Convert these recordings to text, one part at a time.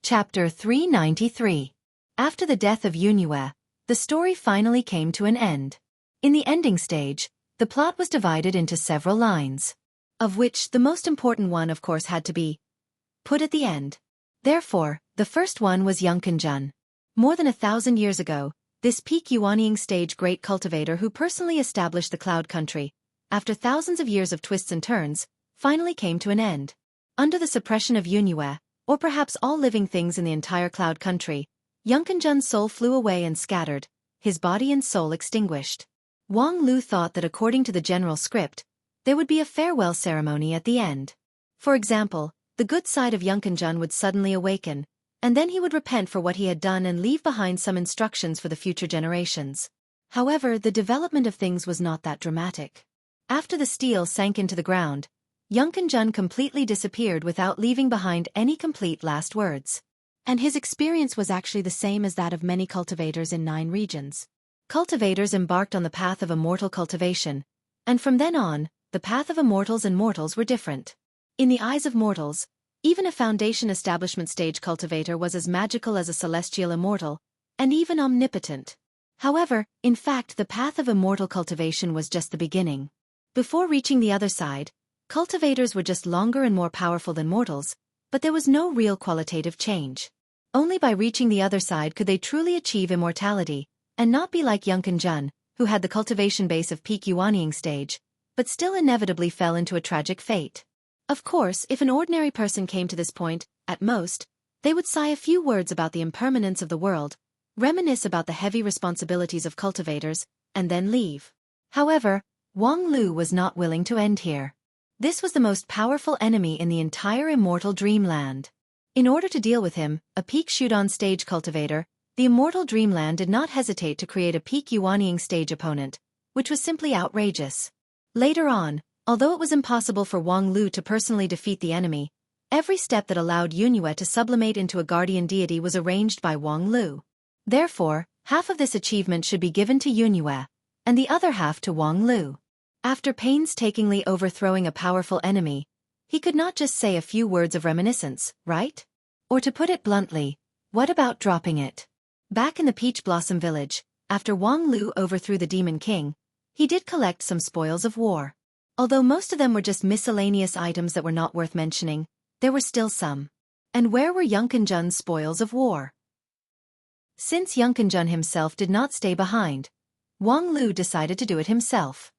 Chapter 393. After the death of Yunue, the story finally came to an end. In the ending stage, the plot was divided into several lines, of which the most important one of course had to be put at the end. Therefore, the first one was Yunkanjun. More than 1,000 years ago, this peak Yuanying stage great cultivator who personally established the Cloud Country, after thousands of years of twists and turns, finally came to an end. Under the suppression of Yunue, or perhaps all living things in the entire Cloud Country, Yunkanjun's soul flew away and scattered, his body and soul extinguished. Wang Lu thought that according to the general script, there would be a farewell ceremony at the end. For example, the good side of Yunkanjun would suddenly awaken, and then he would repent for what he had done and leave behind some instructions for the future generations. However, the development of things was not that dramatic. After the steel sank into the ground, Yunkanjun completely disappeared without leaving behind any complete last words. And his experience was actually the same as that of many cultivators in 9 regions. Cultivators embarked on the path of immortal cultivation, and from then on, the path of immortals and mortals were different. In the eyes of mortals, even a foundation establishment stage cultivator was as magical as a celestial immortal, and even omnipotent. However, in fact the path of immortal cultivation was just the beginning. Before reaching the other side, cultivators were just longer and more powerful than mortals, but there was no real qualitative change. Only by reaching the other side could they truly achieve immortality, and not be like Yunkanjun, who had the cultivation base of peak Yuanying stage, but still inevitably fell into a tragic fate. Of course, if an ordinary person came to this point, at most, they would sigh a few words about the impermanence of the world, reminisce about the heavy responsibilities of cultivators, and then leave. However, Wang Lu was not willing to end here. This was the most powerful enemy in the entire immortal dreamland. In order to deal with him, a peak Shudan stage cultivator, the immortal dreamland did not hesitate to create a peak Yuanying stage opponent, which was simply outrageous. Later on, although it was impossible for Wang Lu to personally defeat the enemy, every step that allowed Yunue to sublimate into a guardian deity was arranged by Wang Lu. Therefore, half of this achievement should be given to Yunue, and the other half to Wang Lu. After painstakingly overthrowing a powerful enemy, he could not just say a few words of reminiscence, right? Or to put it bluntly, what about dropping it? Back in the Peach Blossom Village, after Wang Lu overthrew the Demon King, he did collect some spoils of war. Although most of them were just miscellaneous items that were not worth mentioning, there were still some. And where were Yunkanjun's spoils of war? Since Yunkanjun himself did not stay behind, Wang Lu decided to do it himself.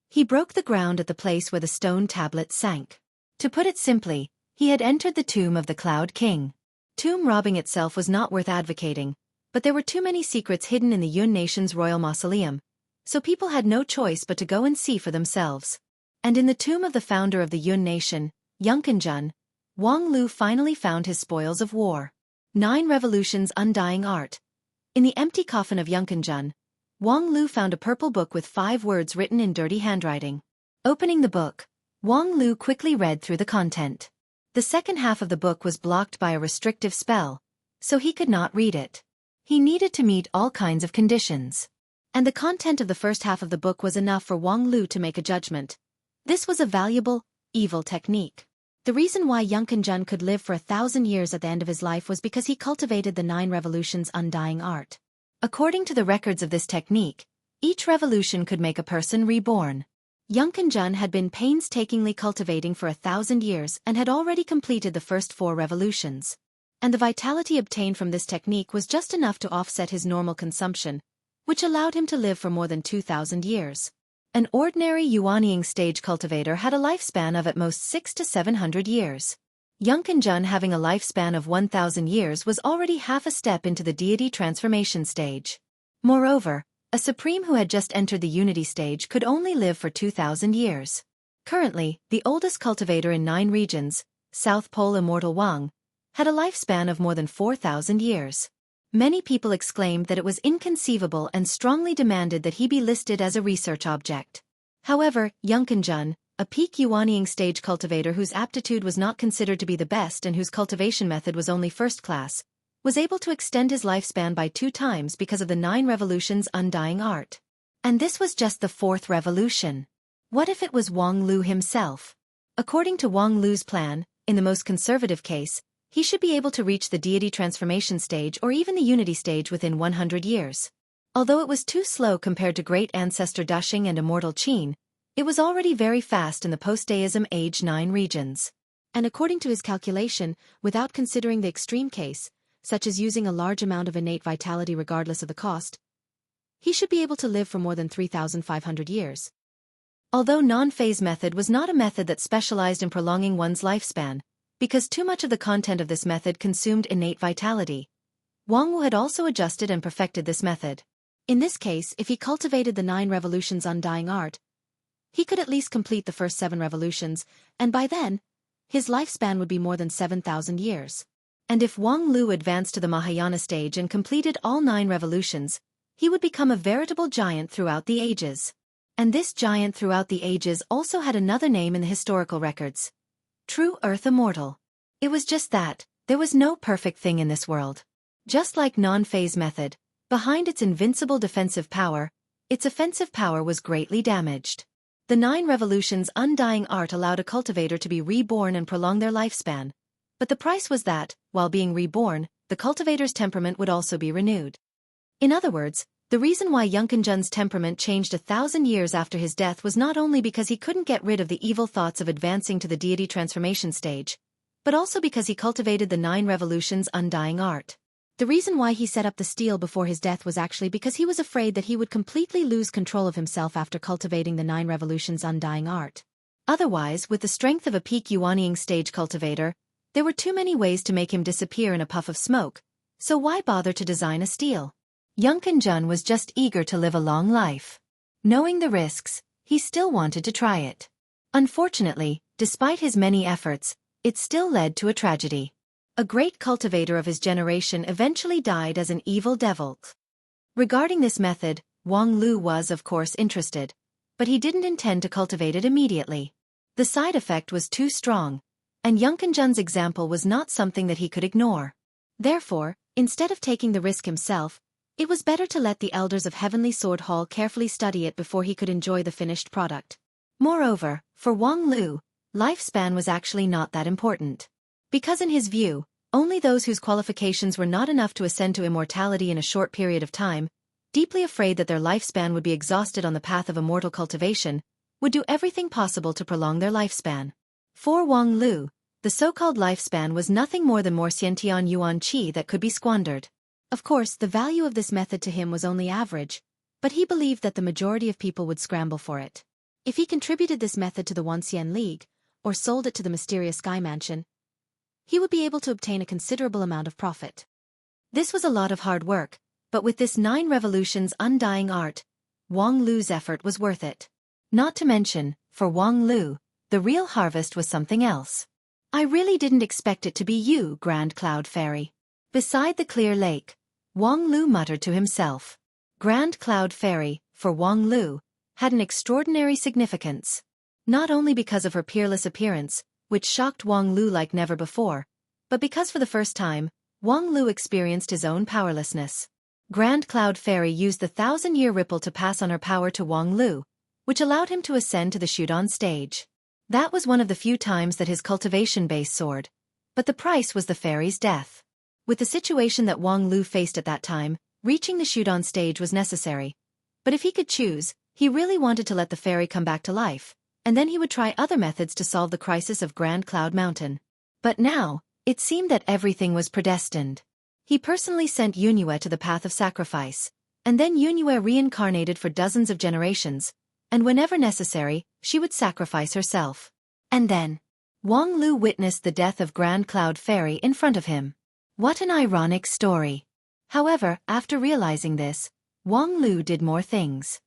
He broke the ground at the place where the stone tablet sank. To put it simply, he had entered the tomb of the Cloud King. Tomb robbing itself was not worth advocating, but there were too many secrets hidden in the Yun nation's royal mausoleum, so people had no choice but to go and see for themselves. And in the tomb of the founder of the Yun nation, Yunkanjun, Wang Lu finally found his spoils of war. 9 Revolutions Undying Art. In the empty coffin of Yunkanjun, Wang Lu found a purple book with 5 words written in dirty handwriting. Opening the book, Wang Lu quickly read through the content. The second half of the book was blocked by a restrictive spell, so he could not read it. He needed to meet all kinds of conditions. And the content of the first half of the book was enough for Wang Lu to make a judgment. This was a valuable, evil technique. The reason why Yunkanjun could live for 1,000 years at the end of his life was because he cultivated the 9 Revolutions Undying Art. According to the records of this technique, each revolution could make a person reborn. Yunkanjun had been painstakingly cultivating for 1,000 years and had already completed the first 4 revolutions. And the vitality obtained from this technique was just enough to offset his normal consumption, which allowed him to live for more than 2,000 years. An ordinary Yuanying stage cultivator had a lifespan of at most 600 to 700 years. Yunkanjun having a lifespan of 1,000 years was already half a step into the deity transformation stage. Moreover, a supreme who had just entered the unity stage could only live for 2,000 years. Currently, the oldest cultivator in 9 regions, South Pole Immortal Wang, had a lifespan of more than 4,000 years. Many people exclaimed that it was inconceivable and strongly demanded that he be listed as a research object. However, Yunkanjun, a peak Yuanying stage cultivator whose aptitude was not considered to be the best and whose cultivation method was only first class, was able to extend his lifespan by 2 times because of the 9 Revolutions Undying Art. And this was just the 4th revolution. What if it was Wang Lu himself? According to Wang Lu's plan, in the most conservative case, he should be able to reach the deity transformation stage or even the unity stage within 100 years. Although it was too slow compared to great ancestor Dushing and immortal Qin, it was already very fast in the post-deism age 9 regions. And according to his calculation, without considering the extreme case, such as using a large amount of innate vitality regardless of the cost, he should be able to live for more than 3,500 years. Although non-phase method was not a method that specialized in prolonging one's lifespan, because too much of the content of this method consumed innate vitality, Wang Wu had also adjusted and perfected this method. In this case, if he cultivated the 9 revolutions undying art, he could at least complete the first 7 revolutions, and by then, his lifespan would be more than 7,000 years. And if Wang Lu advanced to the Mahayana stage and completed all 9 revolutions, he would become a veritable giant throughout the ages. And this giant throughout the ages also had another name in the historical records. True Earth Immortal. It was just that, there was no perfect thing in this world. Just like non-phase method, behind its invincible defensive power, its offensive power was greatly damaged. The 9 revolutions undying art allowed a cultivator to be reborn and prolong their lifespan. But the price was that, while being reborn, the cultivator's temperament would also be renewed. In other words, the reason why Yunkinjun's temperament changed 1,000 years after his death was not only because he couldn't get rid of the evil thoughts of advancing to the deity transformation stage, but also because he cultivated the 9 revolutions undying art. The reason why he set up the steel before his death was actually because he was afraid that he would completely lose control of himself after cultivating the 9 revolutions undying art. Otherwise, with the strength of a peak Yuanying stage cultivator, there were too many ways to make him disappear in a puff of smoke, so why bother to design a steel? Yunkinjun was just eager to live a long life. Knowing the risks, he still wanted to try it. Unfortunately, despite his many efforts, it still led to a tragedy. A great cultivator of his generation eventually died as an evil devil. Regarding this method, Wang Lu was of course interested, but he didn't intend to cultivate it immediately. The side effect was too strong, and Yunkinjun's example was not something that he could ignore. Therefore, instead of taking the risk himself, it was better to let the elders of Heavenly Sword Hall carefully study it before he could enjoy the finished product. Moreover, for Wang Lu, lifespan was actually not that important. Because in his view, only those whose qualifications were not enough to ascend to immortality in a short period of time, deeply afraid that their lifespan would be exhausted on the path of immortal cultivation, would do everything possible to prolong their lifespan. For Wang Lu, the so-called lifespan was nothing more than more Xiantian Yuan Qi that could be squandered. Of course, the value of this method to him was only average, but he believed that the majority of people would scramble for it. If he contributed this method to the Wanxian League, or sold it to the mysterious Sky Mansion, he would be able to obtain a considerable amount of profit. This was a lot of hard work, but with this 9 revolutions undying art, Wang Lu's effort was worth it. Not to mention, for Wang Lu, the real harvest was something else. I really didn't expect it to be you, Grand Cloud Fairy. Beside the clear lake, Wang Lu muttered to himself. Grand Cloud Fairy, for Wang Lu, had an extraordinary significance. Not only because of her peerless appearance, which shocked Wang Lu like never before, but because for the first time, Wang Lu experienced his own powerlessness. Grand Cloud Fairy used the 1,000-year ripple to pass on her power to Wang Lu, which allowed him to ascend to the Shudan stage. That was one of the few times that his cultivation base soared, but the price was the fairy's death. With the situation that Wang Lu faced at that time, reaching the Shudan stage was necessary. But if he could choose, he really wanted to let the fairy come back to life, and then he would try other methods to solve the crisis of Grand Cloud Mountain. But now, it seemed that everything was predestined. He personally sent Yunue to the path of sacrifice, and then Yunue reincarnated for dozens of generations, and whenever necessary, she would sacrifice herself. And then, Wang Lu witnessed the death of Grand Cloud Fairy in front of him. What an ironic story. However, after realizing this, Wang Lu did more things.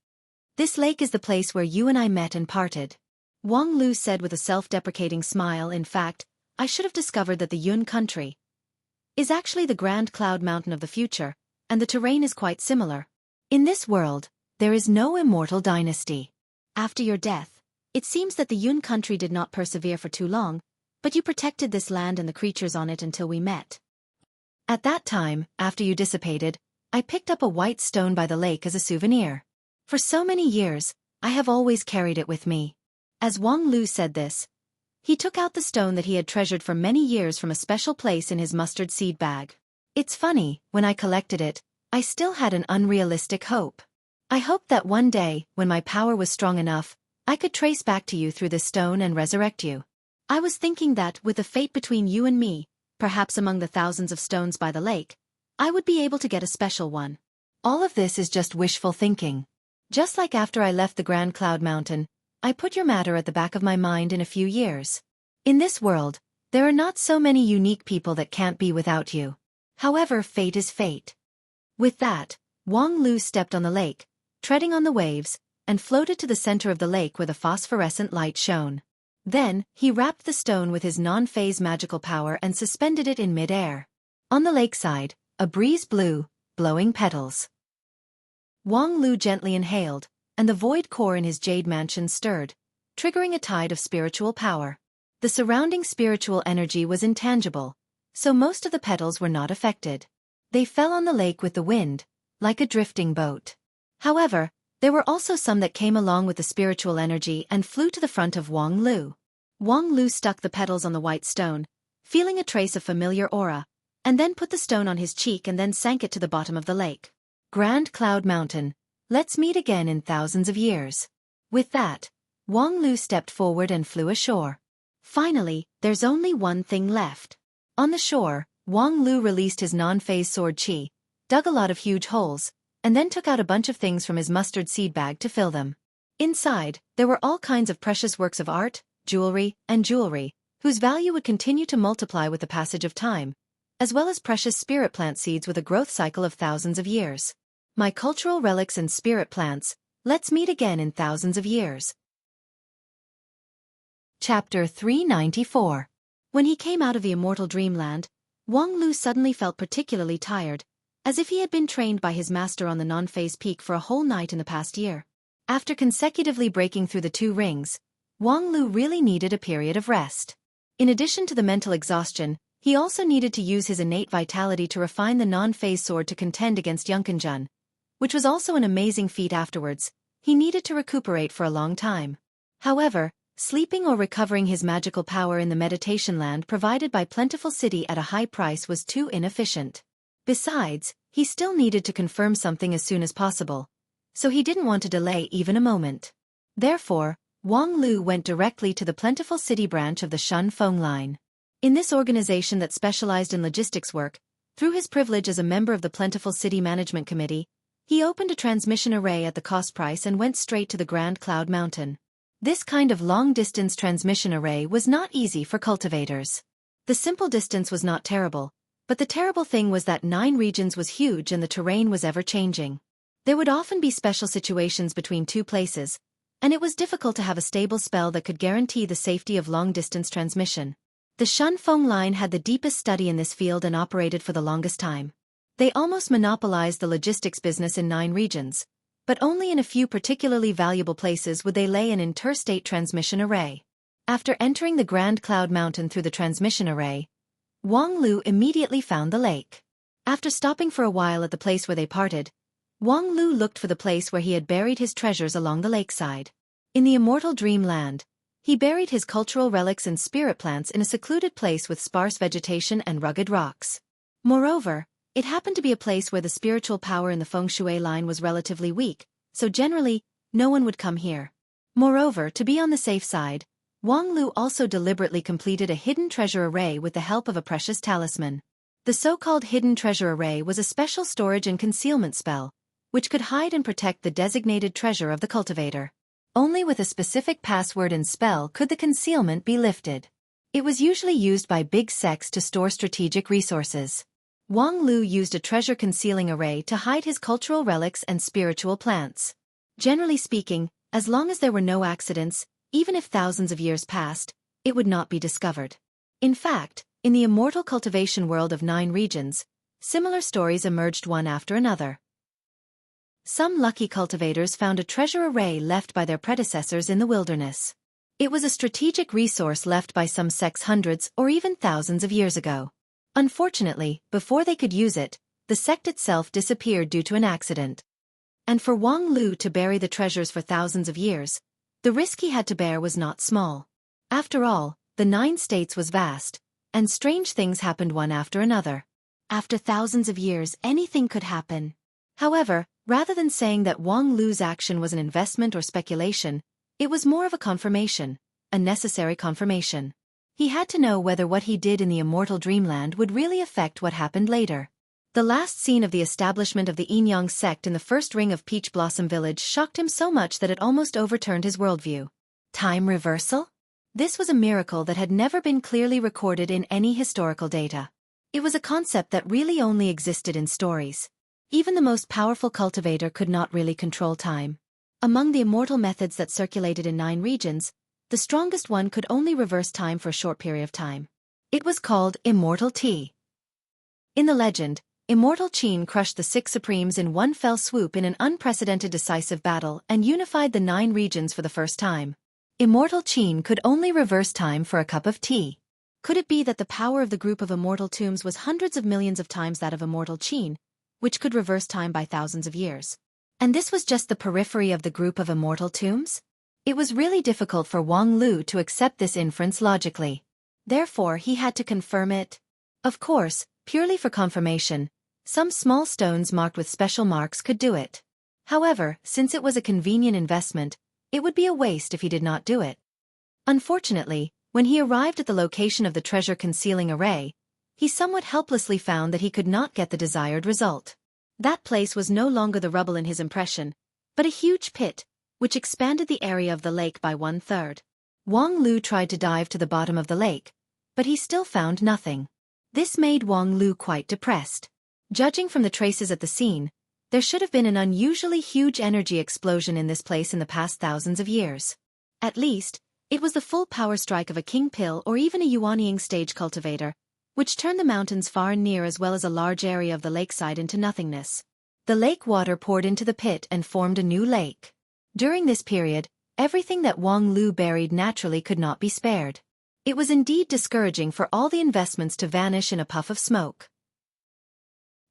This lake is the place where you and I met and parted. Wang Lu said with a self-deprecating smile. In fact, I should have discovered that the Yun country is actually the Grand Cloud Mountain of the future, and the terrain is quite similar. In this world, there is no immortal dynasty. After your death, it seems that the Yun country did not persevere for too long, but you protected this land and the creatures on it until we met. At that time, after you dissipated, I picked up a white stone by the lake as a souvenir. For so many years, I have always carried it with me. As Wang Lu said this, He took out the stone that he had treasured for many years from a special place in his mustard seed bag. It's funny, when I collected it, I still had an unrealistic hope. I hoped that one day, when my power was strong enough, I could trace back to you through this stone and resurrect you. I was thinking that, with the fate between you and me, perhaps among the thousands of stones by the lake, I would be able to get a special one. All of this is just wishful thinking. Just like after I left the Grand Cloud Mountain, I put your matter at the back of my mind in a few years. In this world, there are not so many unique people that can't be without you. However, fate is fate. With that, Wang Lu stepped on the lake, treading on the waves, and floated to the center of the lake where the phosphorescent light shone. Then, he wrapped the stone with his non-phase magical power and suspended it in mid-air. On the lakeside, a breeze blew, blowing petals. Wang Lu gently inhaled, and the void core in his jade mansion stirred, triggering a tide of spiritual power. The surrounding spiritual energy was intangible, so most of the petals were not affected. They fell on the lake with the wind, like a drifting boat. However, there were also some that came along with the spiritual energy and flew to the front of Wang Lu. Wang Lu stuck the petals on the white stone, feeling a trace of familiar aura, and then put the stone on his cheek and then sank it to the bottom of the lake. Grand Cloud Mountain, let's meet again in thousands of years. With that, Wang Lu stepped forward and flew ashore. Finally, there's only one thing left. On the shore, Wang Lu released his non-phase sword Qi, dug a lot of huge holes, and then took out a bunch of things from his mustard seed bag to fill them. Inside, there were all kinds of precious works of art, jewelry, whose value would continue to multiply with the passage of time, as well as precious spirit plant seeds with a growth cycle of thousands of years. My cultural relics and spirit plants, let's meet again in thousands of years. Chapter 394. When he came out of the immortal dreamland, Wang Lu suddenly felt particularly tired, as if he had been trained by his master on the non-phase peak for a whole night in the past year. After consecutively breaking through the 2 rings, Wang Lu really needed a period of rest. In addition to the mental exhaustion, he also needed to use his innate vitality to refine the non-phase sword to contend against Yunkanjun, which was also an amazing feat afterwards. He needed to recuperate for a long time. However, sleeping or recovering his magical power in the meditation land provided by Plentiful City at a high price was too inefficient. Besides, he still needed to confirm something as soon as possible, so he didn't want to delay even a moment. Therefore, Wang Lu went directly to the Plentiful City branch of the Shun Feng line. In this organization that specialized in logistics work, through his privilege as a member of the Plentiful City Management Committee, he opened a transmission array at the cost price and went straight to the Grand Cloud Mountain. This kind of long-distance transmission array was not easy for cultivators. The simple distance was not terrible, but the terrible thing was that 9 regions was huge and the terrain was ever-changing. There would often be special situations between 2 places, and it was difficult to have a stable spell that could guarantee the safety of long-distance transmission. The Shun Feng line had the deepest study in this field and operated for the longest time. They almost monopolized the logistics business in 9 regions, but only in a few particularly valuable places would they lay an interstate transmission array. After entering the Grand Cloud Mountain through the transmission array, Wang Lu immediately found the lake. After stopping for a while at the place where they parted, Wang Lu looked for the place where he had buried his treasures along the lakeside. In the immortal dreamland, he buried his cultural relics and spirit plants in a secluded place with sparse vegetation and rugged rocks. Moreover, it happened to be a place where the spiritual power in the feng shui line was relatively weak, so generally, no one would come here. Moreover, to be on the safe side, Wang Lu also deliberately completed a hidden treasure array with the help of a precious talisman. The so-called hidden treasure array was a special storage and concealment spell, which could hide and protect the designated treasure of the cultivator. Only with a specific password and spell could the concealment be lifted. It was usually used by big sects to store strategic resources. Wang Lu used a treasure concealing array to hide his cultural relics and spiritual plants. Generally speaking, as long as there were no accidents, even if thousands of years passed, it would not be discovered. In fact, in the immortal cultivation world of 9 regions, similar stories emerged one after another. Some lucky cultivators found a treasure array left by their predecessors in the wilderness. It was a strategic resource left by some sects hundreds or even thousands of years ago. Unfortunately, before they could use it, the sect itself disappeared due to an accident. And for Wang Lu to bury the treasures for thousands of years, the risk he had to bear was not small. After all, the 9 states was vast, and strange things happened one after another. After thousands of years, anything could happen. However, rather than saying that Wang Lu's action was an investment or speculation, it was more of a confirmation, a necessary confirmation. He had to know whether what he did in the immortal dreamland would really affect what happened later. The last scene of the establishment of the Yinyang sect in the first ring of Peach Blossom Village shocked him so much that it almost overturned his worldview. Time reversal? This was a miracle that had never been clearly recorded in any historical data. It was a concept that really only existed in stories. Even the most powerful cultivator could not really control time. Among the immortal methods that circulated in 9 regions, the strongest one could only reverse time for a short period of time. It was called Immortal Tea. In the legend, Immortal Qin crushed the 6 supremes in one fell swoop in an unprecedented decisive battle and unified the 9 regions for the first time. Immortal Qin could only reverse time for a cup of tea. Could it be that the power of the group of immortal tombs was hundreds of millions of times that of Immortal Qin, which could reverse time by thousands of years? And this was just the periphery of the group of immortal tombs? It was really difficult for Wang Lu to accept this inference logically. Therefore, he had to confirm it. Of course, purely for confirmation, some small stones marked with special marks could do it. However, since it was a convenient investment, it would be a waste if he did not do it. Unfortunately, when he arrived at the location of the treasure concealing array, he somewhat helplessly found that he could not get the desired result. That place was no longer the rubble in his impression, but a huge pit, which expanded the area of the lake by 1/3. Wang Lu tried to dive to the bottom of the lake, but he still found nothing. This made Wang Lu quite depressed. Judging from the traces at the scene, there should have been an unusually huge energy explosion in this place in the past thousands of years. At least, it was the full power strike of a king pill or even a Yuanying stage cultivator, which turned the mountains far and near as well as a large area of the lakeside into nothingness. The lake water poured into the pit and formed a new lake. During this period, everything that Wang Lu buried naturally could not be spared. It was indeed discouraging for all the investments to vanish in a puff of smoke.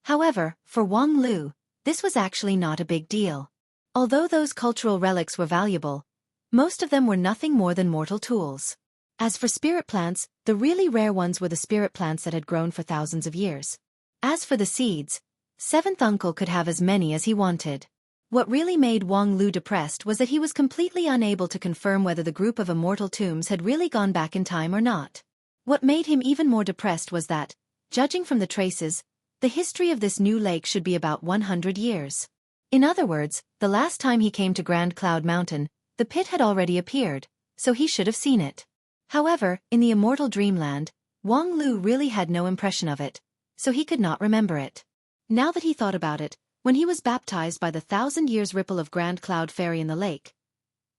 However, for Wang Lu, this was actually not a big deal. Although those cultural relics were valuable, most of them were nothing more than mortal tools. As for spirit plants, the really rare ones were the spirit plants that had grown for thousands of years. As for the seeds, Seventh Uncle could have as many as he wanted. What really made Wang Lu depressed was that he was completely unable to confirm whether the group of immortal tombs had really gone back in time or not. What made him even more depressed was that, judging from the traces, the history of this new lake should be about 100 years. In other words, the last time he came to Grand Cloud Mountain, the pit had already appeared, so he should have seen it. However, in the immortal dreamland, Wang Lu really had no impression of it, so he could not remember it. Now that he thought about it, when he was baptized by the 1,000 years ripple of Grand Cloud Fairy in the lake,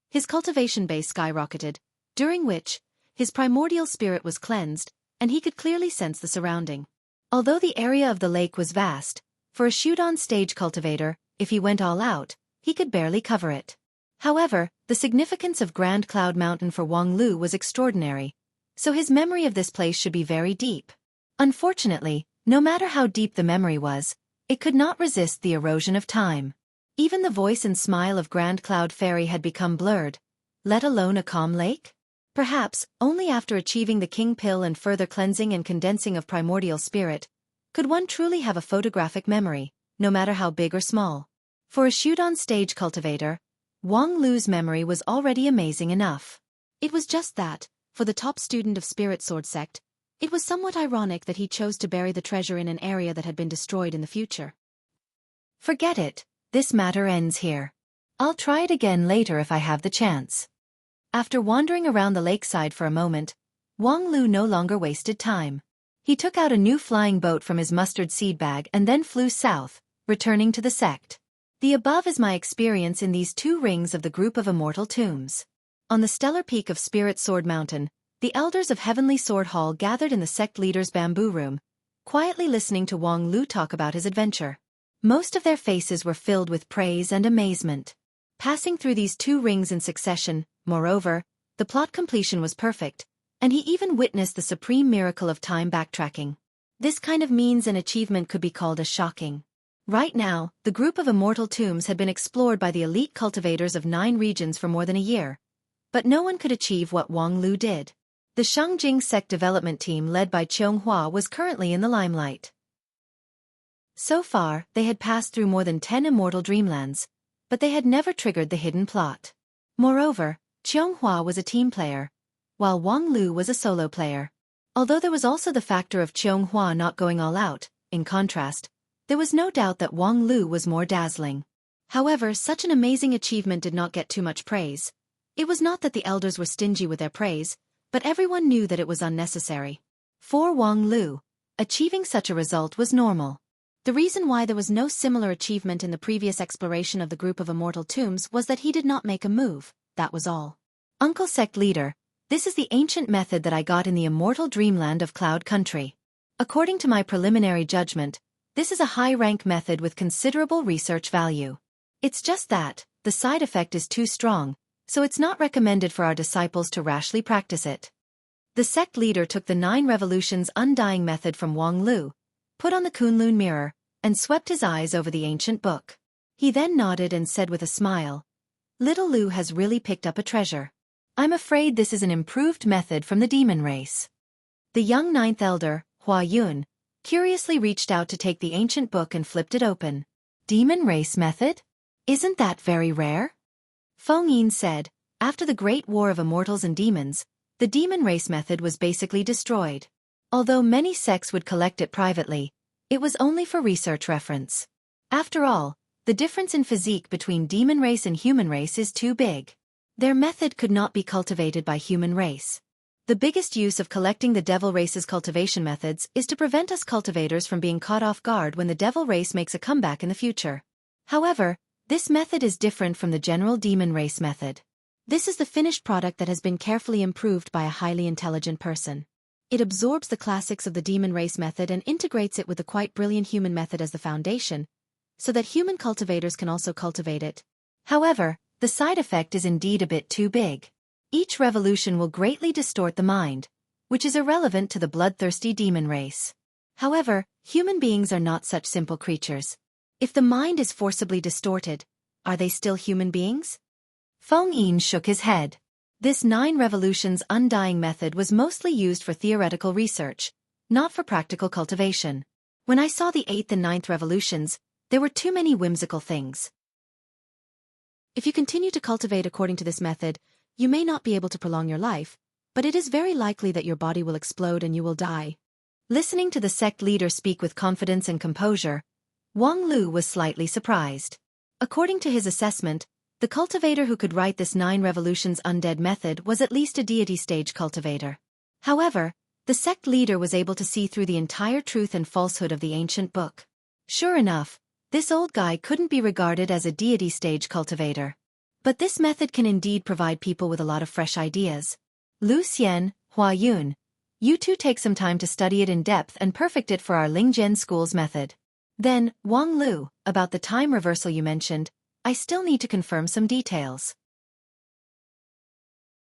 his cultivation base skyrocketed, during which, his primordial spirit was cleansed, and he could clearly sense the surrounding. Although the area of the lake was vast, for a shoot-on stage cultivator, if he went all out, he could barely cover it. However, the significance of Grand Cloud Mountain for Wang Lu was extraordinary, so his memory of this place should be very deep. Unfortunately, no matter how deep the memory was, it could not resist the erosion of time. Even the voice and smile of Grand Cloud Fairy had become blurred, let alone a calm lake? Perhaps, only after achieving the King Pill and further cleansing and condensing of primordial spirit, could one truly have a photographic memory, no matter how big or small. For a shoot-on stage cultivator, Wang Lu's memory was already amazing enough. It was just that, for the top student of Spirit Sword Sect, it was somewhat ironic that he chose to bury the treasure in an area that had been destroyed in the future. Forget it, this matter ends here. I'll try it again later if I have the chance. After wandering around the lakeside for a moment, Wang Lu no longer wasted time. He took out a new flying boat from his mustard seed bag and then flew south, returning to the sect. The above is my experience in these 2 rings of the group of immortal tombs. On the stellar peak of Spirit Sword Mountain, the elders of Heavenly Sword Hall gathered in the sect leader's bamboo room, quietly listening to Wang Lu talk about his adventure. Most of their faces were filled with praise and amazement. Passing through these 2 rings in succession, moreover, the plot completion was perfect, and he even witnessed the supreme miracle of time backtracking. This kind of means and achievement could be called as shocking. Right now, the group of immortal tombs had been explored by the elite cultivators of 9 regions for more than a year, but no one could achieve what Wang Lu did. The Shangjing sect development team led by Xueqi was currently in the limelight. So far, they had passed through more than 10 immortal dreamlands, but they had never triggered the hidden plot. Moreover, Xueqi was a team player, while Wang Lu was a solo player. Although there was also the factor of Xueqi not going all out, in contrast, there was no doubt that Wang Lu was more dazzling. However, such an amazing achievement did not get too much praise. It was not that the elders were stingy with their praise, but everyone knew that it was unnecessary. For Wang Lu, achieving such a result was normal. The reason why there was no similar achievement in the previous exploration of the group of immortal tombs was that he did not make a move, that was all. Uncle Sect Leader, this is the ancient method that I got in the immortal dreamland of Cloud Country. According to my preliminary judgment, this is a high-rank method with considerable research value. It's just that, the side effect is too strong, so it's not recommended for our disciples to rashly practice it. The sect leader took the 9 revolutions undying method from Wang Lu, put on the Kunlun mirror, and swept his eyes over the ancient book. He then nodded and said with a smile, "Little Lu has really picked up a treasure. I'm afraid this is an improved method from the demon race." The young 9th elder, Hua Yun, curiously reached out to take the ancient book and flipped it open. Demon race method? Isn't that very rare? Feng Yin said, after the great war of immortals and demons, the demon race method was basically destroyed. Although many sects would collect it privately, it was only for research reference. After all, the difference in physique between demon race and human race is too big. Their method could not be cultivated by human race. The biggest use of collecting the devil race's cultivation methods is to prevent us cultivators from being caught off guard when the devil race makes a comeback in the future. However, this method is different from the general demon race method. This is the finished product that has been carefully improved by a highly intelligent person. It absorbs the classics of the demon race method and integrates it with the quite brilliant human method as the foundation, so that human cultivators can also cultivate it. However, the side effect is indeed a bit too big. Each revolution will greatly distort the mind, which is irrelevant to the bloodthirsty demon race. However, human beings are not such simple creatures. If the mind is forcibly distorted, are they still human beings? Feng Yin shook his head. This 9 revolutions undying method was mostly used for theoretical research, not for practical cultivation. When I saw the 8th and 9th revolutions, there were too many whimsical things. If you continue to cultivate according to this method, you may not be able to prolong your life, but it is very likely that your body will explode and you will die. Listening to the sect leader speak with confidence and composure, Wang Lu was slightly surprised. According to his assessment, the cultivator who could write this 9 revolutions undead method was at least a deity stage cultivator. However, the sect leader was able to see through the entire truth and falsehood of the ancient book. Sure enough, this old guy couldn't be regarded as a deity stage cultivator. But this method can indeed provide people with a lot of fresh ideas. Lu Xian, Hua Yun, you two take some time to study it in depth and perfect it for our Lingzhen school's method. Then, Wang Lu, about the time reversal you mentioned, I still need to confirm some details.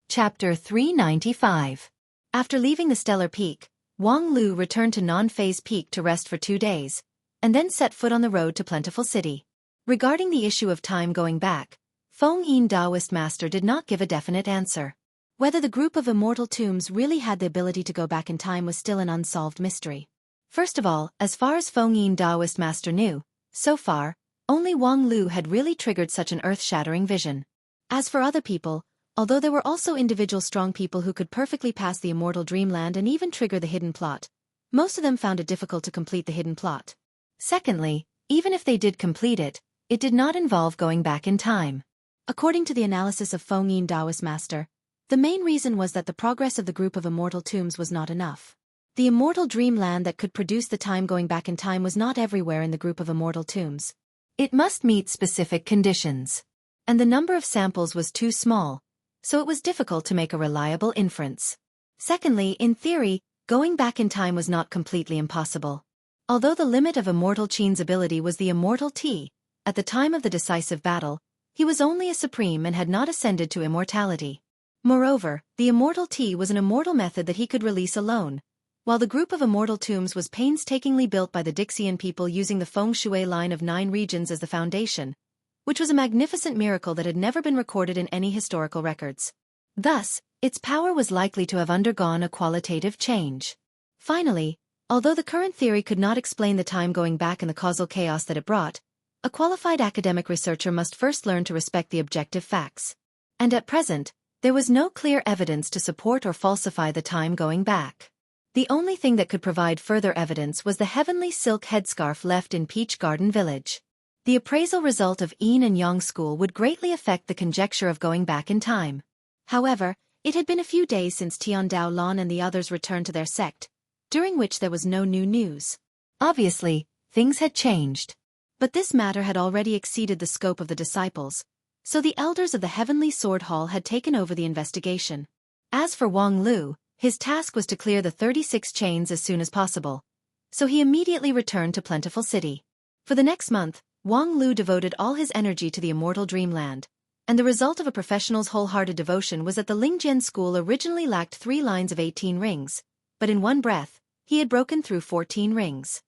Chapter 395. After leaving the Stellar Peak, Wang Lu returned to Non-Phase Peak to rest for 2 days, and then set foot on the road to Plentiful City. Regarding the issue of time going back, Feng Yin Taoist Master did not give a definite answer. Whether the group of immortal tombs really had the ability to go back in time was still an unsolved mystery. First of all, as far as Feng Yin Taoist Master knew, so far, only Wang Lu had really triggered such an earth-shattering vision. As for other people, although there were also individual strong people who could perfectly pass the immortal dreamland and even trigger the hidden plot, most of them found it difficult to complete the hidden plot. Secondly, even if they did complete it, it did not involve going back in time. According to the analysis of Feng Yin Taoist Master, the main reason was that the progress of the group of immortal tombs was not enough. The immortal dreamland that could produce the time going back in time was not everywhere in the group of immortal tombs. It must meet specific conditions. And the number of samples was too small, so it was difficult to make a reliable inference. Secondly, in theory, going back in time was not completely impossible. Although the limit of Immortal Qin's ability was the Immortal T, at the time of the decisive battle, he was only a supreme and had not ascended to immortality. Moreover, the Immortal T was an immortal method that he could release alone, while the group of immortal tombs was painstakingly built by the Dixian people using the Feng Shui line of 9 regions as the foundation, which was a magnificent miracle that had never been recorded in any historical records. Thus, its power was likely to have undergone a qualitative change. Finally, although the current theory could not explain the time going back and the causal chaos that it brought, a qualified academic researcher must first learn to respect the objective facts. And at present, there was no clear evidence to support or falsify the time going back. The only thing that could provide further evidence was the heavenly silk headscarf left in Peach Garden Village. The appraisal result of Yin and Yang School would greatly affect the conjecture of going back in time. However, it had been a few days since Tiandao Lan and the others returned to their sect, during which there was no new news. Obviously, things had changed. But this matter had already exceeded the scope of the disciples, so the elders of the Heavenly Sword Hall had taken over the investigation. As for Wang Lu, his task was to clear the 36 chains as soon as possible, so he immediately returned to Plentiful City. For the next month, Wang Lu devoted all his energy to the immortal dreamland, and the result of a professional's wholehearted devotion was that the Lingjian school originally lacked 3 lines of 18 rings, but in one breath, he had broken through 14 rings.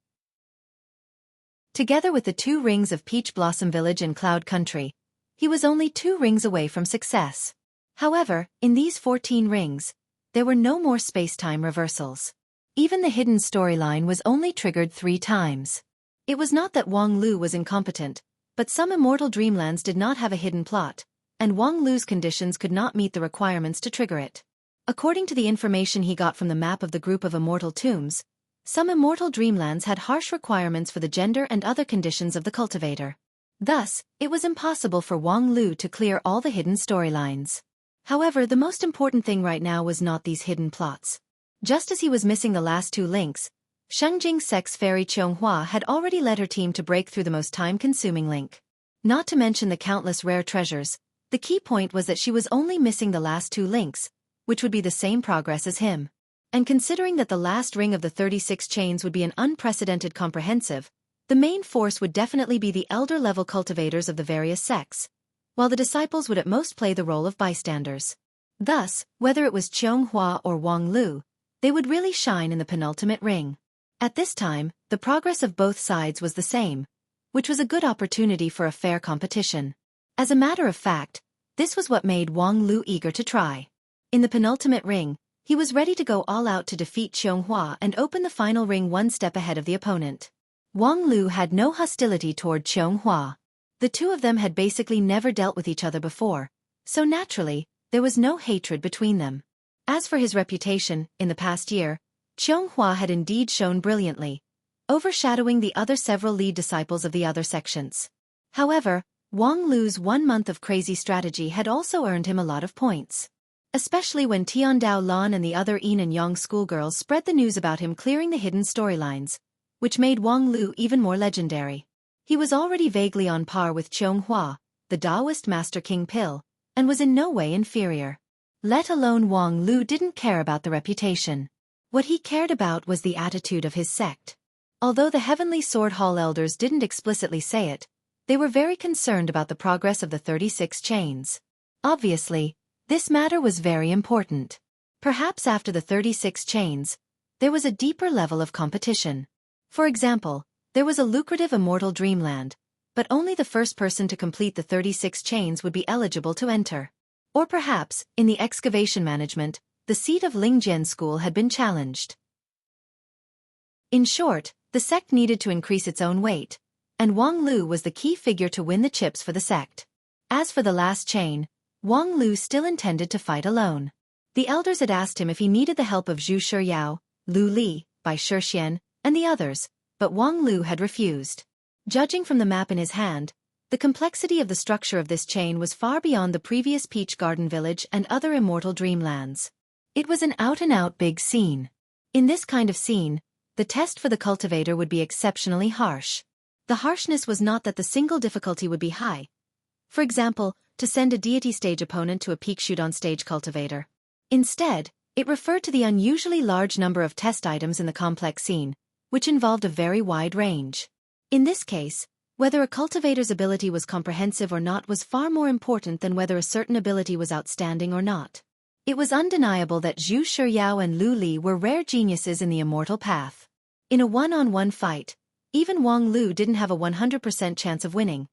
Together with the 2 rings of Peach Blossom Village and Cloud Country, he was only 2 rings away from success. However, in these 14 rings, there were no more space-time reversals. Even the hidden storyline was only triggered 3 times. It was not that Wang Lu was incompetent, but some immortal dreamlands did not have a hidden plot, and Wang Lu's conditions could not meet the requirements to trigger it. According to the information he got from the map of the group of immortal tombs, some immortal dreamlands had harsh requirements for the gender and other conditions of the cultivator. Thus, it was impossible for Wang Lu to clear all the hidden storylines. However, the most important thing right now was not these hidden plots. Just as he was missing the last 2 links, Shengjing Sec's fairy Qianghua had already led her team to break through the most time-consuming link. Not to mention the countless rare treasures, the key point was that she was only missing the last 2 links, which would be the same progress as him. And considering that the last ring of the 36 chains would be an unprecedented comprehensive, the main force would definitely be the elder-level cultivators of the various sects, while the disciples would at most play the role of bystanders. Thus, whether it was Qianghua or Wang Lu, they would really shine in the penultimate ring. At this time, the progress of both sides was the same, which was a good opportunity for a fair competition. As a matter of fact, this was what made Wang Lu eager to try. In the penultimate ring, he was ready to go all out to defeat Qianghua and open the final ring 1 step ahead of the opponent. Wang Lu had no hostility toward Qianghua. The 2 of them had basically never dealt with each other before, so naturally, there was no hatred between them. As for his reputation, in the past year, Qianghua had indeed shone brilliantly, overshadowing the other several lead disciples of the other sections. However, Wang Lu's 1 month of crazy strategy had also earned him a lot of points. Especially when Tiandao Lan and the other Yin and Yang schoolgirls spread the news about him clearing the hidden storylines, which made Wang Lu even more legendary. He was already vaguely on par with Qianghua, the Taoist Master King Pill, and was in no way inferior. Let alone Wang Lu didn't care about the reputation. What he cared about was the attitude of his sect. Although the Heavenly Sword Hall elders didn't explicitly say it, they were very concerned about the progress of the 36 chains. Obviously, this matter was very important. Perhaps after the 36 chains, there was a deeper level of competition. For example, there was a lucrative immortal dreamland, but only the first person to complete the 36 chains would be eligible to enter. Or perhaps, in the excavation management, the seat of Lingjian School had been challenged. In short, the sect needed to increase its own weight, and Wang Lu was the key figure to win the chips for the sect. As for the last chain, Wang Lu still intended to fight alone. The elders had asked him if he needed the help of Zhu Shiyao, Lu Li, Bai Shixian, and the others, but Wang Lu had refused. Judging from the map in his hand, the complexity of the structure of this chain was far beyond the previous Peach Garden Village and other immortal dreamlands. It was an out-and-out big scene. In this kind of scene, the test for the cultivator would be exceptionally harsh. The harshness was not that the single difficulty would be high. For example, to send a deity stage opponent to a peak shoot-on stage cultivator. Instead, it referred to the unusually large number of test items in the complex scene, which involved a very wide range. In this case, whether a cultivator's ability was comprehensive or not was far more important than whether a certain ability was outstanding or not. It was undeniable that Zhu Shiyao and Lu Li were rare geniuses in the immortal path. In a one-on-one fight, even Wang Lu didn't have a 100% chance of winning.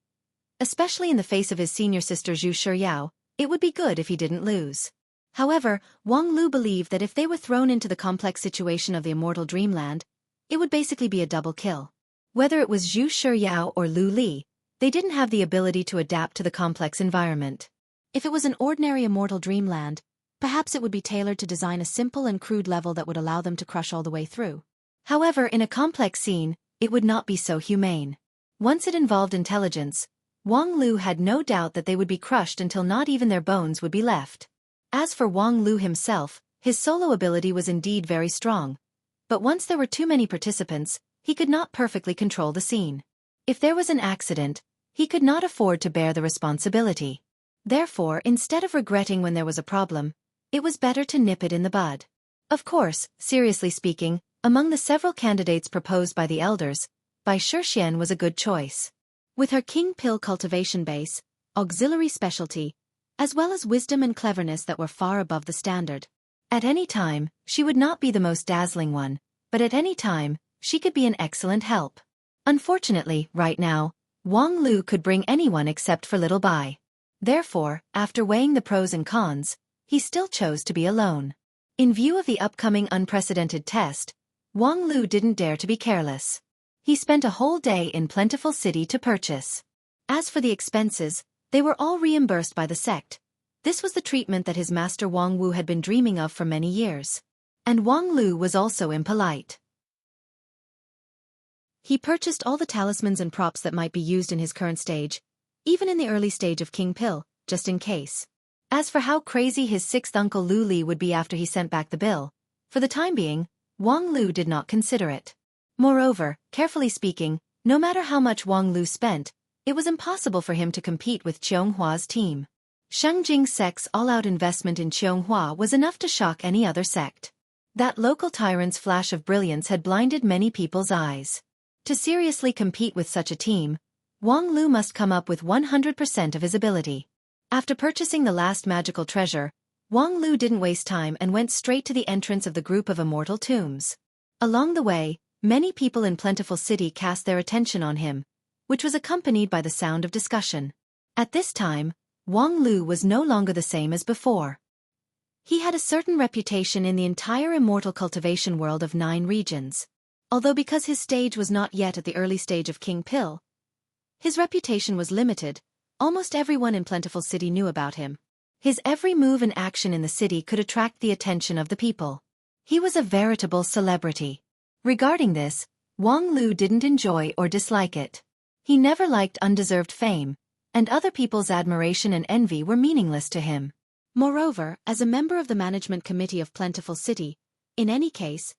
Especially in the face of his senior sister Zhu Shiyao, it would be good if he didn't lose. However, Wang Lu believed that if they were thrown into the complex situation of the immortal dreamland, it would basically be a double kill. Whether it was Zhu Shiyao or Lu Li, they didn't have the ability to adapt to the complex environment. If it was an ordinary immortal dreamland, perhaps it would be tailored to design a simple and crude level that would allow them to crush all the way through. However, in a complex scene, it would not be so humane. Once it involved intelligence, Wang Lu had no doubt that they would be crushed until not even their bones would be left. As for Wang Lu himself, his solo ability was indeed very strong. But once there were too many participants, he could not perfectly control the scene. If there was an accident, he could not afford to bear the responsibility. Therefore, instead of regretting when there was a problem, it was better to nip it in the bud. Of course, seriously speaking, among the several candidates proposed by the elders, Bai Shixian was a good choice. With her king pill cultivation base, auxiliary specialty, as well as wisdom and cleverness that were far above the standard. At any time, she would not be the most dazzling one, but at any time, she could be an excellent help. Unfortunately, right now, Wang Lu could bring anyone except for little Bai. Therefore, after weighing the pros and cons, he still chose to be alone. In view of the upcoming unprecedented test, Wang Lu didn't dare to be careless. He spent a whole day in Plentiful City to purchase. As for the expenses, they were all reimbursed by the sect. This was the treatment that his master Wang Wu had been dreaming of for many years. And Wang Lu was also impolite. He purchased all the talismans and props that might be used in his current stage, even in the early stage of King Pill, just in case. As for how crazy his sixth uncle Lu Li would be after he sent back the bill, for the time being, Wang Lu did not consider it. Moreover, carefully speaking, no matter how much Wang Lu spent, it was impossible for him to compete with Qionghua's team. Shangjing sect's all-out investment in Qionghua was enough to shock any other sect. That local tyrant's flash of brilliance had blinded many people's eyes. To seriously compete with such a team, Wang Lu must come up with 100% of his ability. After purchasing the last magical treasure, Wang Lu didn't waste time and went straight to the entrance of the group of immortal tombs. Along the way, many people in Plentiful City cast their attention on him, which was accompanied by the sound of discussion. At this time, Wang Lu was no longer the same as before. He had a certain reputation in the entire immortal cultivation world of 9 regions. Although because his stage was not yet at the early stage of King Pill, his reputation was limited, almost everyone in Plentiful City knew about him. His every move and action in the city could attract the attention of the people. He was a veritable celebrity. Regarding this, Wang Lu didn't enjoy or dislike it. He never liked undeserved fame, and other people's admiration and envy were meaningless to him. Moreover, as a member of the management committee of Plentiful City, in any case,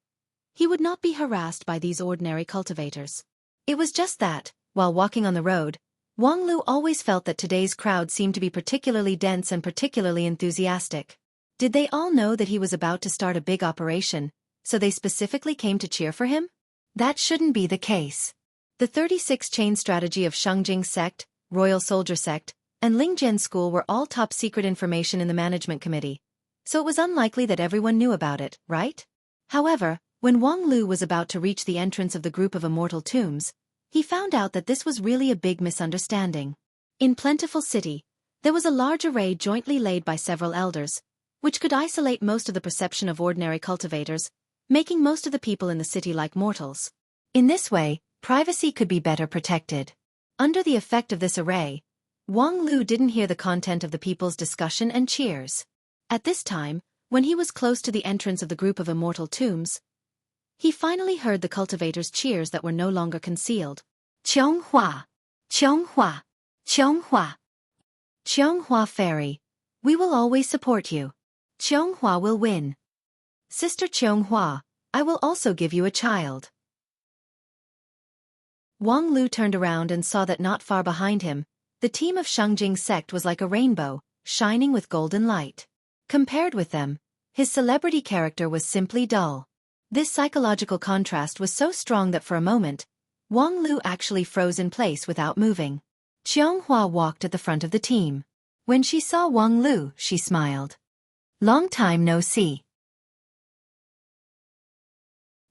he would not be harassed by these ordinary cultivators. It was just that, while walking on the road, Wang Lu always felt that today's crowd seemed to be particularly dense and particularly enthusiastic. Did they all know that he was about to start a big operation, so they specifically came to cheer for him? That shouldn't be the case. The 36-chain strategy of Shangjing sect, Royal Soldier sect, and Lingjian School were all top-secret information in the management committee, so it was unlikely that everyone knew about it, right? However, when Wang Lu was about to reach the entrance of the group of immortal tombs, he found out that this was really a big misunderstanding. In Plentiful City, there was a large array jointly laid by several elders, which could isolate most of the perception of ordinary cultivators, making most of the people in the city like mortals. In this way, privacy could be better protected. Under the effect of this array, Wang Lu didn't hear the content of the people's discussion and cheers. At this time, when he was close to the entrance of the group of immortal tombs, he finally heard the cultivators' cheers that were no longer concealed. Qiionghua! Qiionghua! Qiionghua! Qiionghua Fairy, we will always support you. Qiionghua will win. Sister Qiionghua, I will also give you a child. Wang Lu turned around and saw that not far behind him, the team of Shangjing sect was like a rainbow, shining with golden light. Compared with them, his celebrity character was simply dull. This psychological contrast was so strong that for a moment, Wang Lu actually froze in place without moving. Qiionghua walked at the front of the team. When she saw Wang Lu, she smiled. Long time no see.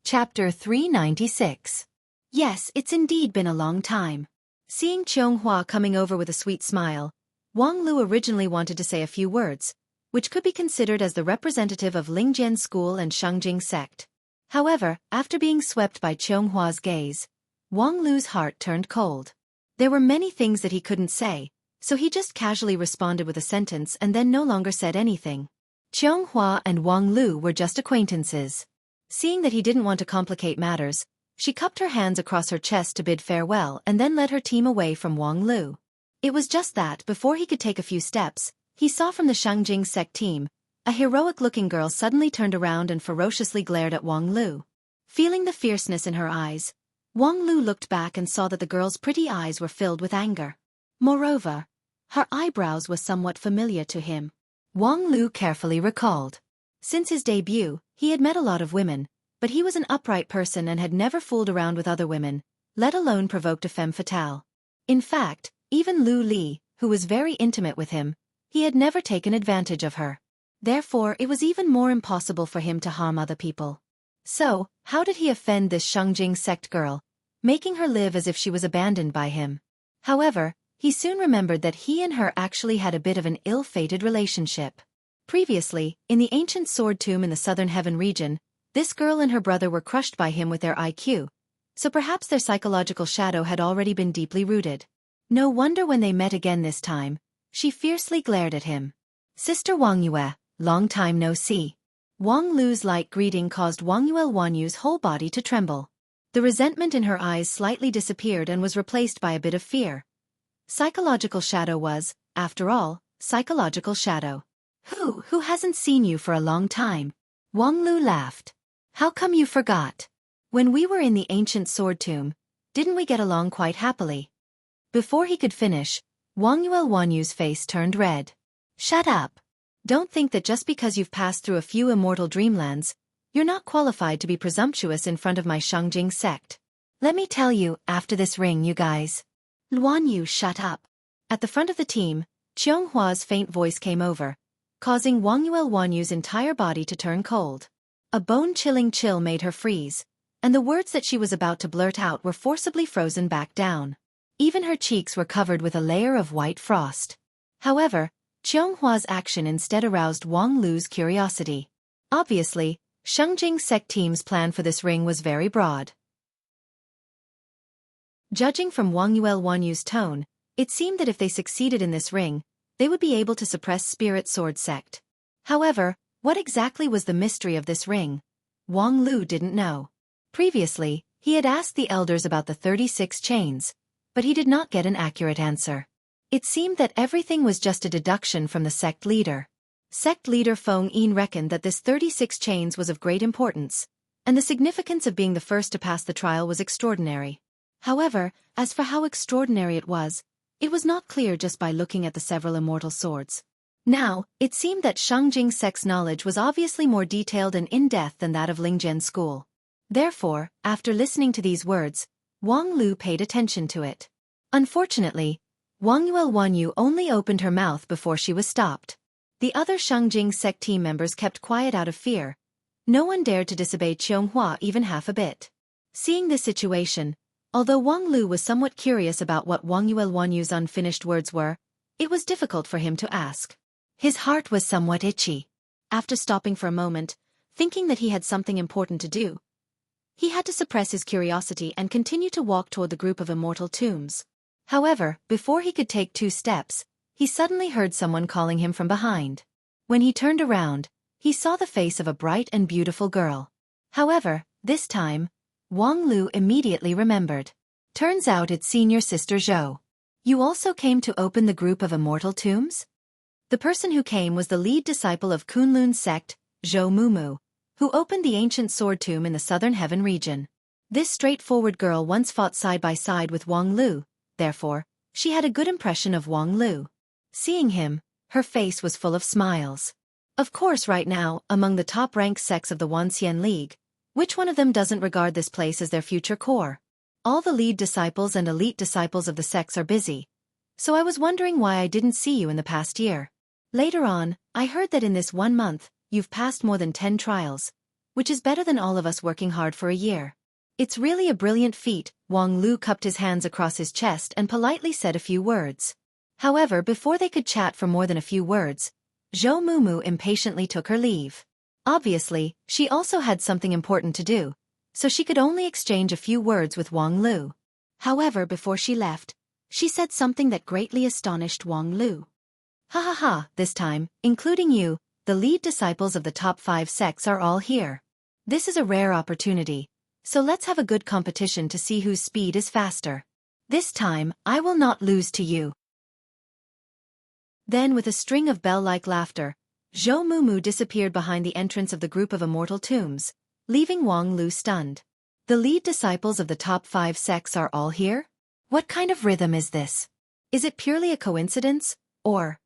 Chapter 396. Yes, it's indeed been a long time. Seeing Qiionghua coming over with a sweet smile, Wang Lu originally wanted to say a few words, which could be considered as the representative of Lingjian school and Shangjing sect. However, after being swept by Qionghua's gaze, Wang Lu's heart turned cold. There were many things that he couldn't say, so he just casually responded with a sentence and then no longer said anything. Qionghua and Wang Lu were just acquaintances. Seeing that he didn't want to complicate matters, she cupped her hands across her chest to bid farewell and then led her team away from Wang Lu. It was just that, before he could take a few steps, he saw from the Shangjing sect team, a heroic-looking girl suddenly turned around and ferociously glared at Wang Lu. Feeling the fierceness in her eyes, Wang Lu looked back and saw that the girl's pretty eyes were filled with anger. Moreover, her eyebrows were somewhat familiar to him. Wang Lu carefully recalled. Since his debut, he had met a lot of women, but he was an upright person and had never fooled around with other women, let alone provoked a femme fatale. In fact, even Lu Li, who was very intimate with him, he had never taken advantage of her. Therefore, it was even more impossible for him to harm other people. So, how did he offend this Shangjing sect girl, making her live as if she was abandoned by him? However, he soon remembered that he and her actually had a bit of an ill-fated relationship. Previously, in the ancient sword tomb in the southern heaven region, this girl and her brother were crushed by him with their IQ, so perhaps their psychological shadow had already been deeply rooted. No wonder when they met again this time, she fiercely glared at him. Sister Wang Yue, long time no see. Wang Lu's light greeting caused Wang Yuelwanyu's whole body to tremble. The resentment in her eyes slightly disappeared and was replaced by a bit of fear. Psychological shadow was, after all, psychological shadow. Who hasn't seen you for a long time? Wang Lu laughed. How come you forgot? When we were in the ancient sword tomb, didn't we get along quite happily? Before he could finish, Wang Yuelwanyu's face turned red. Shut up. Don't think that just because you've passed through a few immortal dreamlands, you're not qualified to be presumptuous in front of my Shangjing sect. Let me tell you, after this ring, you guys. Luanyu, shut up. At the front of the team, Qionghua's faint voice came over, causing Wang Yuelwanyu's entire body to turn cold. A bone-chilling chill made her freeze, and the words that she was about to blurt out were forcibly frozen back down. Even her cheeks were covered with a layer of white frost. However, Qionghua's action instead aroused Wang Lu's curiosity. Obviously, Shangjing sect team's plan for this ring was very broad. Judging from Wang Yuelwanyu's tone, it seemed that if they succeeded in this ring, they would be able to suppress Spirit Sword sect. However, what exactly was the mystery of this ring? Wang Lu didn't know. Previously, he had asked the elders about the 36 chains, but he did not get an accurate answer. It seemed that everything was just a deduction from the sect leader. Sect leader Feng Yin reckoned that this 36 chains was of great importance, and the significance of being the first to pass the trial was extraordinary. However, as for how extraordinary it was not clear just by looking at the several immortal swords. Now, it seemed that Shangjing sect's knowledge was obviously more detailed and in-depth than that of Lingjian school. Therefore, after listening to these words, Wang Lu paid attention to it. Unfortunately, Wang Yuelwanyu only opened her mouth before she was stopped. The other Shangjing sect team members kept quiet out of fear. No one dared to disobey Qionghua even half a bit. Seeing this situation, although Wang Lu was somewhat curious about what Wang Yuelwanyu's unfinished words were, it was difficult for him to ask. His heart was somewhat itchy. After stopping for a moment, thinking that he had something important to do, he had to suppress his curiosity and continue to walk toward the group of immortal tombs. However, before he could take 2 steps, he suddenly heard someone calling him from behind. When he turned around, he saw the face of a bright and beautiful girl. However, this time, Wang Lu immediately remembered. Turns out it's senior sister Zhou. You also came to open the group of immortal tombs? The person who came was the lead disciple of Kunlun's sect, Zhou Mumu, who opened the ancient sword tomb in the southern heaven region. This straightforward girl once fought side by side with Wang Lu, therefore, she had a good impression of Wang Lu. Seeing him, her face was full of smiles. Of course right now, among the top-ranked sects of the Wanxian League, which one of them doesn't regard this place as their future core? All the lead disciples and elite disciples of the sects are busy. So I was wondering why I didn't see you in the past year. Later on, I heard that in this 1 month, you've passed more than 10 trials, which is better than all of us working hard for a year. It's really a brilliant feat. Wang Lu cupped his hands across his chest and politely said a few words. However, before they could chat for more than a few words, Zhou Mumu impatiently took her leave. Obviously, she also had something important to do, so she could only exchange a few words with Wang Lu. However, before she left, she said something that greatly astonished Wang Lu. Ha ha ha, this time, including you, the lead disciples of the top 5 sects are all here. This is a rare opportunity, so let's have a good competition to see whose speed is faster. This time, I will not lose to you. Then with a string of bell-like laughter, Zhou Mumu disappeared behind the entrance of the group of immortal tombs, leaving Wang Lu stunned. The lead disciples of the top 5 sects are all here? What kind of rhythm is this? Is it purely a coincidence, or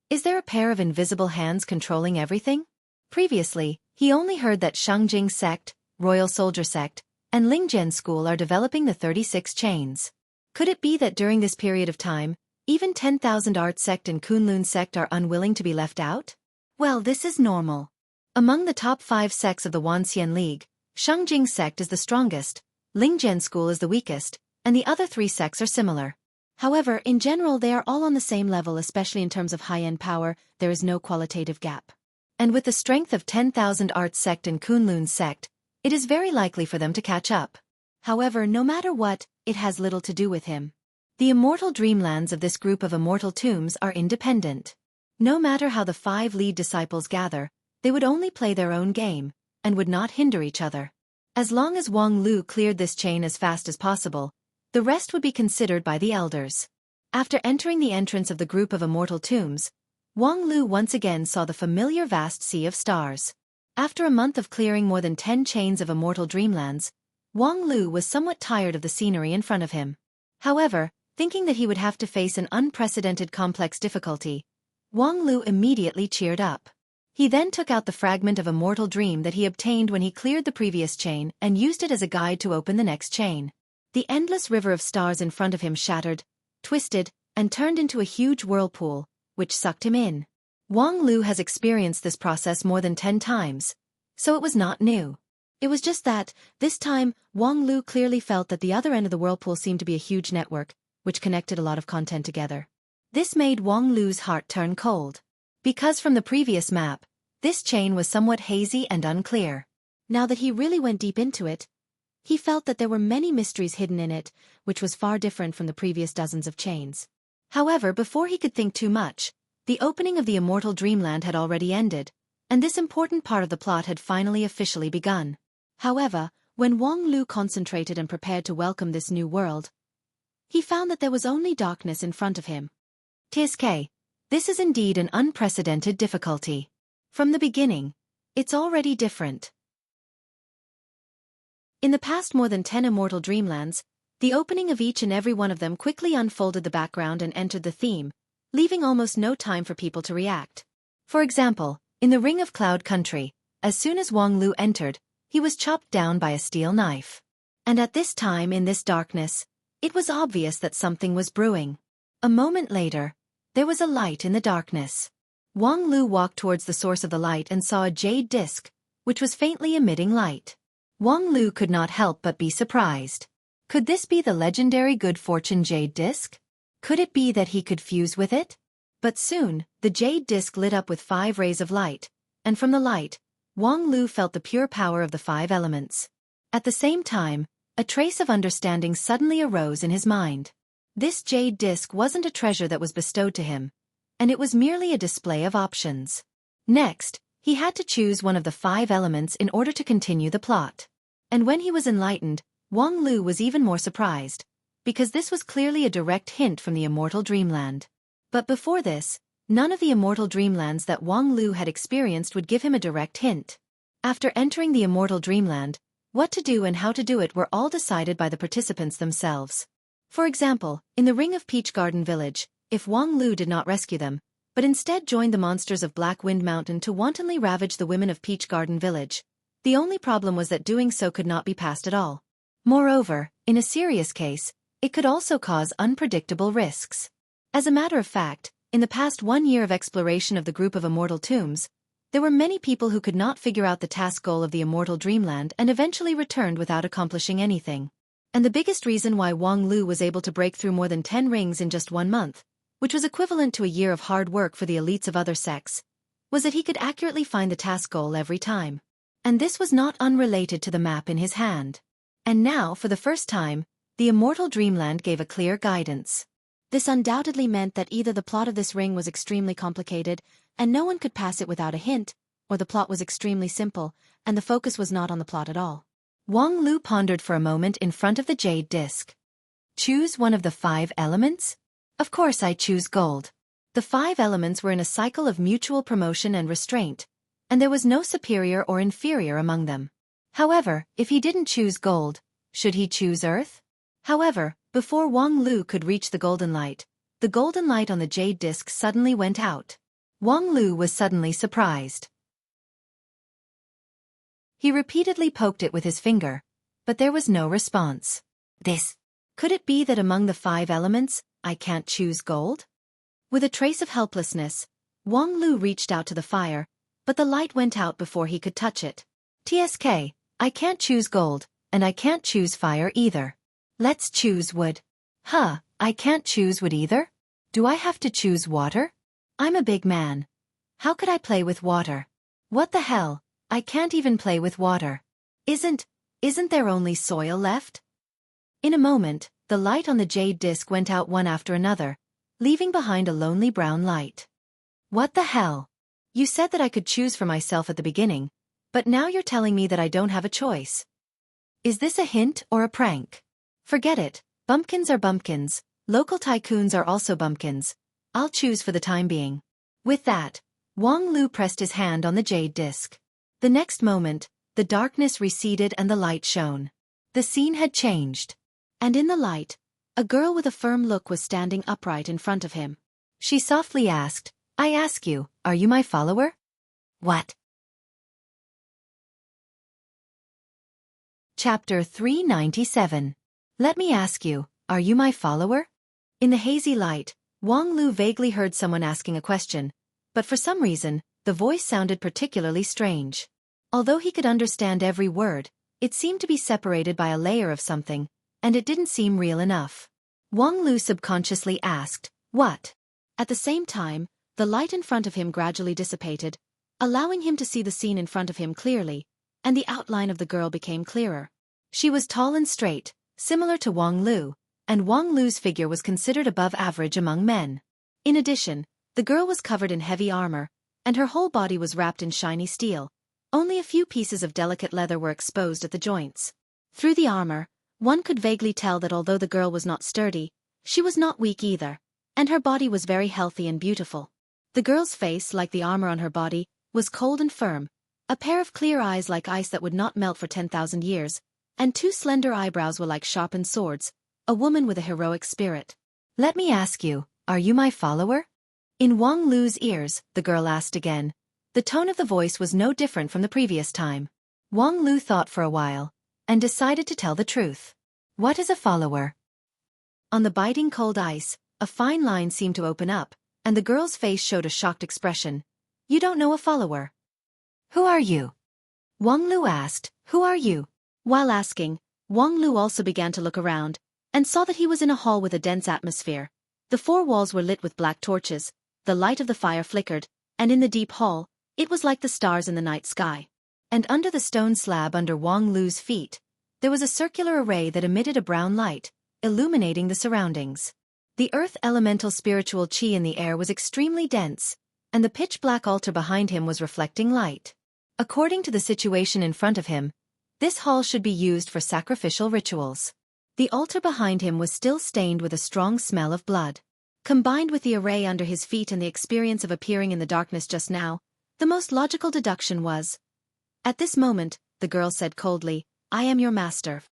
is there a pair of invisible hands controlling everything? Previously, he only heard that Shangjing Sect, Royal Soldier Sect, and Lingjian School are developing the 36 chains. Could it be that during this period of time, even 10,000 Art Sect and Kunlun Sect are unwilling to be left out? Well, this is normal. Among the top 5 sects of the Wanxian League, Shangjing Sect is the strongest, Lingjian School is the weakest, and the other 3 sects are similar. However, in general they are all on the same level, especially in terms of high-end power, there is no qualitative gap. And with the strength of 10,000 Art Sect and Kunlun Sect, it is very likely for them to catch up. However, no matter what, it has little to do with him. The immortal dreamlands of this group of immortal tombs are independent. No matter how the 5 lead disciples gather, they would only play their own game, and would not hinder each other. As long as Wang Lu cleared this chain as fast as possible, the rest would be considered by the elders. After entering the entrance of the group of immortal tombs, Wang Lu once again saw the familiar vast sea of stars. After a month of clearing more than 10 chains of immortal dreamlands, Wang Lu was somewhat tired of the scenery in front of him. However, thinking that he would have to face an unprecedented complex difficulty, Wang Lu immediately cheered up. He then took out the fragment of immortal dream that he obtained when he cleared the previous chain and used it as a guide to open the next chain. The endless river of stars in front of him shattered, twisted, and turned into a huge whirlpool, which sucked him in. Wang Lu has experienced this process more than 10 times, so it was not new. It was just that, this time, Wang Lu clearly felt that the other end of the whirlpool seemed to be a huge network, which connected a lot of content together. This made Wang Lu's heart turn cold. Because from the previous map, this chain was somewhat hazy and unclear. Now that he really went deep into it, he felt that there were many mysteries hidden in it, which was far different from the previous dozens of chains. However, before he could think too much, the opening of the immortal dreamland had already ended, and this important part of the plot had finally officially begun. However, when Wang Lu concentrated and prepared to welcome this new world, he found that there was only darkness in front of him. TSK, this is indeed an unprecedented difficulty. From the beginning, it's already different. In the past more than 10 immortal dreamlands, the opening of each and every one of them quickly unfolded the background and entered the theme, leaving almost no time for people to react. For example, in the Ring of Cloud Country, as soon as Wang Lu entered, he was chopped down by a steel knife. And at this time in this darkness, it was obvious that something was brewing. A moment later, there was a light in the darkness. Wang Lu walked towards the source of the light and saw a jade disc, which was faintly emitting light. Wang Lu could not help but be surprised. Could this be the legendary good fortune jade disc? Could it be that he could fuse with it? But soon, the jade disc lit up with 5 rays of light, and from the light, Wang Lu felt the pure power of the 5 elements. At the same time, a trace of understanding suddenly arose in his mind. This jade disc wasn't a treasure that was bestowed to him, and it was merely a display of options. Next, he had to choose one of the 5 elements in order to continue the plot. And when he was enlightened, Wang Lu was even more surprised, because this was clearly a direct hint from the immortal dreamland. But before this, none of the immortal dreamlands that Wang Lu had experienced would give him a direct hint. After entering the immortal dreamland, what to do and how to do it were all decided by the participants themselves. For example, in the Ring of Peach Garden Village, if Wang Lu did not rescue them, but instead joined the monsters of Black Wind Mountain to wantonly ravage the women of Peach Garden Village, the only problem was that doing so could not be passed at all. Moreover, in a serious case, it could also cause unpredictable risks. As a matter of fact, in the past 1 year of exploration of the group of immortal tombs, there were many people who could not figure out the task goal of the immortal dreamland and eventually returned without accomplishing anything. And the biggest reason why Wang Lu was able to break through more than 10 rings in just 1 month, which was equivalent to a year of hard work for the elites of other sects, was that he could accurately find the task goal every time. And this was not unrelated to the map in his hand. And now, for the first time, the immortal dreamland gave a clear guidance. This undoubtedly meant that either the plot of this ring was extremely complicated, and no one could pass it without a hint, or the plot was extremely simple, and the focus was not on the plot at all. Wang Lu pondered for a moment in front of the jade disc. Choose one of the 5 elements? Of course I choose gold. The 5 elements were in a cycle of mutual promotion and restraint, and there was no superior or inferior among them. However, if he didn't choose gold, should he choose earth? However, before Wang Lu could reach the golden light on the jade disc suddenly went out. Wang Lu was suddenly surprised. He repeatedly poked it with his finger, but there was no response. Could it be that among the 5 elements, I can't choose gold? With a trace of helplessness, Wang Lu reached out to the fire, but the light went out before he could touch it. TSK, I can't choose gold, and I can't choose fire either. Let's choose wood. I can't choose wood either? Do I have to choose water? I'm a big man. How could I play with water? What the hell, I can't even play with water. Isn't there only soil left? In a moment, the light on the jade disc went out one after another, leaving behind a lonely brown light. What the hell? You said that I could choose for myself at the beginning, but now you're telling me that I don't have a choice. Is this a hint or a prank? Forget it, bumpkins are bumpkins, local tycoons are also bumpkins. I'll choose for the time being. With that, Wang Lu pressed his hand on the jade disc. The next moment, the darkness receded and the light shone. The scene had changed. And in the light, a girl with a firm look was standing upright in front of him. She softly asked, I ask you, are you my follower? What? Chapter 397. Let me ask you, are you my follower? In the hazy light, Wang Lu vaguely heard someone asking a question, but for some reason, the voice sounded particularly strange. Although he could understand every word, it seemed to be separated by a layer of something, and it didn't seem real enough. Wang Lu subconsciously asked, what? At the same time, the light in front of him gradually dissipated, allowing him to see the scene in front of him clearly, and the outline of the girl became clearer. She was tall and straight, similar to Wang Lu, and Wang Lu's figure was considered above average among men. In addition, the girl was covered in heavy armor, and her whole body was wrapped in shiny steel. Only a few pieces of delicate leather were exposed at the joints. Through the armor, one could vaguely tell that although the girl was not sturdy, she was not weak either, and her body was very healthy and beautiful. The girl's face, like the armor on her body, was cold and firm, a pair of clear eyes like ice that would not melt for 10,000 years, and 2 slender eyebrows were like sharpened swords, a woman with a heroic spirit. Let me ask you, are you my follower? In Wang Lu's ears, the girl asked again. The tone of the voice was no different from the previous time. Wang Lu thought for a while, and decided to tell the truth. What is a follower? On the biting cold ice, a fine line seemed to open up, and the girl's face showed a shocked expression. You don't know a follower? Who are you? Wang Lu asked, who are you? While asking, Wang Lu also began to look around, and saw that he was in a hall with a dense atmosphere. The 4 walls were lit with black torches, the light of the fire flickered, and in the deep hall, it was like the stars in the night sky. And under the stone slab under Wang Lu's feet, there was a circular array that emitted a brown light, illuminating the surroundings. The earth elemental spiritual chi in the air was extremely dense, and the pitch-black altar behind him was reflecting light. According to the situation in front of him, this hall should be used for sacrificial rituals. The altar behind him was still stained with a strong smell of blood. Combined with the array under his feet and the experience of appearing in the darkness just now, the most logical deduction was. At this moment, the girl said coldly, I am your master.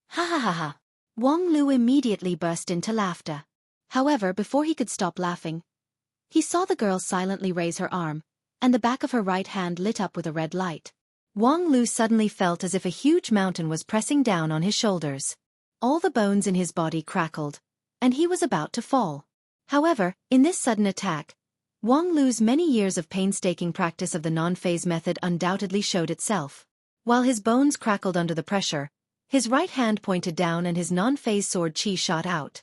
Ha ha ha ha. Wang Lu immediately burst into laughter. However, before he could stop laughing, he saw the girl silently raise her arm, and the back of her right hand lit up with a red light. Wang Lu suddenly felt as if a huge mountain was pressing down on his shoulders. All the bones in his body crackled, and he was about to fall. However, in this sudden attack, Wang Lu's many years of painstaking practice of the non-phase method undoubtedly showed itself. While his bones crackled under the pressure, his right hand pointed down and his non-phase sword chi shot out.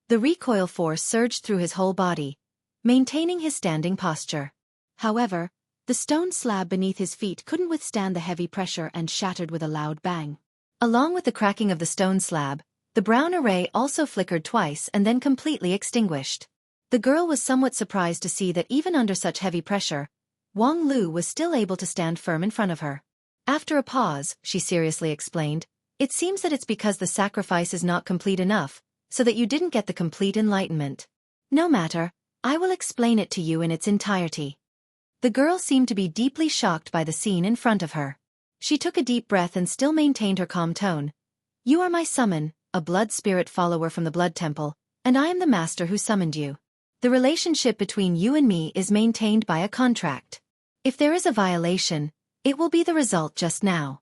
The recoil force surged through his whole body, maintaining his standing posture. However, the stone slab beneath his feet couldn't withstand the heavy pressure and shattered with a loud bang. Along with the cracking of the stone slab, the brown array also flickered twice and then completely extinguished. The girl was somewhat surprised to see that even under such heavy pressure, Wang Lu was still able to stand firm in front of her. After a pause, she seriously explained, "It seems that it's because the sacrifice is not complete enough, so that you didn't get the complete enlightenment. No matter, I will explain it to you in its entirety." The girl seemed to be deeply shocked by the scene in front of her. She took a deep breath and still maintained her calm tone. "You are my summon, a blood spirit follower from the blood temple, and I am the master who summoned you. The relationship between you and me is maintained by a contract. If there is a violation, it will be the result just now."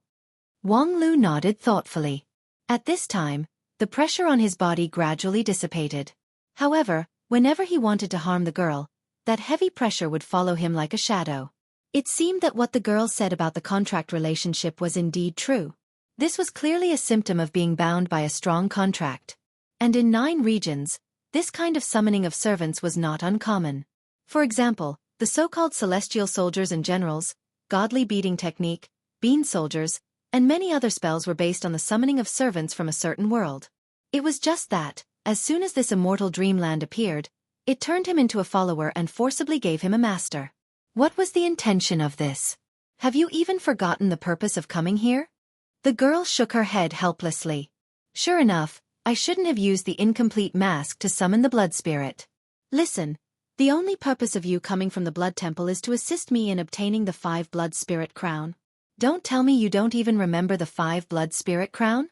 Wang Lu nodded thoughtfully. At this time, the pressure on his body gradually dissipated. However, whenever he wanted to harm the girl, that heavy pressure would follow him like a shadow. It seemed that what the girl said about the contract relationship was indeed true. This was clearly a symptom of being bound by a strong contract. And in 9 regions, this kind of summoning of servants was not uncommon. For example, the so-called celestial soldiers and generals, godly beating technique, bean soldiers, and many other spells were based on the summoning of servants from a certain world. It was just that, as soon as this immortal dreamland appeared, it turned him into a follower and forcibly gave him a master. What was the intention of this? Have you even forgotten the purpose of coming here? The girl shook her head helplessly. Sure enough, I shouldn't have used the incomplete mask to summon the blood spirit. Listen, the only purpose of you coming from the blood temple is to assist me in obtaining the 5 blood spirit crown. Don't tell me you don't even remember the 5 blood spirit crown?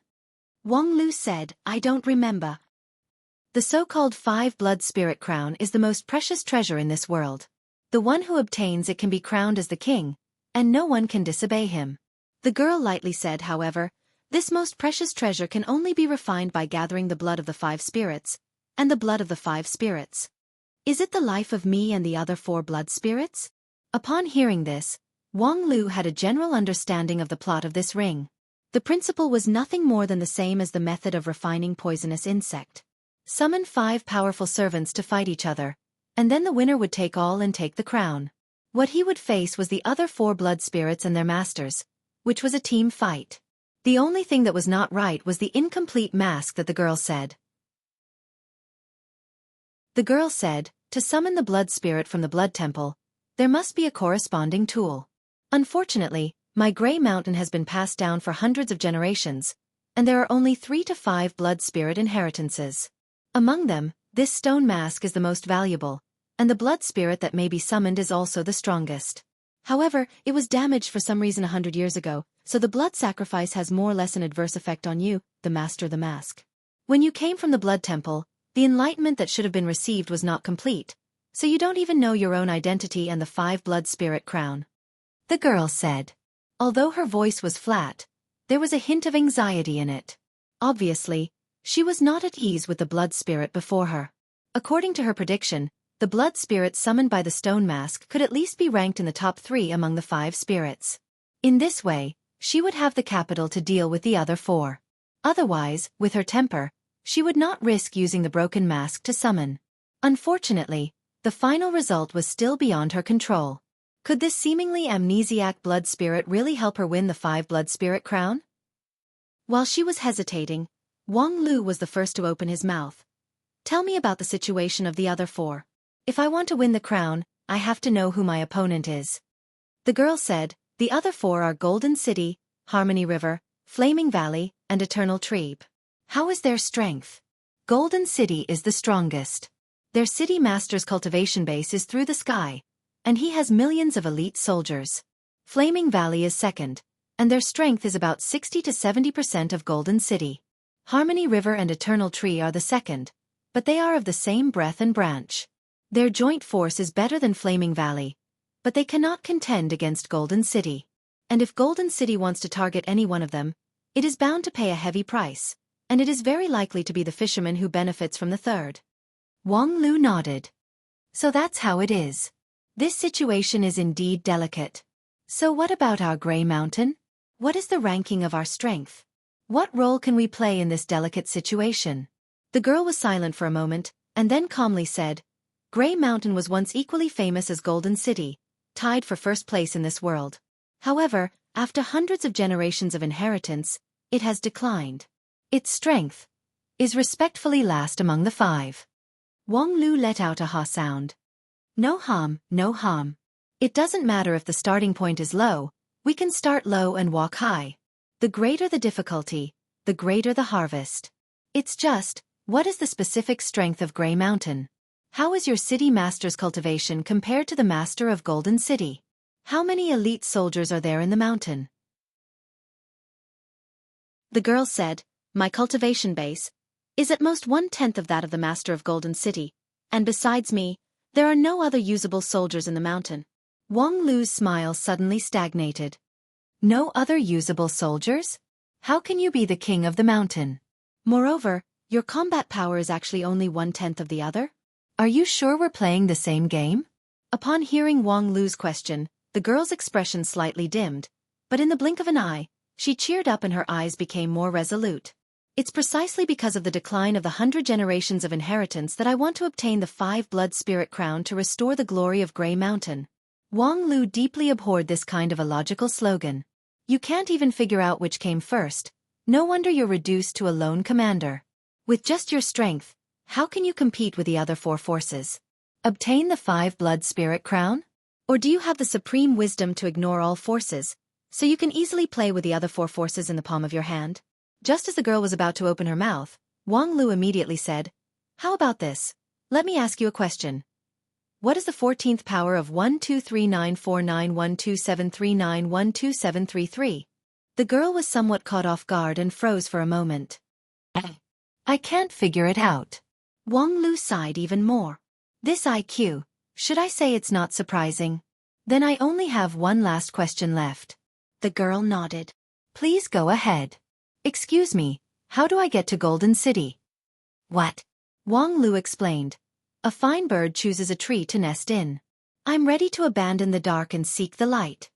Wang Lu said, I don't remember. The so-called 5 blood spirit crown is the most precious treasure in this world. The one who obtains it can be crowned as the king, and no one can disobey him. The girl lightly said, however, this most precious treasure can only be refined by gathering the blood of the 5 spirits, and the blood of the 5 spirits. Is it the life of me and the other 4 blood spirits? Upon hearing this, Wang Lu had a general understanding of the plot of this ring. The principle was nothing more than the same as the method of refining poisonous insect. Summon 5 powerful servants to fight each other, and then the winner would take all and take the crown. What he would face was the other 4 blood spirits and their masters, which was a team fight. The only thing that was not right was the incomplete mask that the girl said. The girl said, to summon the blood spirit from the blood temple, there must be a corresponding tool. Unfortunately, my gray mountain has been passed down for hundreds of generations, and there are only 3 to 5 blood spirit inheritances. Among them, this stone mask is the most valuable, and the blood spirit that may be summoned is also the strongest. However, it was damaged for some reason 100 years ago, so the blood sacrifice has more or less an adverse effect on you, the master of the mask. When you came from the blood temple, the enlightenment that should have been received was not complete, so you don't even know your own identity and the 5 blood spirit crown. The girl said. Although her voice was flat, there was a hint of anxiety in it. Obviously, she was not at ease with the blood spirit before her. According to her prediction, the blood spirit summoned by the stone mask could at least be ranked in the top 3 among the 5 spirits. In this way, she would have the capital to deal with the other 4. Otherwise, with her temper, she would not risk using the broken mask to summon. Unfortunately, the final result was still beyond her control. Could this seemingly amnesiac blood spirit really help her win the 5 blood spirit crown? While she was hesitating, Wang Lu was the first to open his mouth. Tell me about the situation of the other 4. If I want to win the crown, I have to know who my opponent is. The girl said, the other 4 are Golden City, Harmony River, Flaming Valley, and Eternal Tree. How is their strength? Golden City is the strongest. Their city master's cultivation base is through the sky, and he has millions of elite soldiers. Flaming Valley is second, and their strength is about 60 to 70% of Golden City. Harmony River and Eternal Tree are the second, but they are of the same breadth and branch. Their joint force is better than Flaming Valley, but they cannot contend against Golden City. And if Golden City wants to target any one of them, it is bound to pay a heavy price, and it is very likely to be the fisherman who benefits from the third. Wang Lu nodded. So that's how it is. This situation is indeed delicate. So what about our Grey Mountain? What is the ranking of our strength? What role can we play in this delicate situation? The girl was silent for a moment, and then calmly said, Grey Mountain was once equally famous as Golden City, tied for first place in this world. However, after hundreds of generations of inheritance, it has declined. Its strength is respectfully last among the five. Wang Lu let out a ha sound. No harm, no harm. It doesn't matter if the starting point is low, we can start low and walk high. The greater the difficulty, the greater the harvest. It's just, what is the specific strength of Grey Mountain? How is your city master's cultivation compared to the master of Golden City? How many elite soldiers are there in the mountain? The girl said, my cultivation base is at most 1/10 of that of the master of Golden City, and besides me, there are no other usable soldiers in the mountain. Wang Lu's smile suddenly stagnated. No other usable soldiers? How can you be the king of the mountain? Moreover, your combat power is actually only 1/10 of the other? Are you sure we're playing the same game? Upon hearing Wang Lu's question, the girl's expression slightly dimmed, but in the blink of an eye, she cheered up and her eyes became more resolute. It's precisely because of the decline of the 100 generations of inheritance that I want to obtain the 5 blood spirit crown to restore the glory of Grey Mountain. Wang Lu deeply abhorred this kind of illogical slogan. You can't even figure out which came first. No wonder you're reduced to a lone commander. With just your strength, how can you compete with the other 4 forces? Obtain the 5 blood spirit crown? Or do you have the supreme wisdom to ignore all forces, so you can easily play with the other 4 forces in the palm of your hand? Just as the girl was about to open her mouth, Wang Lu immediately said, how about this? Let me ask you a question. What is the 14th power of 123949127391273? The girl was somewhat caught off guard and froze for a moment. I can't figure it out. Wang Lu sighed even more. This IQ, should I say it's not surprising? Then I only have one last question left. The girl nodded. Please go ahead. Excuse me, how do I get to Golden City? What? Wang Lu explained. A fine bird chooses a tree to nest in. I'm ready to abandon the dark and seek the light.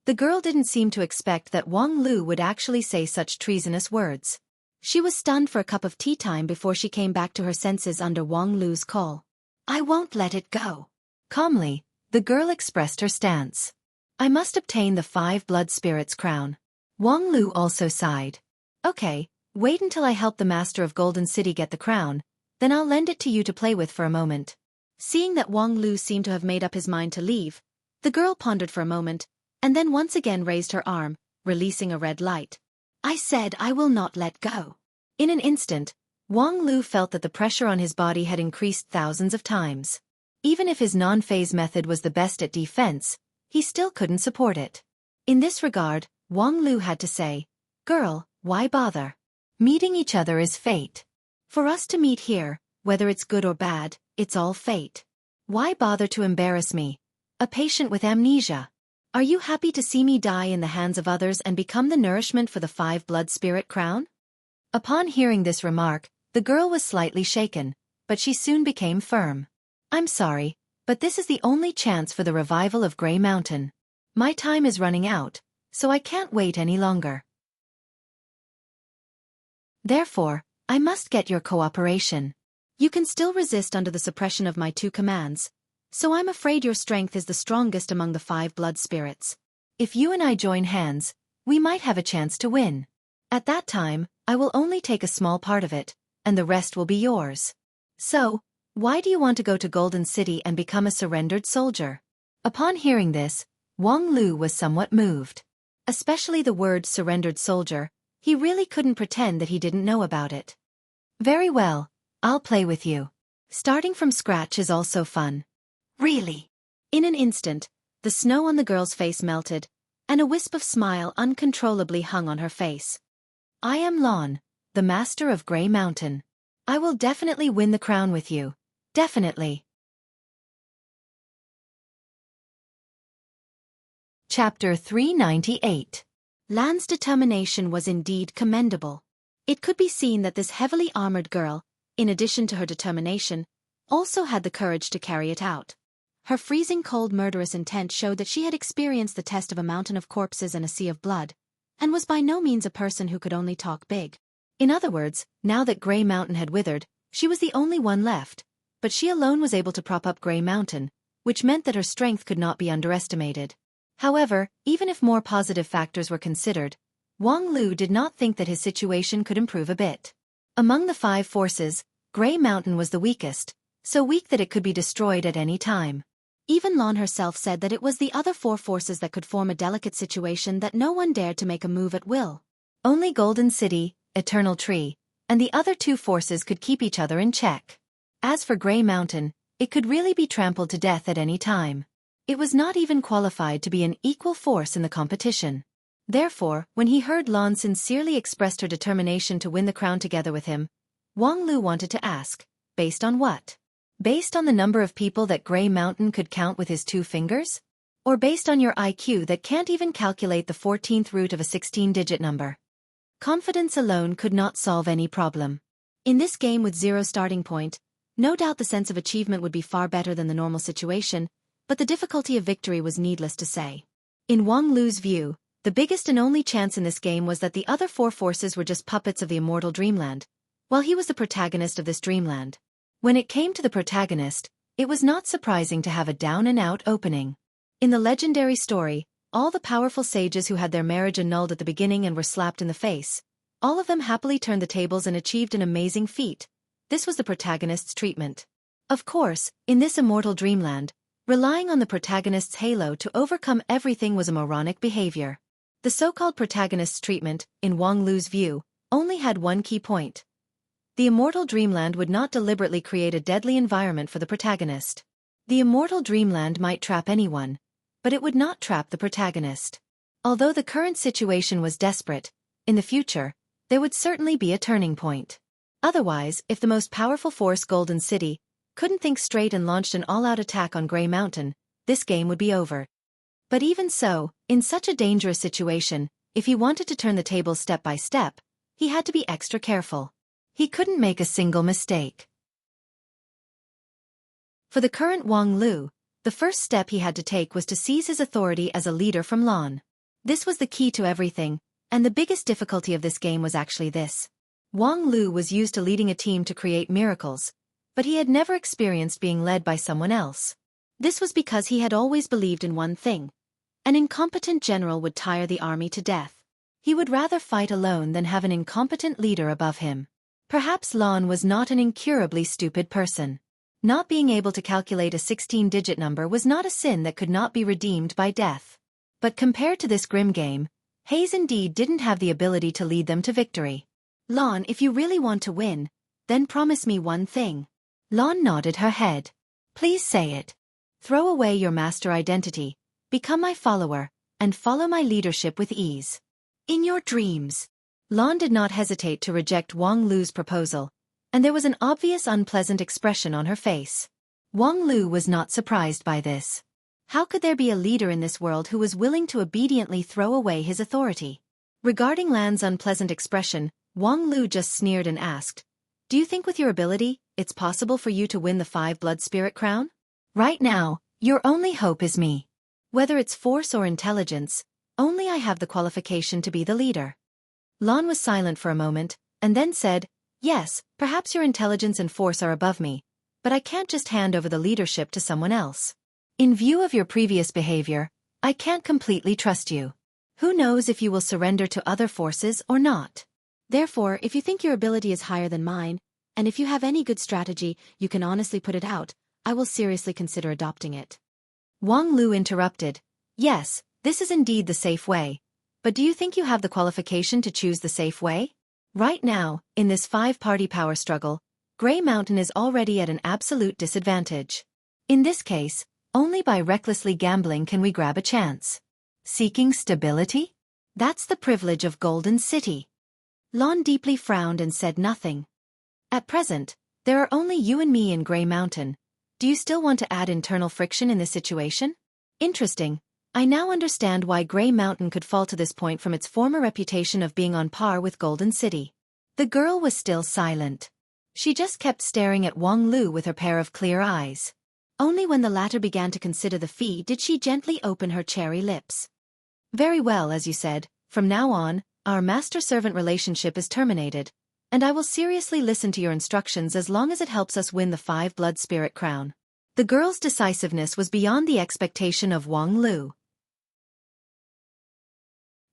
The girl didn't seem to expect that Wang Lu would actually say such treasonous words. She was stunned for a cup of tea time before she came back to her senses under Wang Lu's call. I won't let it go. Calmly, the girl expressed her stance. I must obtain the 5 blood spirits crown. Wang Lu also sighed. Okay, wait until I help the master of Golden City get the crown, then I'll lend it to you to play with for a moment. Seeing that Wang Lu seemed to have made up his mind to leave, the girl pondered for a moment, and then once again raised her arm, releasing a red light. I said I will not let go. In an instant, Wang Lu felt that the pressure on his body had increased thousands of times. Even if his non-phase method was the best at defense, he still couldn't support it. In this regard, Wang Lu had to say, Girl, why bother? Meeting each other is fate. For us to meet here, whether it's good or bad, it's all fate. Why bother to embarrass me, a patient with amnesia? Are you happy to see me die in the hands of others and become the nourishment for the 5 blood spirit crown? Upon hearing this remark, the girl was slightly shaken, but she soon became firm. I'm sorry, but this is the only chance for the revival of Grey Mountain. My time is running out, so I can't wait any longer. Therefore, I must get your cooperation. You can still resist under the suppression of my 2 commands, so I'm afraid your strength is the strongest among the 5 blood spirits. If you and I join hands, we might have a chance to win. At that time, I will only take a small part of it, and the rest will be yours. So, why do you want to go to Golden City and become a surrendered soldier? Upon hearing this, Wang Lu was somewhat moved. Especially the word surrendered soldier, he really couldn't pretend that he didn't know about it. Very well, I'll play with you. Starting from scratch is also fun. Really? In an instant, the snow on the girl's face melted, and a wisp of smile uncontrollably hung on her face. I am Lon, the master of Grey Mountain. I will definitely win the crown with you. Definitely. Chapter 398. Lan's determination was indeed commendable. It could be seen that this heavily armored girl, in addition to her determination, also had the courage to carry it out. Her freezing cold murderous intent showed that she had experienced the test of a mountain of corpses and a sea of blood, and was by no means a person who could only talk big. In other words, now that Grey Mountain had withered, she was the only one left, but she alone was able to prop up Grey Mountain, which meant that her strength could not be underestimated. However, even if more positive factors were considered, Wang Lu did not think that his situation could improve a bit. Among the 5 forces, Grey Mountain was the weakest, so weak that it could be destroyed at any time. Even Lan herself said that it was the other 4 forces that could form a delicate situation that no one dared to make a move at will. Only Golden City, Eternal Tree, and the other 2 forces could keep each other in check. As for Grey Mountain, it could really be trampled to death at any time. It was not even qualified to be an equal force in the competition. Therefore, when he heard Lan sincerely expressed her determination to win the crown together with him, Wang Lu wanted to ask, based on what? Based on the number of people that Grey Mountain could count with his 2 fingers? Or based on your IQ that can't even calculate the 14th root of a 16-digit number? Confidence alone could not solve any problem. In this game with 0 starting point, no doubt the sense of achievement would be far better than the normal situation, but the difficulty of victory was needless to say. In Wang Lu's view, the biggest and only chance in this game was that the other 4 forces were just puppets of the immortal dreamland, while he was the protagonist of this dreamland. When it came to the protagonist, it was not surprising to have a down-and-out opening. In the legendary story, all the powerful sages who had their marriage annulled at the beginning and were slapped in the face, all of them happily turned the tables and achieved an amazing feat. This was the protagonist's treatment. Of course, in this immortal dreamland, relying on the protagonist's halo to overcome everything was a moronic behavior. The so-called protagonist's treatment, in Wang Lu's view, only had one key point. The immortal dreamland would not deliberately create a deadly environment for the protagonist. The immortal dreamland might trap anyone, but it would not trap the protagonist. Although the current situation was desperate, in the future, there would certainly be a turning point. Otherwise, if the most powerful force Golden City couldn't think straight and launched an all-out attack on Grey Mountain, this game would be over. But even so, in such a dangerous situation, if he wanted to turn the tables step by step, he had to be extra careful. He couldn't make a single mistake. For the current Wang Lu, the first step he had to take was to seize his authority as a leader from Lan. This was the key to everything, and the biggest difficulty of this game was actually this. Wang Lu was used to leading a team to create miracles, but he had never experienced being led by someone else. This was because he had always believed in one thing. An incompetent general would tire the army to death. He would rather fight alone than have an incompetent leader above him. Perhaps Lan was not an incurably stupid person. Not being able to calculate a 16-digit number was not a sin that could not be redeemed by death. But compared to this grim game, Hayes indeed didn't have the ability to lead them to victory. Lan, if you really want to win, then promise me one thing. Lan nodded her head. Please say it. Throw away your master identity, become my follower, and follow my leadership with ease. In your dreams. Lan did not hesitate to reject Wang Lu's proposal, and there was an obvious unpleasant expression on her face. Wang Lu was not surprised by this. How could there be a leader in this world who was willing to obediently throw away his authority? Regarding Lan's unpleasant expression, Wang Lu just sneered and asked, "Do you think with your ability, it's possible for you to win the 5 Blood Spirit crown? Right now, your only hope is me. Whether it's force or intelligence, only I have the qualification to be the leader." Lan was silent for a moment, and then said, "Yes, perhaps your intelligence and force are above me, but I can't just hand over the leadership to someone else. In view of your previous behavior, I can't completely trust you. Who knows if you will surrender to other forces or not? Therefore, if you think your ability is higher than mine, and if you have any good strategy, you can honestly put it out, I will seriously consider adopting it." Wang Lu interrupted, "Yes, this is indeed the safe way. But do you think you have the qualification to choose the safe way? Right now, in this 5-party power struggle, Grey Mountain is already at an absolute disadvantage. In this case, only by recklessly gambling can we grab a chance. Seeking stability? That's the privilege of Golden City." Lan deeply frowned and said nothing. "At present, there are only you and me in Grey Mountain. Do you still want to add internal friction in this situation? Interesting. I now understand why Grey Mountain could fall to this point from its former reputation of being on par with Golden City." The girl was still silent. She just kept staring at Wang Lu with her pair of clear eyes. Only when the latter began to consider the fee did she gently open her cherry lips. "Very well, as you said, from now on, our master-servant relationship is terminated, and I will seriously listen to your instructions as long as it helps us win the 5 blood spirit crown. The girl's decisiveness was beyond the expectation of Wang Lu.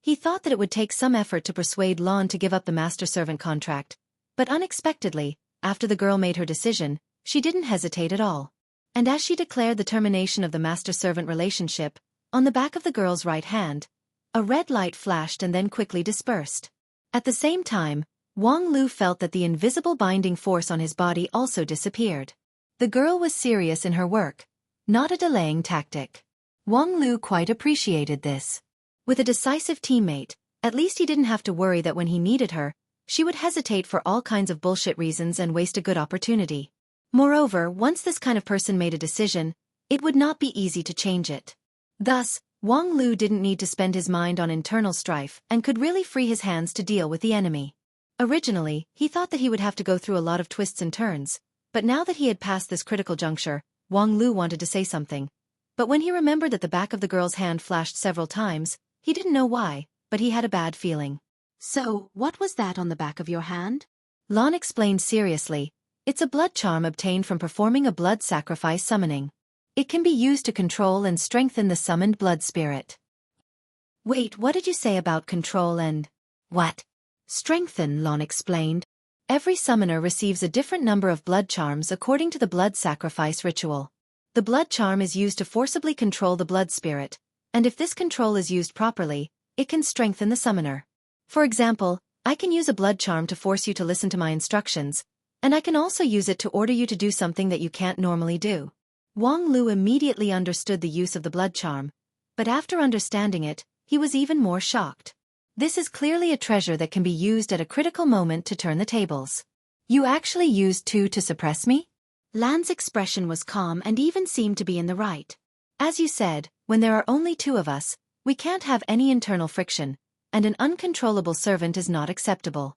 He thought that it would take some effort to persuade Lan to give up the master-servant contract, but unexpectedly, after the girl made her decision, she didn't hesitate at all. And as she declared the termination of the master-servant relationship, on the back of the girl's right hand, a red light flashed and then quickly dispersed. At the same time, Wang Lu felt that the invisible binding force on his body also disappeared. The girl was serious in her work, not a delaying tactic. Wang Lu quite appreciated this. With a decisive teammate, at least he didn't have to worry that when he needed her, she would hesitate for all kinds of bullshit reasons and waste a good opportunity. Moreover, once this kind of person made a decision, it would not be easy to change it. Thus, Wang Lu didn't need to spend his mind on internal strife and could really free his hands to deal with the enemy. Originally, he thought that he would have to go through a lot of twists and turns, but now that he had passed this critical juncture, Wang Lu wanted to say something. But when he remembered that the back of the girl's hand flashed several times, he didn't know why, but he had a bad feeling. "So, what was that on the back of your hand?" Lan explained seriously. "It's a blood charm obtained from performing a blood sacrifice summoning. It can be used to control and strengthen the summoned blood spirit." "Wait, what did you say about control and..." "What?" "Strengthen," Lan explained. "Every summoner receives a different number of blood charms according to the blood sacrifice ritual. The blood charm is used to forcibly control the blood spirit, and if this control is used properly, it can strengthen the summoner. For example, I can use a blood charm to force you to listen to my instructions, and I can also use it to order you to do something that you can't normally do." Wang Lu immediately understood the use of the blood charm, but after understanding it, he was even more shocked. This is clearly a treasure that can be used at a critical moment to turn the tables. "You actually used 2 to suppress me?" Lan's expression was calm and even seemed to be in the right. "As you said, when there are only 2 of us, we can't have any internal friction, and an uncontrollable servant is not acceptable.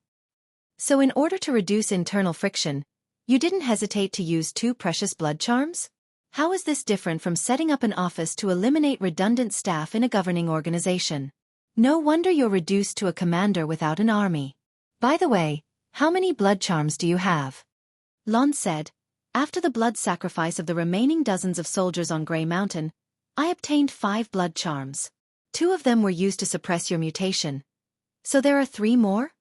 So in order to reduce internal friction, you didn't hesitate to use 2 precious blood charms? How is this different from setting up an office to eliminate redundant staff in a governing organization? No wonder you're reduced to a commander without an army. By the way, how many blood charms do you have?" Lan said. "After the blood sacrifice of the remaining dozens of soldiers on Grey Mountain, I obtained 5 blood charms. 2 of them were used to suppress your mutation. So there are 3 more?"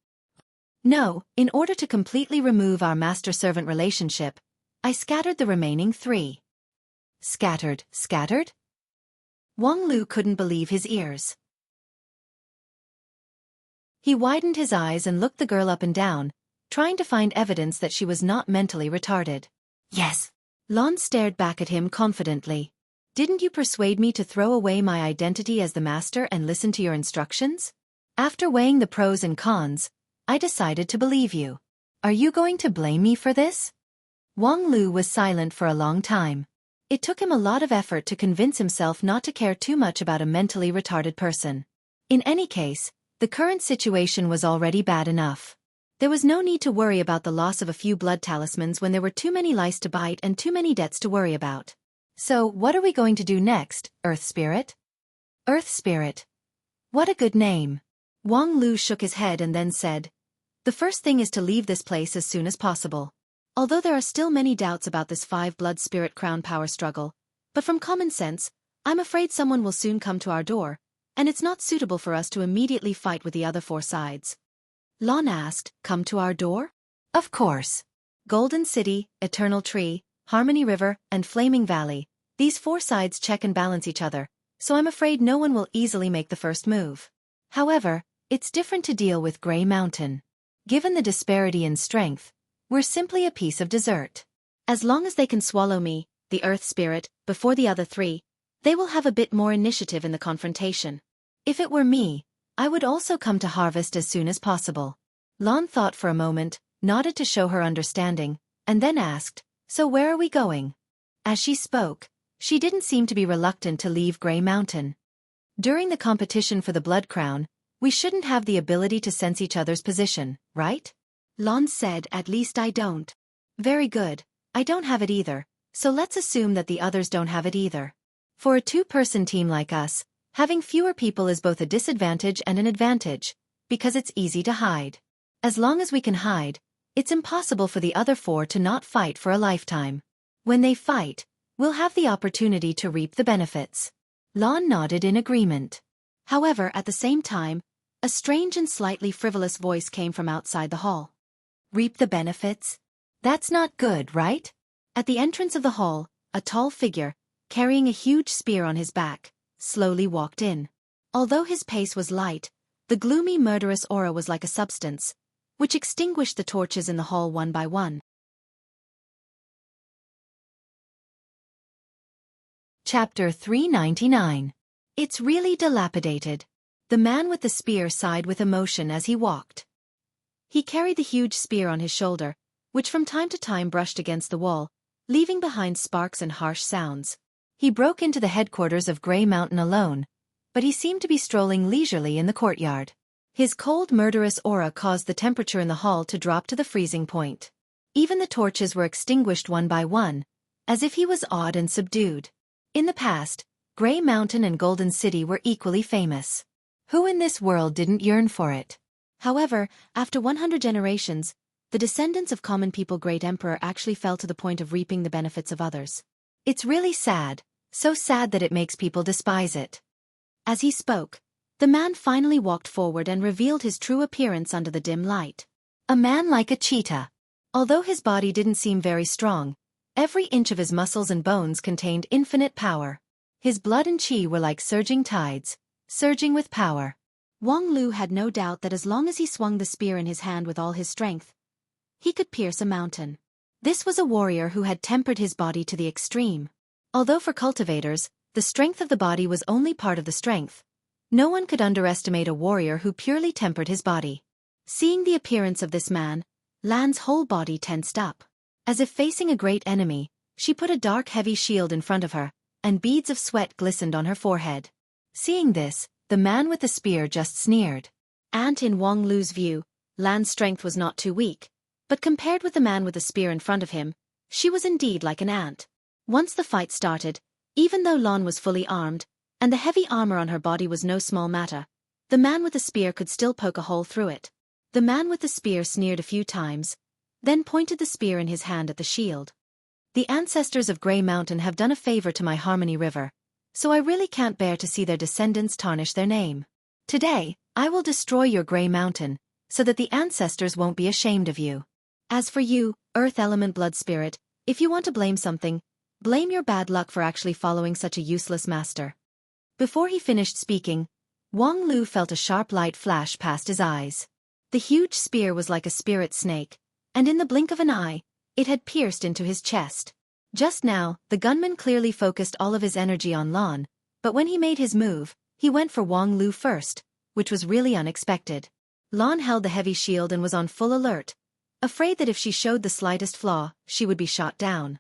"No, in order to completely remove our master-servant relationship, I scattered the remaining 3. Scattered? Wang Lu couldn't believe his ears. He widened his eyes and looked the girl up and down, trying to find evidence that she was not mentally retarded. "Yes." Lan stared back at him confidently. "Didn't you persuade me to throw away my identity as the master and listen to your instructions? After weighing the pros and cons, I decided to believe you. Are you going to blame me for this?" Wang Lu was silent for a long time. It took him a lot of effort to convince himself not to care too much about a mentally retarded person. In any case, the current situation was already bad enough. There was no need to worry about the loss of a few blood talismans when there were too many lice to bite and too many debts to worry about. "So, what are we going to do next, Earth Spirit?" "Earth Spirit. What a good name." Wang Lu shook his head and then said, "The first thing is to leave this place as soon as possible. Although there are still many doubts about this 5 blood spirit crown power struggle, but from common sense, I'm afraid someone will soon come to our door, and it's not suitable for us to immediately fight with the other 4 sides." Lan asked, "Come to our door?" "Of course. Golden City, Eternal Tree, Harmony River, and Flaming Valley, these 4 sides check and balance each other, so I'm afraid no one will easily make the first move. However, it's different to deal with Grey Mountain. Given the disparity in strength, we're simply a piece of dessert. As long as they can swallow me, the Earth Spirit, before the other 3, they will have a bit more initiative in the confrontation. If it were me, I would also come to harvest as soon as possible." Lan thought for a moment, nodded to show her understanding, and then asked, "So where are we going?" As she spoke, she didn't seem to be reluctant to leave Grey Mountain. "During the competition for the Blood Crown, we shouldn't have the ability to sense each other's position, right?" Lan said, "At least I don't." "Very good, I don't have it either, so let's assume that the others don't have it either. For a 2-person team like us, having fewer people is both a disadvantage and an advantage, because it's easy to hide. As long as we can hide, it's impossible for the other four to not fight for a lifetime. When they fight, we'll have the opportunity to reap the benefits. Lon nodded in agreement. However, at the same time, a strange and slightly frivolous voice came from outside the hall. Reap the benefits? That's not good, right? At the entrance of the hall, a tall figure, carrying a huge spear on his back, slowly walked in. Although his pace was light, the gloomy murderous aura was like a substance, which extinguished the torches in the hall one by one. Chapter 399. It's really dilapidated. The man with the spear sighed with emotion as he walked. He carried the huge spear on his shoulder, which from time to time brushed against the wall, leaving behind sparks and harsh sounds. He broke into the headquarters of Grey Mountain alone, but he seemed to be strolling leisurely in the courtyard. His cold murderous aura caused the temperature in the hall to drop to the freezing point. Even the torches were extinguished one by one, as if he was awed and subdued. In the past, Grey Mountain and Golden City were equally famous. Who in this world didn't yearn for it? However, after 100 generations, the descendants of common people Great Emperor actually fell to the point of reaping the benefits of others. It's really sad, so sad that it makes people despise it. As he spoke, the man finally walked forward and revealed his true appearance under the dim light. A man like a cheetah. Although his body didn't seem very strong, every inch of his muscles and bones contained infinite power. His blood and chi were like surging tides, surging with power. Wang Lu had no doubt that as long as he swung the spear in his hand with all his strength, he could pierce a mountain. This was a warrior who had tempered his body to the extreme. Although for cultivators, the strength of the body was only part of the strength, no one could underestimate a warrior who purely tempered his body. Seeing the appearance of this man, Lan's whole body tensed up. As if facing a great enemy, she put a dark heavy shield in front of her, and beads of sweat glistened on her forehead. Seeing this, the man with the spear just sneered. In Wang Lu's view, Lan's strength was not too weak, but compared with the man with the spear in front of him, she was indeed like an ant. Once the fight started, even though Lan was fully armed, and the heavy armor on her body was no small matter, the man with the spear could still poke a hole through it. The man with the spear sneered a few times, then pointed the spear in his hand at the shield. The ancestors of Grey Mountain have done a favor to my Harmony River, so I really can't bear to see their descendants tarnish their name. Today, I will destroy your Grey Mountain, so that the ancestors won't be ashamed of you. As for you, Earth Element Blood Spirit, if you want to blame something, blame your bad luck for actually following such a useless master. Before he finished speaking, Wang Lu felt a sharp light flash past his eyes. The huge spear was like a spirit snake, and in the blink of an eye, it had pierced into his chest. Just now, the gunman clearly focused all of his energy on Lan, but when he made his move, he went for Wang Lu first, which was really unexpected. Lan held the heavy shield and was on full alert, afraid that if she showed the slightest flaw, she would be shot down.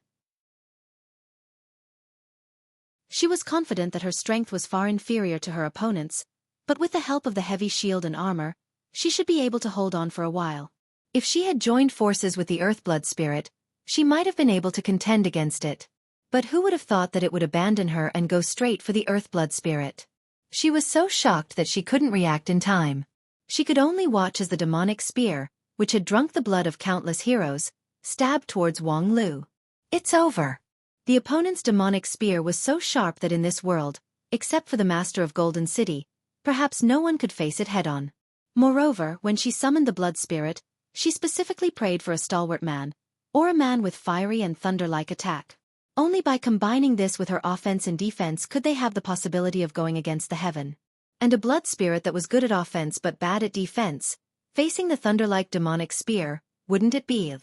She was confident that her strength was far inferior to her opponent's, but with the help of the heavy shield and armor, she should be able to hold on for a while. If she had joined forces with the Earthblood Spirit, she might have been able to contend against it. But who would have thought that it would abandon her and go straight for the Earthblood Spirit? She was so shocked that she couldn't react in time. She could only watch as the demonic spear, which had drunk the blood of countless heroes, stabbed towards Wang Lu. It's over. The opponent's demonic spear was so sharp that in this world, except for the master of Golden City, perhaps no one could face it head-on. Moreover, when she summoned the blood spirit, she specifically prayed for a stalwart man, or a man with fiery and thunder-like attack. Only by combining this with her offense and defense could they have the possibility of going against the heaven. And a blood spirit that was good at offense but bad at defense, facing the thunder-like demonic spear, wouldn't it be?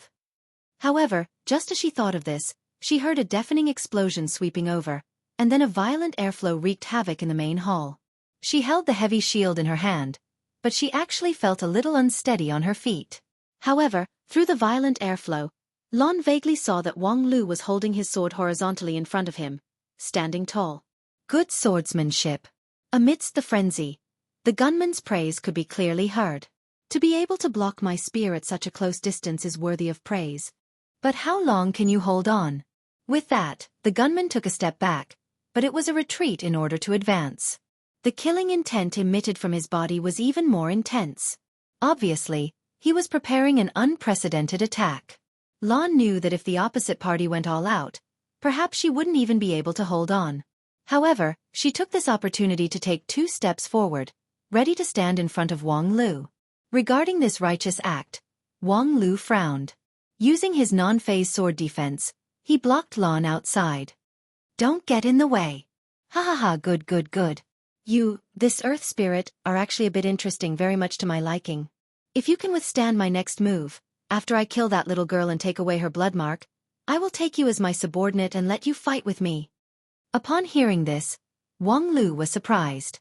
However, just as she thought of this, she heard a deafening explosion sweeping over, and then a violent airflow wreaked havoc in the main hall. She held the heavy shield in her hand, but she actually felt a little unsteady on her feet. However, through the violent airflow, Lan vaguely saw that Wang Lu was holding his sword horizontally in front of him, standing tall. Good swordsmanship. Amidst the frenzy, the gunman's praise could be clearly heard. To be able to block my spear at such a close distance is worthy of praise. But how long can you hold on? With that, the gunman took a step back, but it was a retreat in order to advance. The killing intent emitted from his body was even more intense. Obviously, He was preparing an unprecedented attack. Lan knew that if the opposite party went all out, perhaps she wouldn't even be able to hold on. However, she took this opportunity to take 2 steps forward, ready to stand in front of Wang Lu. Regarding this righteous act, Wang Lu frowned. Using his non-phase sword defense, he blocked Lan outside. "Don't get in the way." "Ha ha ha, good good good. You, this earth spirit, are actually a bit interesting, very much to my liking. If you can withstand my next move, after I kill that little girl and take away her blood mark, I will take you as my subordinate and let you fight with me." Upon hearing this, Wang Lu was surprised.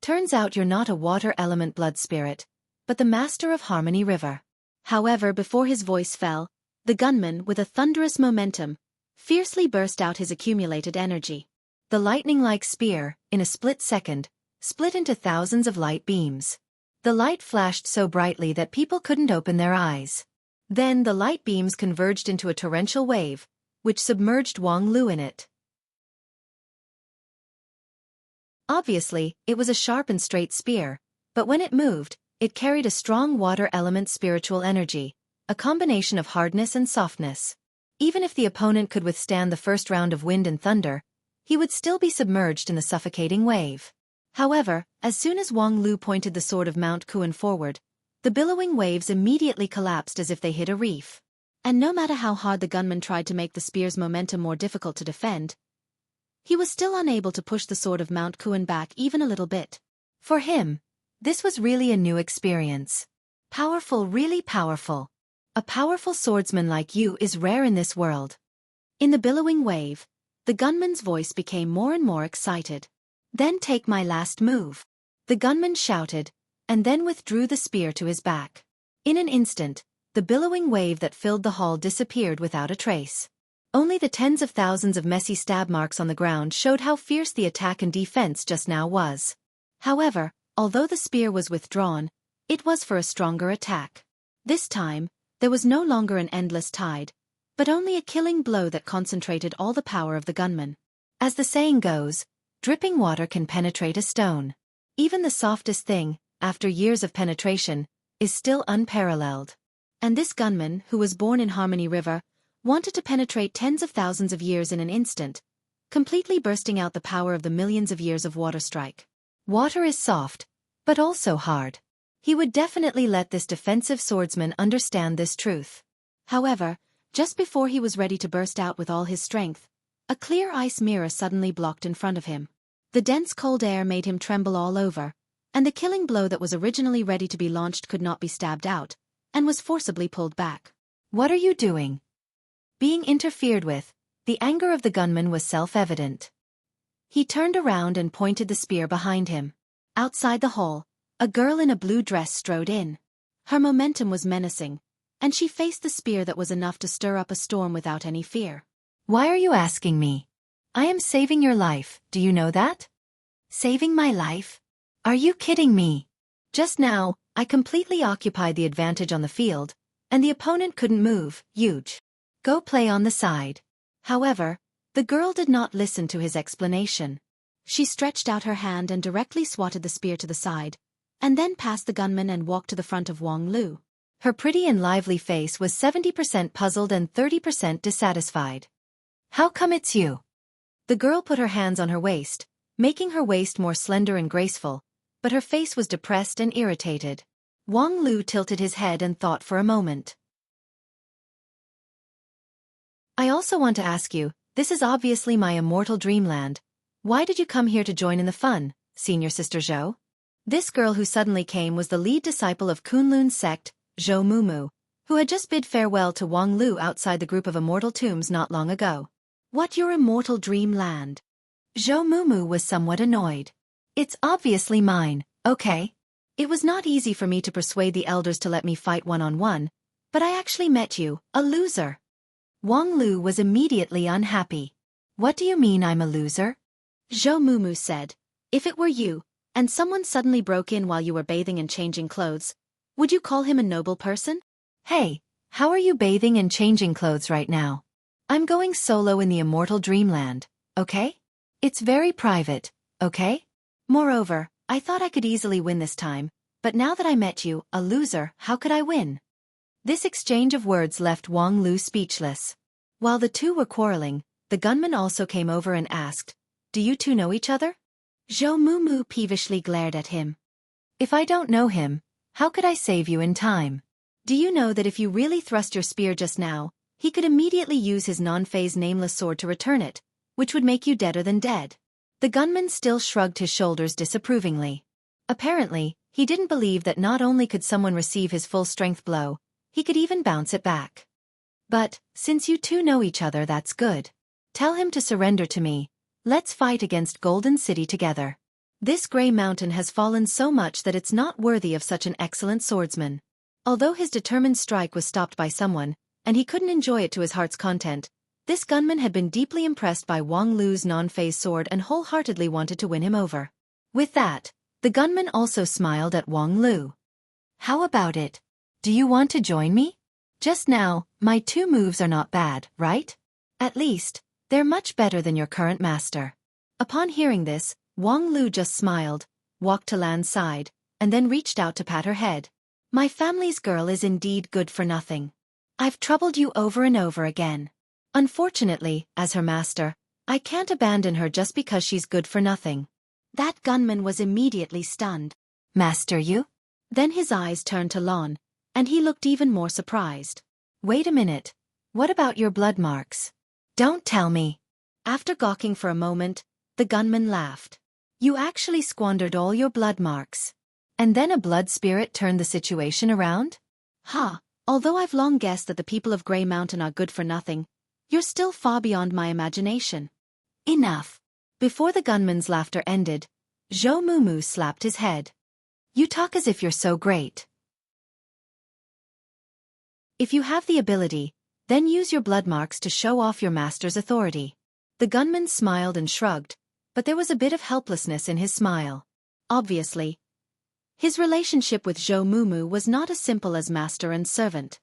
"Turns out you're not a water element blood spirit, but the master of Harmony River." However, before his voice fell, the gunman, with a thunderous momentum, fiercely burst out his accumulated energy. The lightning-like spear, in a split second, split into thousands of light beams. The light flashed so brightly that people couldn't open their eyes. Then the light beams converged into a torrential wave, which submerged Wang Lu in it. Obviously, it was a sharp and straight spear, but when it moved, it carried a strong water element spiritual energy, a combination of hardness and softness. Even if the opponent could withstand the first round of wind and thunder, he would still be submerged in the suffocating wave. However, as soon as Wang Lu pointed the sword of Mount Kuan forward, the billowing waves immediately collapsed as if they hit a reef. And no matter how hard the gunman tried to make the spear's momentum more difficult to defend, he was still unable to push the sword of Mount Kuan back even a little bit. For him, this was really a new experience. Powerful, really powerful. A powerful swordsman like you is rare in this world. In the billowing wave, the gunman's voice became more and more excited. "Then take my last move," the gunman shouted, and then withdrew the spear to his back. In an instant, the billowing wave that filled the hall disappeared without a trace. Only the tens of thousands of messy stab marks on the ground showed how fierce the attack and defense just now was. However, although the spear was withdrawn, it was for a stronger attack. This time, there was no longer an endless tide, but only a killing blow that concentrated all the power of the gunman. As the saying goes, dripping water can penetrate a stone. Even the softest thing, after years of penetration, is still unparalleled. And this gunman, who was born in Harmony River, wanted to penetrate tens of thousands of years in an instant, completely bursting out the power of the millions of years of water strike. Water is soft, but also hard. He would definitely let this defensive swordsman understand this truth. However, just before he was ready to burst out with all his strength, a clear ice mirror suddenly blocked in front of him. The dense cold air made him tremble all over, and the killing blow that was originally ready to be launched could not be stabbed out, and was forcibly pulled back. "What are you doing?" Being interfered with, the anger of the gunman was self-evident. He turned around and pointed the spear behind him. Outside the hall, a girl in a blue dress strode in. Her momentum was menacing, and she faced the spear that was enough to stir up a storm without any fear. "Why are you asking me? I am saving your life, do you know that?" "Saving my life? Are you kidding me? Just now, I completely occupied the advantage on the field, and the opponent couldn't move, huge. Go play on the side." However, the girl did not listen to his explanation. She stretched out her hand and directly swatted the spear to the side, and then passed the gunman and walked to the front of Wang Lu. Her pretty and lively face was 70% puzzled and 30% dissatisfied. "How come it's you?" The girl put her hands on her waist, making her waist more slender and graceful, but her face was depressed and irritated. Wang Lu tilted his head and thought for a moment. "I also want to ask you, this is obviously my immortal dreamland. Why did you come here to join in the fun, senior sister Zhou?" This girl who suddenly came was the lead disciple of Kunlun's sect, Zhou Mumu, who had just bid farewell to Wang Lu outside the group of immortal tombs not long ago. "What, your immortal dreamland?" Zhou Mumu was somewhat annoyed. "It's obviously mine, okay? It was not easy for me to persuade the elders to let me fight one-on-one, but I actually met you, a loser." Wang Lu was immediately unhappy. "What do you mean I'm a loser?" Zhou Mumu said, "If it were you, and someone suddenly broke in while you were bathing and changing clothes, would you call him a noble person?" "Hey, how are you bathing and changing clothes right now? I'm going solo in the immortal dreamland, okay? It's very private, okay? Moreover, I thought I could easily win this time, But now that I met you, a loser, how could I win? This exchange of words left Wang Lu speechless. While the two were quarreling, the gunman also came over and asked, "Do you two know each other?" Zhou Mumu peevishly glared at him. "If I don't know him, how could I save you in time? Do you know that if you really thrust your spear just now, he could immediately use his non-phase nameless sword to return it, which would make you deader than dead?" The gunman still shrugged his shoulders disapprovingly. Apparently, he didn't believe that not only could someone receive his full-strength blow, he could even bounce it back. "But, since you two know each other, that's good. Tell him to surrender to me. Let's fight against Golden City together. This gray mountain has fallen so much that it's not worthy of such an excellent swordsman." Although his determined strike was stopped by someone, and he couldn't enjoy it to his heart's content, this gunman had been deeply impressed by Wang Lu's non-phase sword and wholeheartedly wanted to win him over. With that, the gunman also smiled at Wang Lu. "How about it? Do you want to join me? Just now, my two moves are not bad, right? At least, they're much better than your current master." Upon hearing this, Wang Lu just smiled, walked to Lan's side, and then reached out to pat her head. "My family's girl is indeed good for nothing. I've troubled you over and over again. Unfortunately, as her master, I can't abandon her just because she's good for nothing." That gunman was immediately stunned. "Master you?" Then his eyes turned to Lan, and he looked even more surprised. "Wait a minute. What about your blood marks? Don't tell me." After gawking for a moment, the gunman laughed. "You actually squandered all your blood marks. And then a blood spirit turned the situation around? Ha! Although I've long guessed that the people of Grey Mountain are good for nothing, you're still far beyond my imagination." "Enough." Before the gunman's laughter ended, Zhou Mumu slapped his head. "You talk as if you're so great. If you have the ability, then use your blood marks to show off your master's authority." The gunman smiled and shrugged, but there was a bit of helplessness in his smile. Obviously, his relationship with Zhou Mumu was not as simple as master and servant.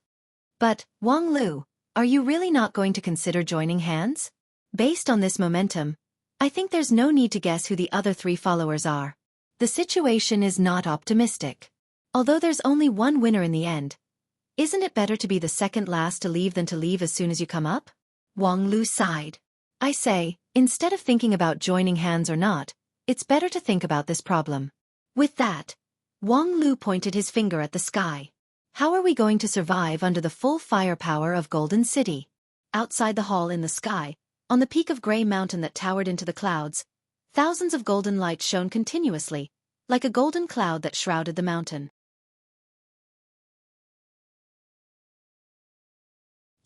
"But, Wang Lu, are you really not going to consider joining hands? Based on this momentum, I think there's no need to guess who the other three followers are. The situation is not optimistic. Although there's only one winner in the end, isn't it better to be the second last to leave than to leave as soon as you come up?" Wang Lu sighed. "I say, instead of thinking about joining hands or not, it's better to think about this problem." With that, Wang Lu pointed his finger at the sky. "How are we going to survive under the full firepower of Golden City?" Outside the hall in the sky, on the peak of Grey Mountain that towered into the clouds, thousands of golden lights shone continuously, like a golden cloud that shrouded the mountain.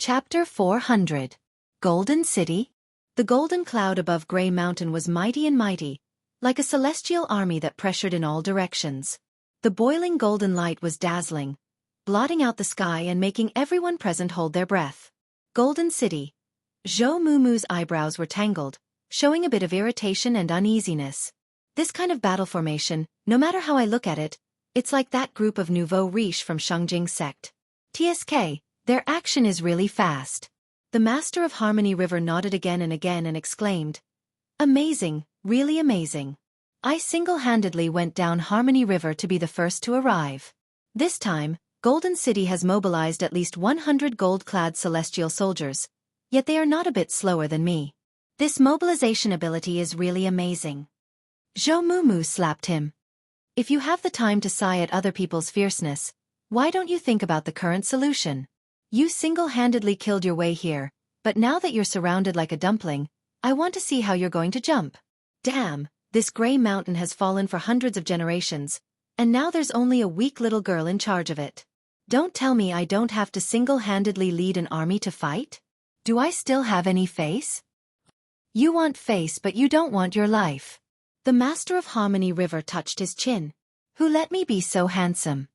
Chapter 400. Golden City? The golden cloud above Grey Mountain was mighty and mighty, like a celestial army that pressured in all directions. The boiling golden light was dazzling, blotting out the sky and making everyone present hold their breath. Golden City. Zhou Mumu's eyebrows were tangled, showing a bit of irritation and uneasiness. This kind of battle formation, no matter how I look at it, it's like that group of nouveau riche from Shengjing sect. TSK, their action is really fast. The master of Harmony River nodded again and exclaimed, "Amazing, really amazing. I single-handedly went down Harmony River to be the first to arrive. This time, Golden City has mobilized at least 100 gold-clad celestial soldiers, yet they are not a bit slower than me. This mobilization ability is really amazing." Zhou Mumu slapped him. "If you have the time to sigh at other people's fierceness, why don't you think about the current solution? You single-handedly killed your way here, but now that you're surrounded like a dumpling, I want to see how you're going to jump. Damn, this Grey Mountain has fallen for hundreds of generations, and now there's only a weak little girl in charge of it. Don't tell me I don't have to single-handedly lead an army to fight? Do I still have any face? You want face but you don't want your life." The master of Harmony River touched his chin. "Who let me be so handsome?"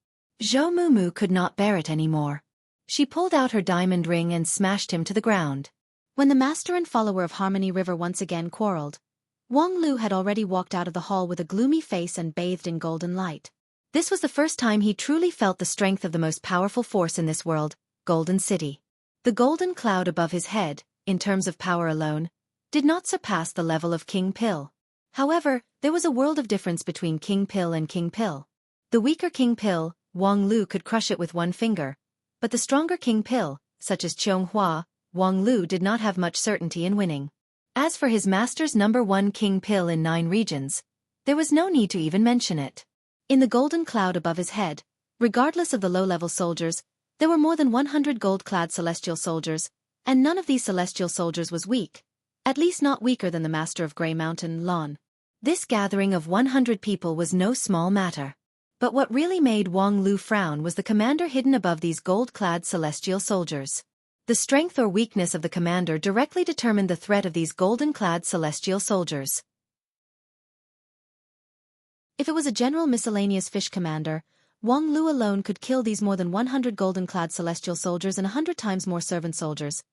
Zhou Mumu could not bear it anymore. She pulled out her diamond ring and smashed him to the ground. When the master and follower of Harmony River once again quarreled, Wang Lu had already walked out of the hall with a gloomy face and bathed in golden light. This was the first time he truly felt the strength of the most powerful force in this world, Golden City. The golden cloud above his head, in terms of power alone, did not surpass the level of King Pill. However, there was a world of difference between King Pill and King Pill. The weaker king pill, Wang Lu could crush it with one finger, but the stronger king pill, such as Qianghua, Wang Lu did not have much certainty in winning. As for his master's number 1 king pill in 9 regions, there was no need to even mention it. In the golden cloud above his head, regardless of the low-level soldiers, there were more than 100 gold-clad celestial soldiers, and none of these celestial soldiers was weak, at least not weaker than the master of Grey Mountain, Lon. This gathering of 100 people was no small matter. But what really made Wang Lu frown was the commander hidden above these gold-clad celestial soldiers. The strength or weakness of the commander directly determined the threat of these golden-clad celestial soldiers. If it was a general miscellaneous fish commander, Wang Lu alone could kill these more than 100 golden-clad celestial soldiers and 100 times more servant soldiers.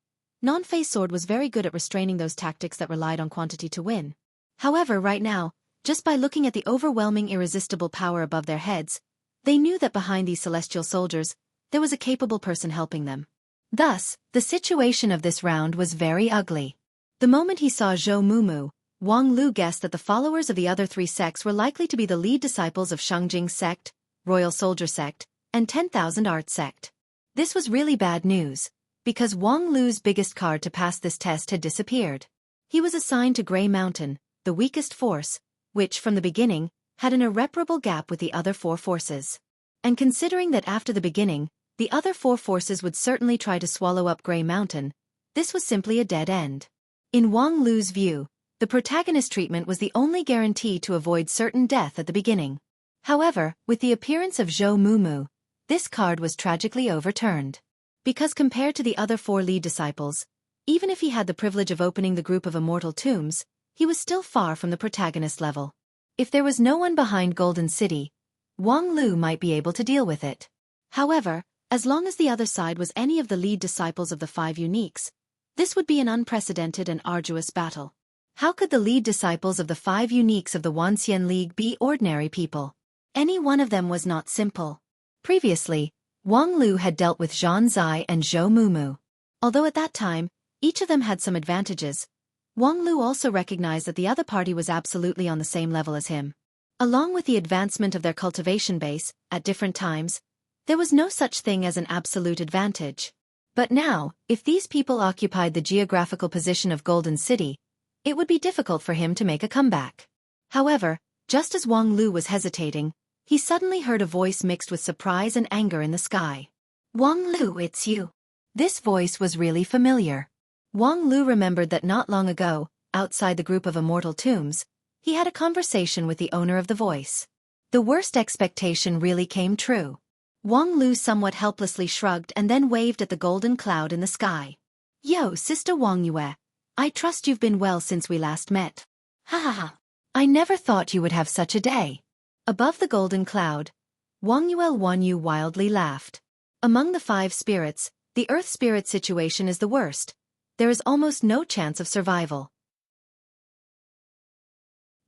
Non-phase sword was very good at restraining those tactics that relied on quantity to win. However, right now, just by looking at the overwhelming irresistible power above their heads, they knew that behind these celestial soldiers, there was a capable person helping them. Thus, the situation of this round was very ugly. The moment he saw Zhou Mumu, Wang Lu guessed that the followers of the other 3 sects were likely to be the lead disciples of Shangjing sect, Royal Soldier sect, and 10,000 Art sect. This was really bad news, because Wang Lu's biggest card to pass this test had disappeared. He was assigned to Grey Mountain, the weakest force, which, from the beginning, had an irreparable gap with the other 4 forces. And considering that after the beginning, the other 4 forces would certainly try to swallow up Grey Mountain, this was simply a dead end. In Wang Lu's view, the protagonist treatment was the only guarantee to avoid certain death at the beginning. However, with the appearance of Zhou Mumu, this card was tragically overturned. Because compared to the other 4 lead disciples, even if he had the privilege of opening the group of immortal tombs, he was still far from the protagonist level. If there was no one behind Golden City, Wang Lu might be able to deal with it. However, as long as the other side was any of the lead disciples of the 5 uniques, this would be an unprecedented and arduous battle. How could the lead disciples of the 5 uniques of the Wanxian League be ordinary people? Any one of them was not simple. Previously, Wang Lu had dealt with Zhan Zai and Zhou Mumu. Although at that time, each of them had some advantages, Wang Lu also recognized that the other party was absolutely on the same level as him. Along with the advancement of their cultivation base, at different times, there was no such thing as an absolute advantage. But now, if these people occupied the geographical position of Golden City, it would be difficult for him to make a comeback. However, just as Wang Lu was hesitating, he suddenly heard a voice mixed with surprise and anger in the sky. "Wang Lu, it's you." This voice was really familiar. Wang Lu remembered that not long ago, outside the group of immortal tombs, he had a conversation with the owner of the voice. The worst expectation really came true. Wang Lu somewhat helplessly shrugged and then waved at the golden cloud in the sky. "Yo, Sister Wang Yue, I trust you've been well since we last met." "Ha ha ha. I never thought you would have such a day." Above the golden cloud, Wang Yu wildly laughed. Among the 5 spirits, the earth spirit situation is the worst. There is almost no chance of survival.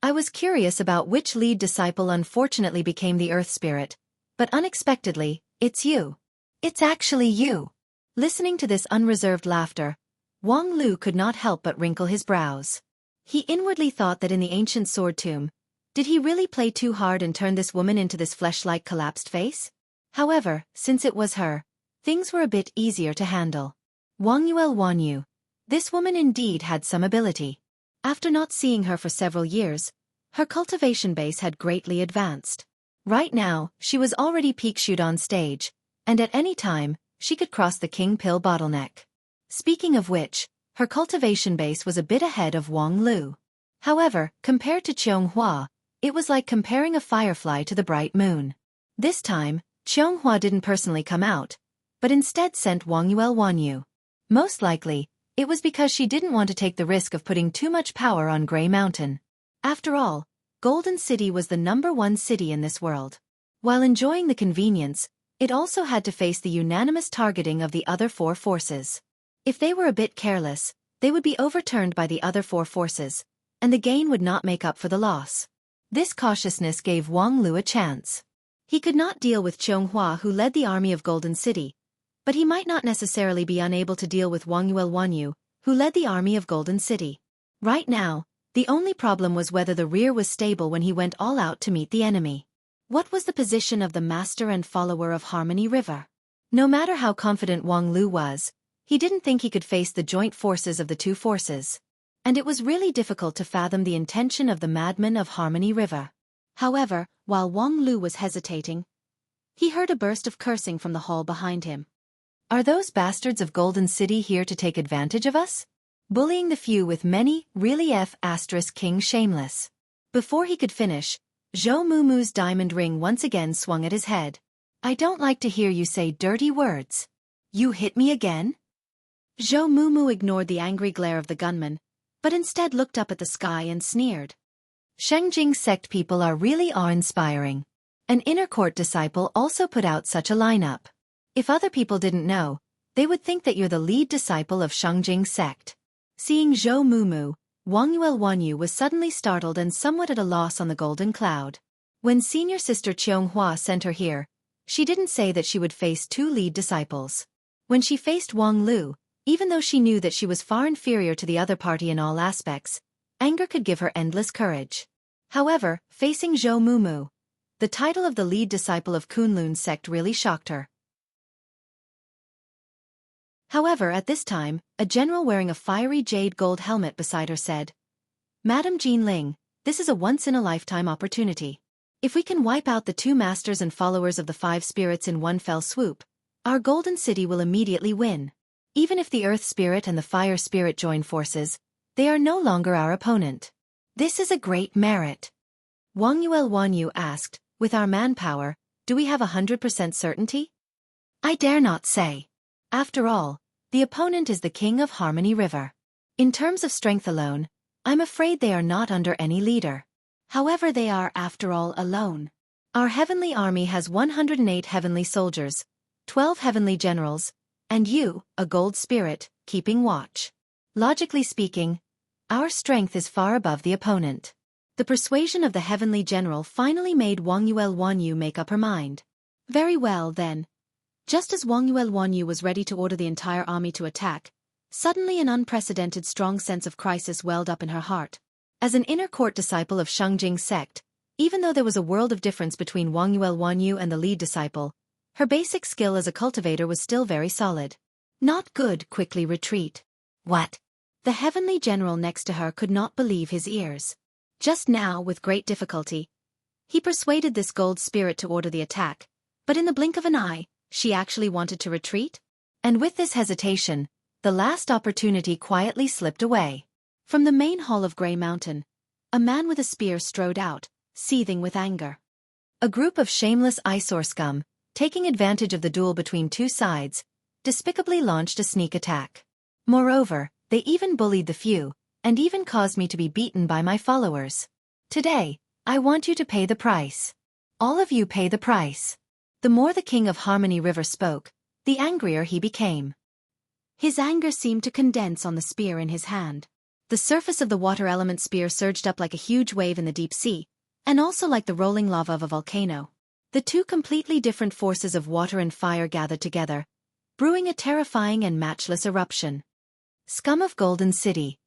I was curious about which lead disciple unfortunately became the earth spirit, but unexpectedly, it's you. It's actually you. Listening to this unreserved laughter, Wang Lu could not help but wrinkle his brows. He inwardly thought that in the ancient sword tomb, did he really play too hard and turn this woman into this flesh-like collapsed face? However, since it was her, things were a bit easier to handle. Wang Yu, this woman indeed had some ability. After not seeing her for several years, her cultivation base had greatly advanced. Right now, she was already peak-shoot on stage, and at any time, she could cross the King Pill bottleneck. Speaking of which, her cultivation base was a bit ahead of Wang Lu. However, compared to Qianghua, it was like comparing a firefly to the bright moon. This time, Qianghua didn't personally come out, but instead sent Wang Yu. Most likely, it was because she didn't want to take the risk of putting too much power on Grey Mountain. After all, Golden City was the number 1 city in this world. While enjoying the convenience, it also had to face the unanimous targeting of the other 4 forces. If they were a bit careless, they would be overturned by the other 4 forces, and the gain would not make up for the loss. This cautiousness gave Wang Lu a chance. He could not deal with Qianghua, who led the army of Golden City, but he might not necessarily be unable to deal with Wang Yu, who led the army of Golden City. Right now, the only problem was whether the rear was stable when he went all out to meet the enemy. What was the position of the master and follower of Harmony River? No matter how confident Wang Lu was, he didn't think he could face the joint forces of the two forces. And it was really difficult to fathom the intention of the madmen of Harmony River. However, while Wang Lu was hesitating, he heard a burst of cursing from the hall behind him. Are those bastards of Golden City here to take advantage of us? Bullying the few with many, really King shameless. Before he could finish, Zhou Mumu's diamond ring once again swung at his head. I don't like to hear you say dirty words. You hit me again? Zhou Mumu ignored the angry glare of the gunman, but instead looked up at the sky and sneered. Shengjing sect people are really awe-inspiring. An inner court disciple also put out such a lineup. If other people didn't know, they would think that you're the lead disciple of Shengjing sect. Seeing Zhou Mumu, Wang Yuelwanyu was suddenly startled and somewhat at a loss on the golden cloud. When senior sister Qianghua sent her here, she didn't say that she would face two lead disciples. When she faced Wang Lu, even though she knew that she was far inferior to the other party in all aspects, anger could give her endless courage. However, facing Zhou Mumu, the title of the lead disciple of Kunlun sect really shocked her. However, at this time, a general wearing a fiery jade gold helmet beside her said, Madam Jinling, this is a once-in-a-lifetime opportunity. If we can wipe out the two masters and followers of the five spirits in one fell swoop, our Golden City will immediately win. Even if the Earth Spirit and the Fire Spirit join forces, they are no longer our opponent. This is a great merit. Wang Yuelwanyu asked, with our manpower, do we have 100% certainty? I dare not say. After all, the opponent is the King of Harmony River. In terms of strength alone, I'm afraid they are not under any leader. However, they are, after all, alone. Our heavenly army has 108 heavenly soldiers, 12 heavenly generals, and you, a gold spirit, keeping watch. Logically speaking, our strength is far above the opponent. The persuasion of the heavenly general finally made Wang Yuelwanyu make up her mind. Very well, then. Just as Wang Yuelwanyu was ready to order the entire army to attack, suddenly an unprecedented strong sense of crisis welled up in her heart. As an inner court disciple of Shengjing sect, even though there was a world of difference between Wang Yuelwanyu and the lead disciple, her basic skill as a cultivator was still very solid. Not good, quickly retreat. What? The heavenly general next to her could not believe his ears. Just now, with great difficulty, he persuaded this gold spirit to order the attack, but in the blink of an eye, she actually wanted to retreat? And with this hesitation, the last opportunity quietly slipped away. From the main hall of Grey Mountain, a man with a spear strode out, seething with anger. A group of shameless eyesore scum, taking advantage of the duel between two sides, despicably launched a sneak attack. Moreover, they even bullied the few, and even caused me to be beaten by my followers. Today, I want you to pay the price. All of you pay the price. The more the King of Harmony River spoke, the angrier he became. His anger seemed to condense on the spear in his hand. The surface of the water element spear surged up like a huge wave in the deep sea, and also like the rolling lava of a volcano. The two completely different forces of water and fire gathered together, brewing a terrifying and matchless eruption. Scum of Golden City,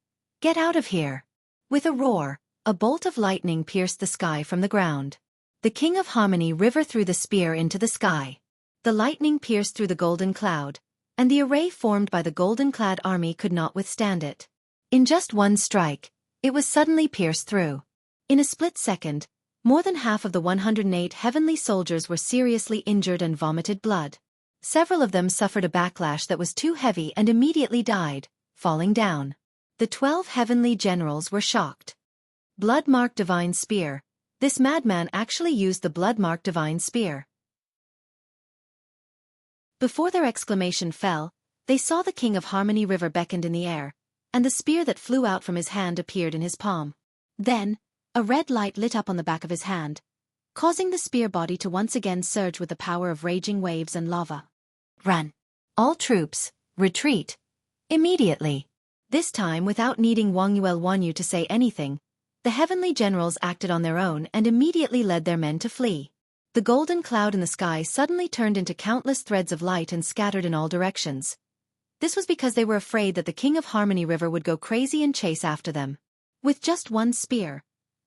get out of here! With a roar, a bolt of lightning pierced the sky from the ground. The King of Harmony River threw the spear into the sky. The lightning pierced through the golden cloud, and the array formed by the golden-clad army could not withstand it. In just one strike, it was suddenly pierced through. In a split second, more than half of the 108 heavenly soldiers were seriously injured and vomited blood. Several of them suffered a backlash that was too heavy and immediately died, falling down. The 12 heavenly generals were shocked. Blood-marked divine spear. This madman actually used the blood-marked divine spear. Before their exclamation fell, they saw the King of Harmony River beckoned in the air, and the spear that flew out from his hand appeared in his palm. Then, a red light lit up on the back of his hand, causing the spear body to once again surge with the power of raging waves and lava. Run! All troops, retreat! Immediately! This time without needing Wang Yuelwanyu to say anything, the heavenly generals acted on their own and immediately led their men to flee. The golden cloud in the sky suddenly turned into countless threads of light and scattered in all directions. This was because they were afraid that the King of Harmony River would go crazy and chase after them. With just one spear,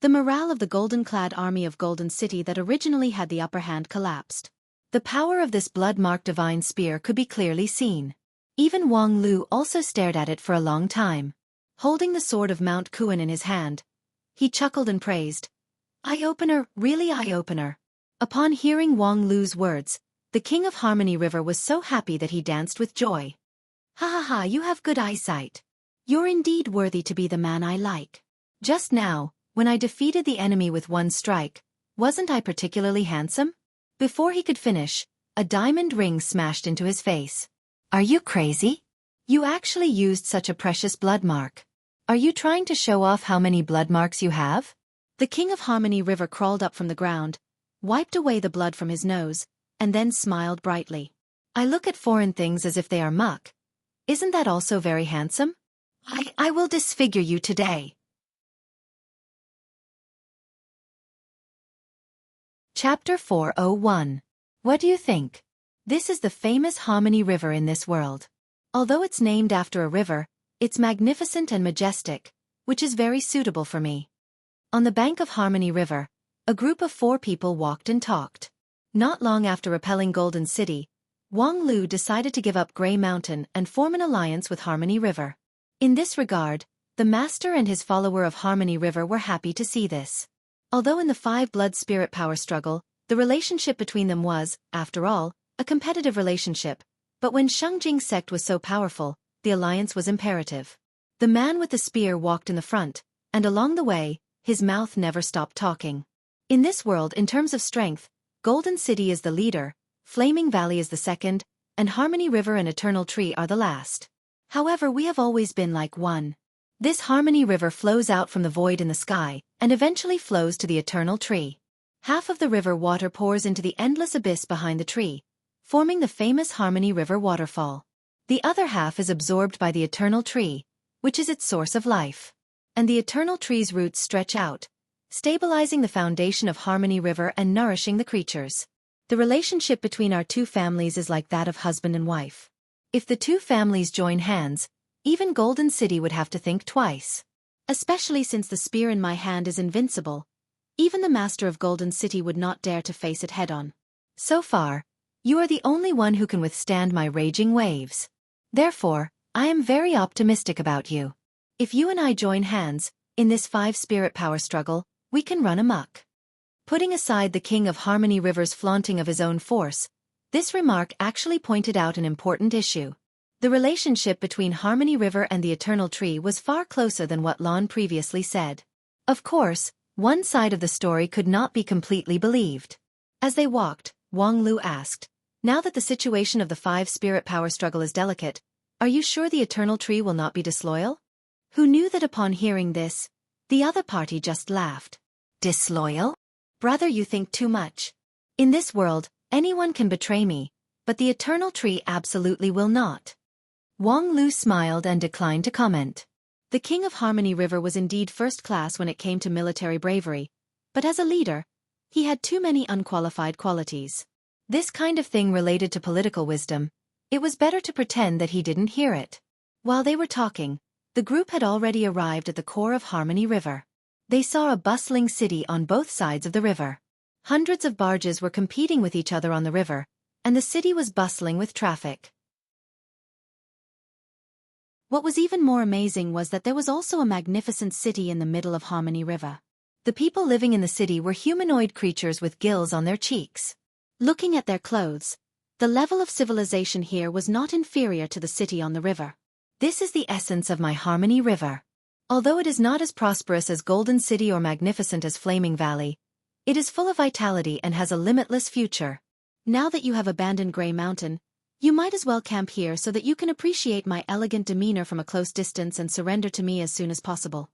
The morale of the golden-clad army of Golden City that originally had the upper hand collapsed. The power of this blood-marked divine spear could be clearly seen. Even Wang Lu also stared at it for a long time. Holding the sword of Mount Kuan in his hand, he chuckled and praised, "Eye-opener, really eye-opener." Upon hearing Wang Lu's words, the King of Harmony River was so happy that he danced with joy. "Ha ha ha, you have good eyesight. You're indeed worthy to be the man I like. Just now, when I defeated the enemy with one strike, wasn't I particularly handsome?" Before he could finish, a diamond ring smashed into his face. "Are you crazy? You actually used such a precious blood mark. Are you trying to show off how many blood marks you have?" The King of Harmony River crawled up from the ground, wiped away the blood from his nose, and then smiled brightly. "I look at foreign things as if they are muck. Isn't that also very handsome? I will disfigure you today." Chapter 401. What do you think? This is the famous Harmony River in this world. Although it's named after a river, it's magnificent and majestic, which is very suitable for me. On the bank of Harmony River, a group of 4 people walked and talked. Not long after repelling Golden City, Wang Lu decided to give up Grey Mountain and form an alliance with Harmony River. In this regard, the master and his follower of Harmony River were happy to see this. Although in the 5-blood spirit power struggle, the relationship between them was, after all, a competitive relationship, but when Shengjing's sect was so powerful, the alliance was imperative. The man with the spear walked in the front, and along the way, his mouth never stopped talking. In this world, in terms of strength, Golden City is the leader, Flaming Valley is the second, and Harmony River and Eternal Tree are the last. However, we have always been like one. This Harmony River flows out from the void in the sky, and eventually flows to the Eternal Tree. Half of the river water pours into the endless abyss behind the tree, forming the famous Harmony River waterfall. The other half is absorbed by the Eternal Tree, which is its source of life. And the Eternal Tree's roots stretch out, stabilizing the foundation of Harmony River and nourishing the creatures. The relationship between our 2 families is like that of husband and wife. If the 2 families join hands, even Golden City would have to think twice. Especially since the spear in my hand is invincible, even the master of Golden City would not dare to face it head-on. So far, you are the only one who can withstand my raging waves. Therefore, I am very optimistic about you. If you and I join hands, in this 5-spirit power struggle, we can run amok. Putting aside the King of Harmony River's flaunting of his own force, this remark actually pointed out an important issue. The relationship between Harmony River and the Eternal Tree was far closer than what Lon previously said. Of course, one side of the story could not be completely believed. As they walked, Wang Lu asked, "Now that the situation of the 5-spirit power struggle is delicate, are you sure the Eternal Tree will not be disloyal?" Who knew that upon hearing this, the other party just laughed. "Disloyal? Brother, you think too much. In this world, anyone can betray me, but the Eternal Tree absolutely will not." Wang Lu smiled and declined to comment. The King of Harmony River was indeed first class when it came to military bravery, but as a leader, he had too many unqualified qualities. This kind of thing related to political wisdom. It was better to pretend that he didn't hear it. While they were talking, the group had already arrived at the core of Harmony River. They saw a bustling city on both sides of the river. Hundreds of barges were competing with each other on the river, and the city was bustling with traffic. What was even more amazing was that there was also a magnificent city in the middle of Harmony River. The people living in the city were humanoid creatures with gills on their cheeks. Looking at their clothes, the level of civilization here was not inferior to the city on the river. This is the essence of my Harmony River. Although it is not as prosperous as Golden City or magnificent as Flaming Valley, it is full of vitality and has a limitless future. Now that you have abandoned Grey Mountain, you might as well camp here so that you can appreciate my elegant demeanor from a close distance and surrender to me as soon as possible.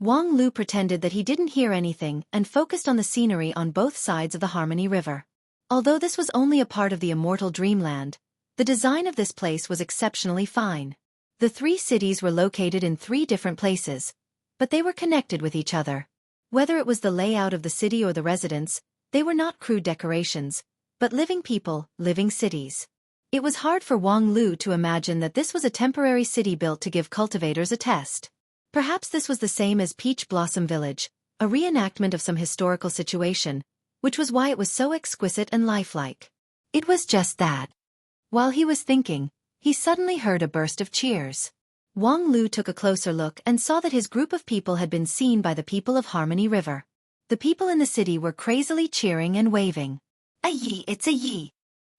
Wang Lu pretended that he didn't hear anything and focused on the scenery on both sides of the Harmony River. Although this was only a part of the immortal dreamland, the design of this place was exceptionally fine. The 3 cities were located in 3 different places, but they were connected with each other. Whether it was the layout of the city or the residents, they were not crude decorations, but living people, living cities. It was hard for Wang Lu to imagine that this was a temporary city built to give cultivators a test. Perhaps this was the same as Peach Blossom Village, a reenactment of some historical situation, which was why it was so exquisite and lifelike. It was just that. While he was thinking, he suddenly heard a burst of cheers. Wang Lu took a closer look and saw that his group of people had been seen by the people of Harmony River. The people in the city were crazily cheering and waving. "Yi, it's a Yi.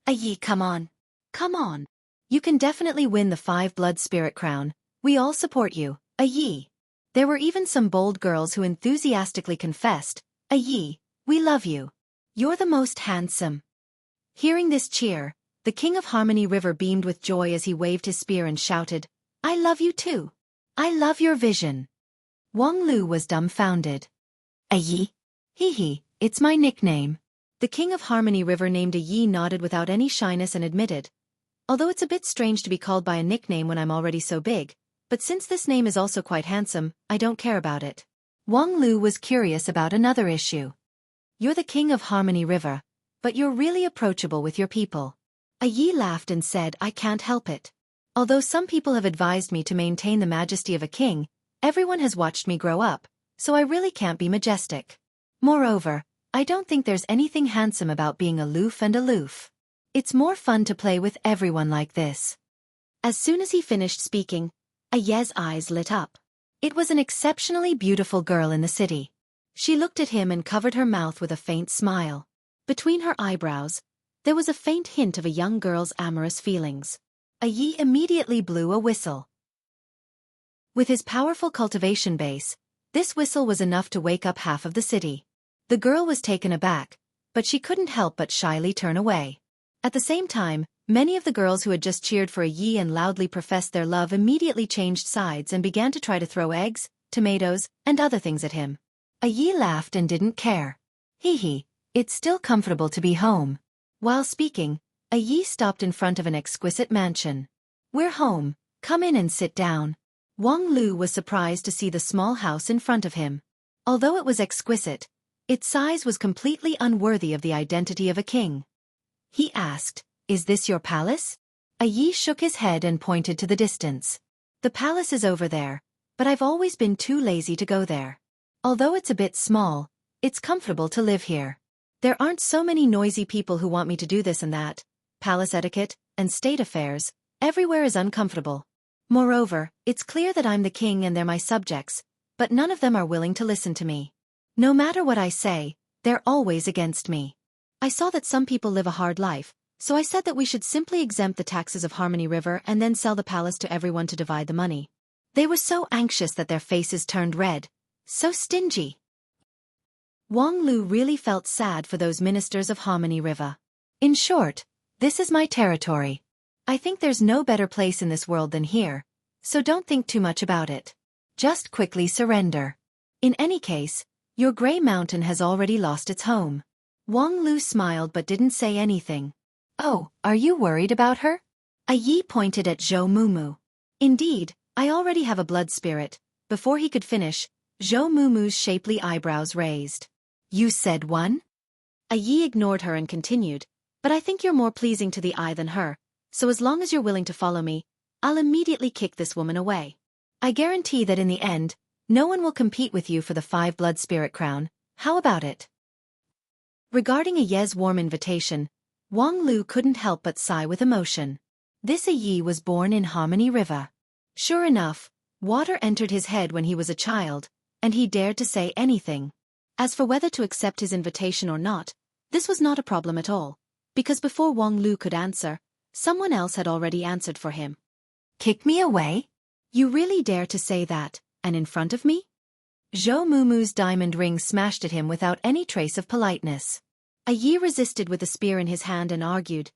Yi, come on. Come on. You can definitely win the 5 blood spirit crown. We all support you, Yi." There were even some bold girls who enthusiastically confessed, "Yi, we love you. You're the most handsome." Hearing this cheer, the king of Harmony River beamed with joy as he waved his spear and shouted, "I love you too. I love your vision." Wang Lu was dumbfounded. "Yi? Hee, it's my nickname." The king of Harmony River named Yi nodded without any shyness and admitted, "Although it's a bit strange to be called by a nickname when I'm already so big, but since this name is also quite handsome, I don't care about it." Wang Lu was curious about another issue. "You're the king of Harmony River, but you're really approachable with your people." Yi laughed and said, "I can't help it. Although some people have advised me to maintain the majesty of a king, everyone has watched me grow up, so I really can't be majestic. Moreover, I don't think there's anything handsome about being aloof. It's more fun to play with everyone like this." As soon as he finished speaking, Yi's eyes lit up. It was an exceptionally beautiful girl in the city. She looked at him and covered her mouth with a faint smile. Between her eyebrows, there was a faint hint of a young girl's amorous feelings. Yi immediately blew a whistle. With his powerful cultivation base, this whistle was enough to wake up half of the city. The girl was taken aback, but she couldn't help but shyly turn away. At the same time, many of the girls who had just cheered for Yi and loudly professed their love immediately changed sides and began to try to throw eggs, tomatoes, and other things at him. Yi laughed and didn't care. Hee, it's still comfortable to be home." While speaking, Yi stopped in front of an exquisite mansion. "We're home, come in and sit down." Wang Lu was surprised to see the small house in front of him. Although it was exquisite, its size was completely unworthy of the identity of a king. He asked, "Is this your palace?" Yi shook his head and pointed to the distance. "The palace is over there, but I've always been too lazy to go there. Although it's a bit small, it's comfortable to live here. There aren't so many noisy people who want me to do this and that. Palace etiquette and state affairs, everywhere is uncomfortable. Moreover, it's clear that I'm the king and they're my subjects, but none of them are willing to listen to me. No matter what I say, they're always against me. I saw that some people live a hard life, so I said that we should simply exempt the taxes of Harmony River and then sell the palace to everyone to divide the money." They were so anxious that their faces turned red. So stingy. Wang Lu really felt sad for those ministers of Harmony River. "In short, this is my territory. I think there's no better place in this world than here, so don't think too much about it. Just quickly surrender. In any case, your Grey Mountain has already lost its home." Wang Lu smiled but didn't say anything. "Oh, are you worried about her?" Yi pointed at Zhou Mumu. "Indeed, I already have a blood spirit." Before he could finish, Zhou Mumu's shapely eyebrows raised. "You said one?" Yi ignored her and continued, "But I think you're more pleasing to the eye than her, so as long as you're willing to follow me, I'll immediately kick this woman away. I guarantee that in the end, no one will compete with you for the 5 blood spirit crown. How about it?" Regarding Yi's warm invitation, Wang Lu couldn't help but sigh with emotion. This Yi was born in Harmony River. Sure enough, water entered his head when he was a child, and he dared to say anything. As for whether to accept his invitation or not, this was not a problem at all, because before Wang Lu could answer, someone else had already answered for him. "Kick me away? You really dare to say that, and in front of me?" Zhou Mumu's diamond ring smashed at him without any trace of politeness. Yi resisted with the spear in his hand and argued,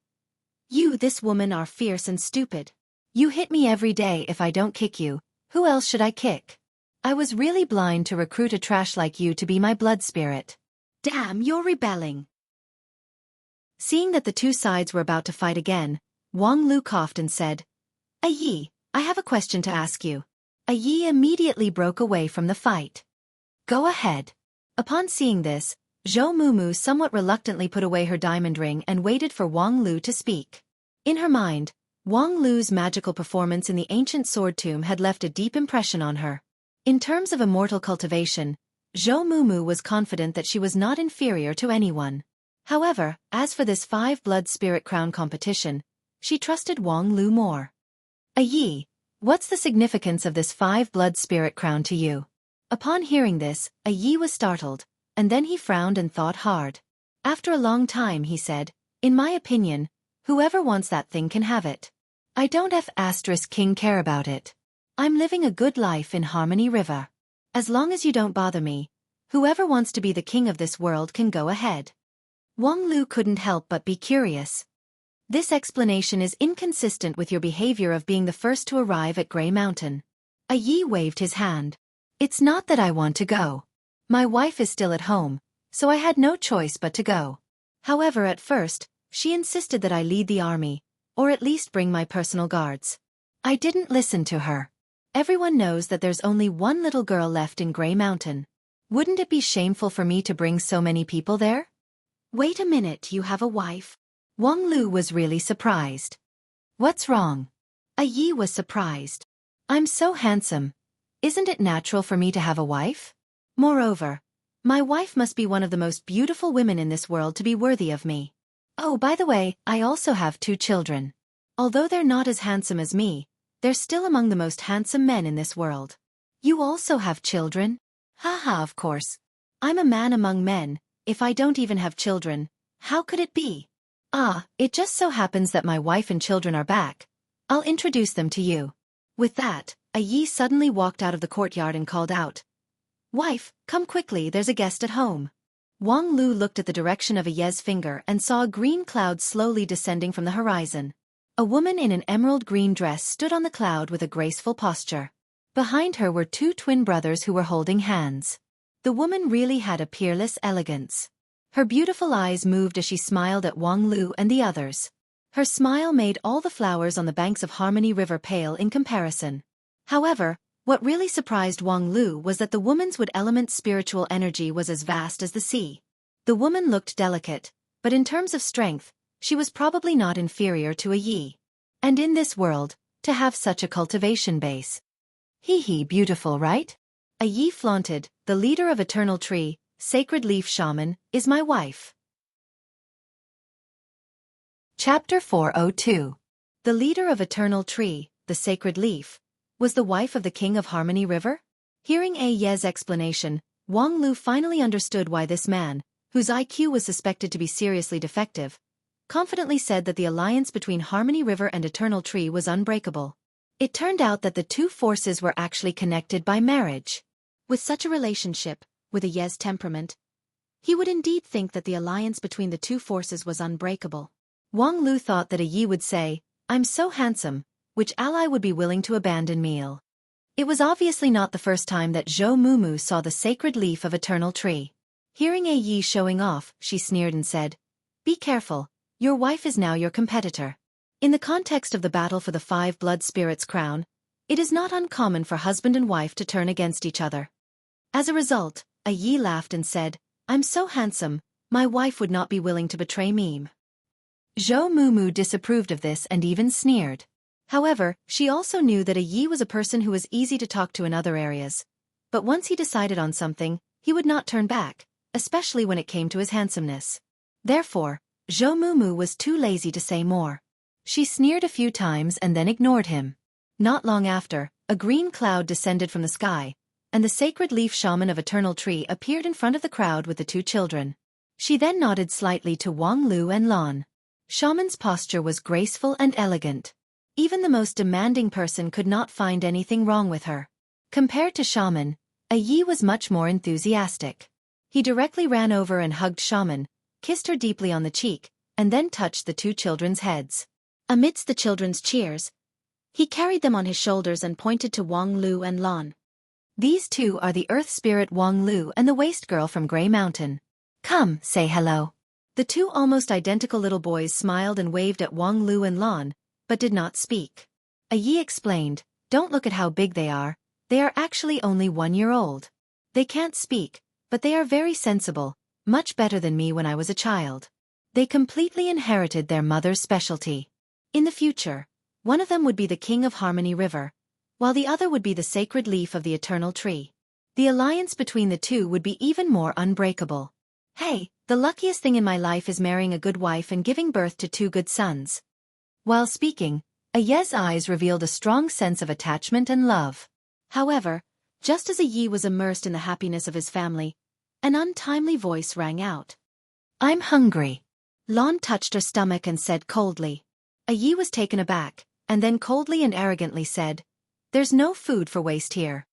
"You, this woman, are fierce and stupid. You hit me every day. If I don't kick you, who else should I kick? I was really blind to recruit a trash like you to be my blood spirit. Damn, you're rebelling." Seeing that the two sides were about to fight again, Wang Lu coughed and said, "Yi, I have a question to ask you." Yi immediately broke away from the fight. "Go ahead." Upon seeing this, Zhou Mumu somewhat reluctantly put away her diamond ring and waited for Wang Lu to speak. In her mind, Wang Lu's magical performance in the ancient sword tomb had left a deep impression on her. In terms of immortal cultivation, Zhou Mumu was confident that she was not inferior to anyone. However, as for this 5-blood spirit crown competition, she trusted Wang Lu more. Yi, what's the significance of this 5-blood spirit crown to you? Upon hearing this, Yi was startled, and then he frowned and thought hard. After a long time he said, in my opinion, whoever wants that thing can have it. I don't *king care about it. I'm living a good life in Harmony River. As long as you don't bother me, whoever wants to be the king of this world can go ahead. Wang Lu couldn't help but be curious. This explanation is inconsistent with your behavior of being the first to arrive at Grey Mountain. Yi waved his hand. It's not that I want to go. My wife is still at home, so I had no choice but to go. However, at first, she insisted that I lead the army, or at least bring my personal guards. I didn't listen to her. Everyone knows that there's only one little girl left in Grey Mountain. Wouldn't it be shameful for me to bring so many people there? Wait a minute, you have a wife? Wang Lu was really surprised. What's wrong? Yi was surprised. I'm so handsome. Isn't it natural for me to have a wife? Moreover, my wife must be one of the most beautiful women in this world to be worthy of me. Oh, by the way, I also have 2 children. Although they're not as handsome as me, they're still among the most handsome men in this world. You also have children? Haha, of course. I'm a man among men. If I don't even have children, how could it be? It just so happens that my wife and children are back. I'll introduce them to you. With that, Yi suddenly walked out of the courtyard and called out, Wife, come quickly, there's a guest at home. Wang Lu looked at the direction of Yi's finger and saw a green cloud slowly descending from the horizon. A woman in an emerald green dress stood on the cloud with a graceful posture. Behind her were 2 twin brothers who were holding hands. The woman really had a peerless elegance. Her beautiful eyes moved as she smiled at Wang Lu and the others. Her smile made all the flowers on the banks of Harmony River pale in comparison. However, what really surprised Wang Lu was that the woman's wood element spiritual energy was as vast as the sea. The woman looked delicate, but in terms of strength, she was probably not inferior to Yi. And in this world, to have such a cultivation base. Beautiful, right? Yi flaunted, the leader of Eternal Tree, Sacred Leaf Shaman, is my wife. Chapter 402. The leader of Eternal Tree, the Sacred Leaf, was the wife of the king of Harmony River? Hearing Ye's explanation, Wang Lu finally understood why this man, whose IQ was suspected to be seriously defective, confidently said that the alliance between Harmony River and Eternal Tree was unbreakable. It turned out that the 2 forces were actually connected by marriage. With such a relationship, with Ye's temperament, he would indeed think that the alliance between the 2 forces was unbreakable. Wang Lu thought that Yi would say, I'm so handsome, which ally would be willing to abandon meal. It was obviously not the first time that Zhou Mumu saw the sacred leaf of Eternal Tree. Hearing Yi showing off, she sneered and said, Be careful, your wife is now your competitor. In the context of the battle for the 5-blood spirits crown, it is not uncommon for husband and wife to turn against each other. As a result, Yi laughed and said, I'm so handsome, my wife would not be willing to betray me. Zhou Mumu disapproved of this and even sneered. However, she also knew that Yi was a person who was easy to talk to in other areas. But once he decided on something, he would not turn back, especially when it came to his handsomeness. Therefore, Zhou Mumu was too lazy to say more. She sneered a few times and then ignored him. Not long after, a green cloud descended from the sky, and the sacred leaf shaman of Eternal Tree appeared in front of the crowd with the 2 children. She then nodded slightly to Wang Lu and Lan. Shaman's posture was graceful and elegant. Even the most demanding person could not find anything wrong with her. Compared to Shaman, Yi was much more enthusiastic. He directly ran over and hugged Shaman, kissed her deeply on the cheek, and then touched the 2 children's heads. Amidst the children's cheers, he carried them on his shoulders and pointed to Wang Lu and Lan. These 2 are the earth spirit Wang Lu and the waste girl from Grey Mountain. Come, say hello. The 2 almost identical little boys smiled and waved at Wang Lu and Lan, but did not speak. Yi explained, Don't look at how big they are actually only 1 year old. They can't speak, but they are very sensible, much better than me when I was a child. They completely inherited their mother's specialty. In the future, one of them would be the king of Harmony River, while the other would be the sacred leaf of the Eternal Tree. the alliance between the two would be even more unbreakable. Hey, the luckiest thing in my life is marrying a good wife and giving birth to 2 good sons. While speaking, Aye's eyes revealed a strong sense of attachment and love. However, just as Aye was immersed in the happiness of his family, an untimely voice rang out. I'm hungry. Lon touched her stomach and said coldly. Aye was taken aback, and then coldly and arrogantly said, There's no food for waste here.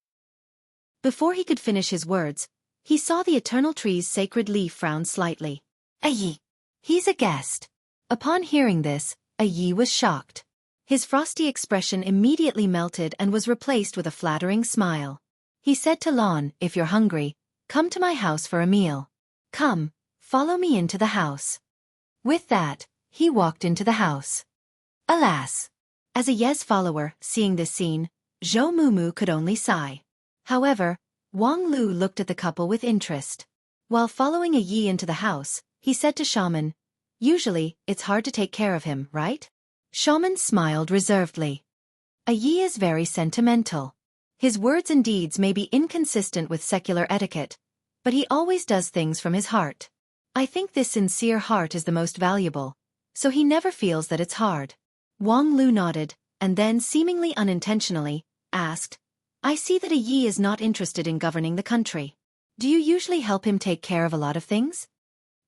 Before he could finish his words, he saw the eternal tree's sacred leaf frown slightly. Aye. He's a guest. Upon hearing this, Aye was shocked. His frosty expression immediately melted and was replaced with a flattering smile. He said to Lon, If you're hungry, come to my house for a meal. Come, follow me into the house. With that, he walked into the house. Alas! As Aye's follower, seeing this scene, Zhou Mumu could only sigh. However, Wang Lu looked at the couple with interest. While following Aye into the house, he said to Shaman, Usually, it's hard to take care of him, right? Shaman smiled reservedly. Aye is very sentimental. His words and deeds may be inconsistent with secular etiquette, but he always does things from his heart. I think this sincere heart is the most valuable, so he never feels that it's hard. Wang Lu nodded, and then seemingly unintentionally, asked, I see that Aye is not interested in governing the country. Do you usually help him take care of a lot of things?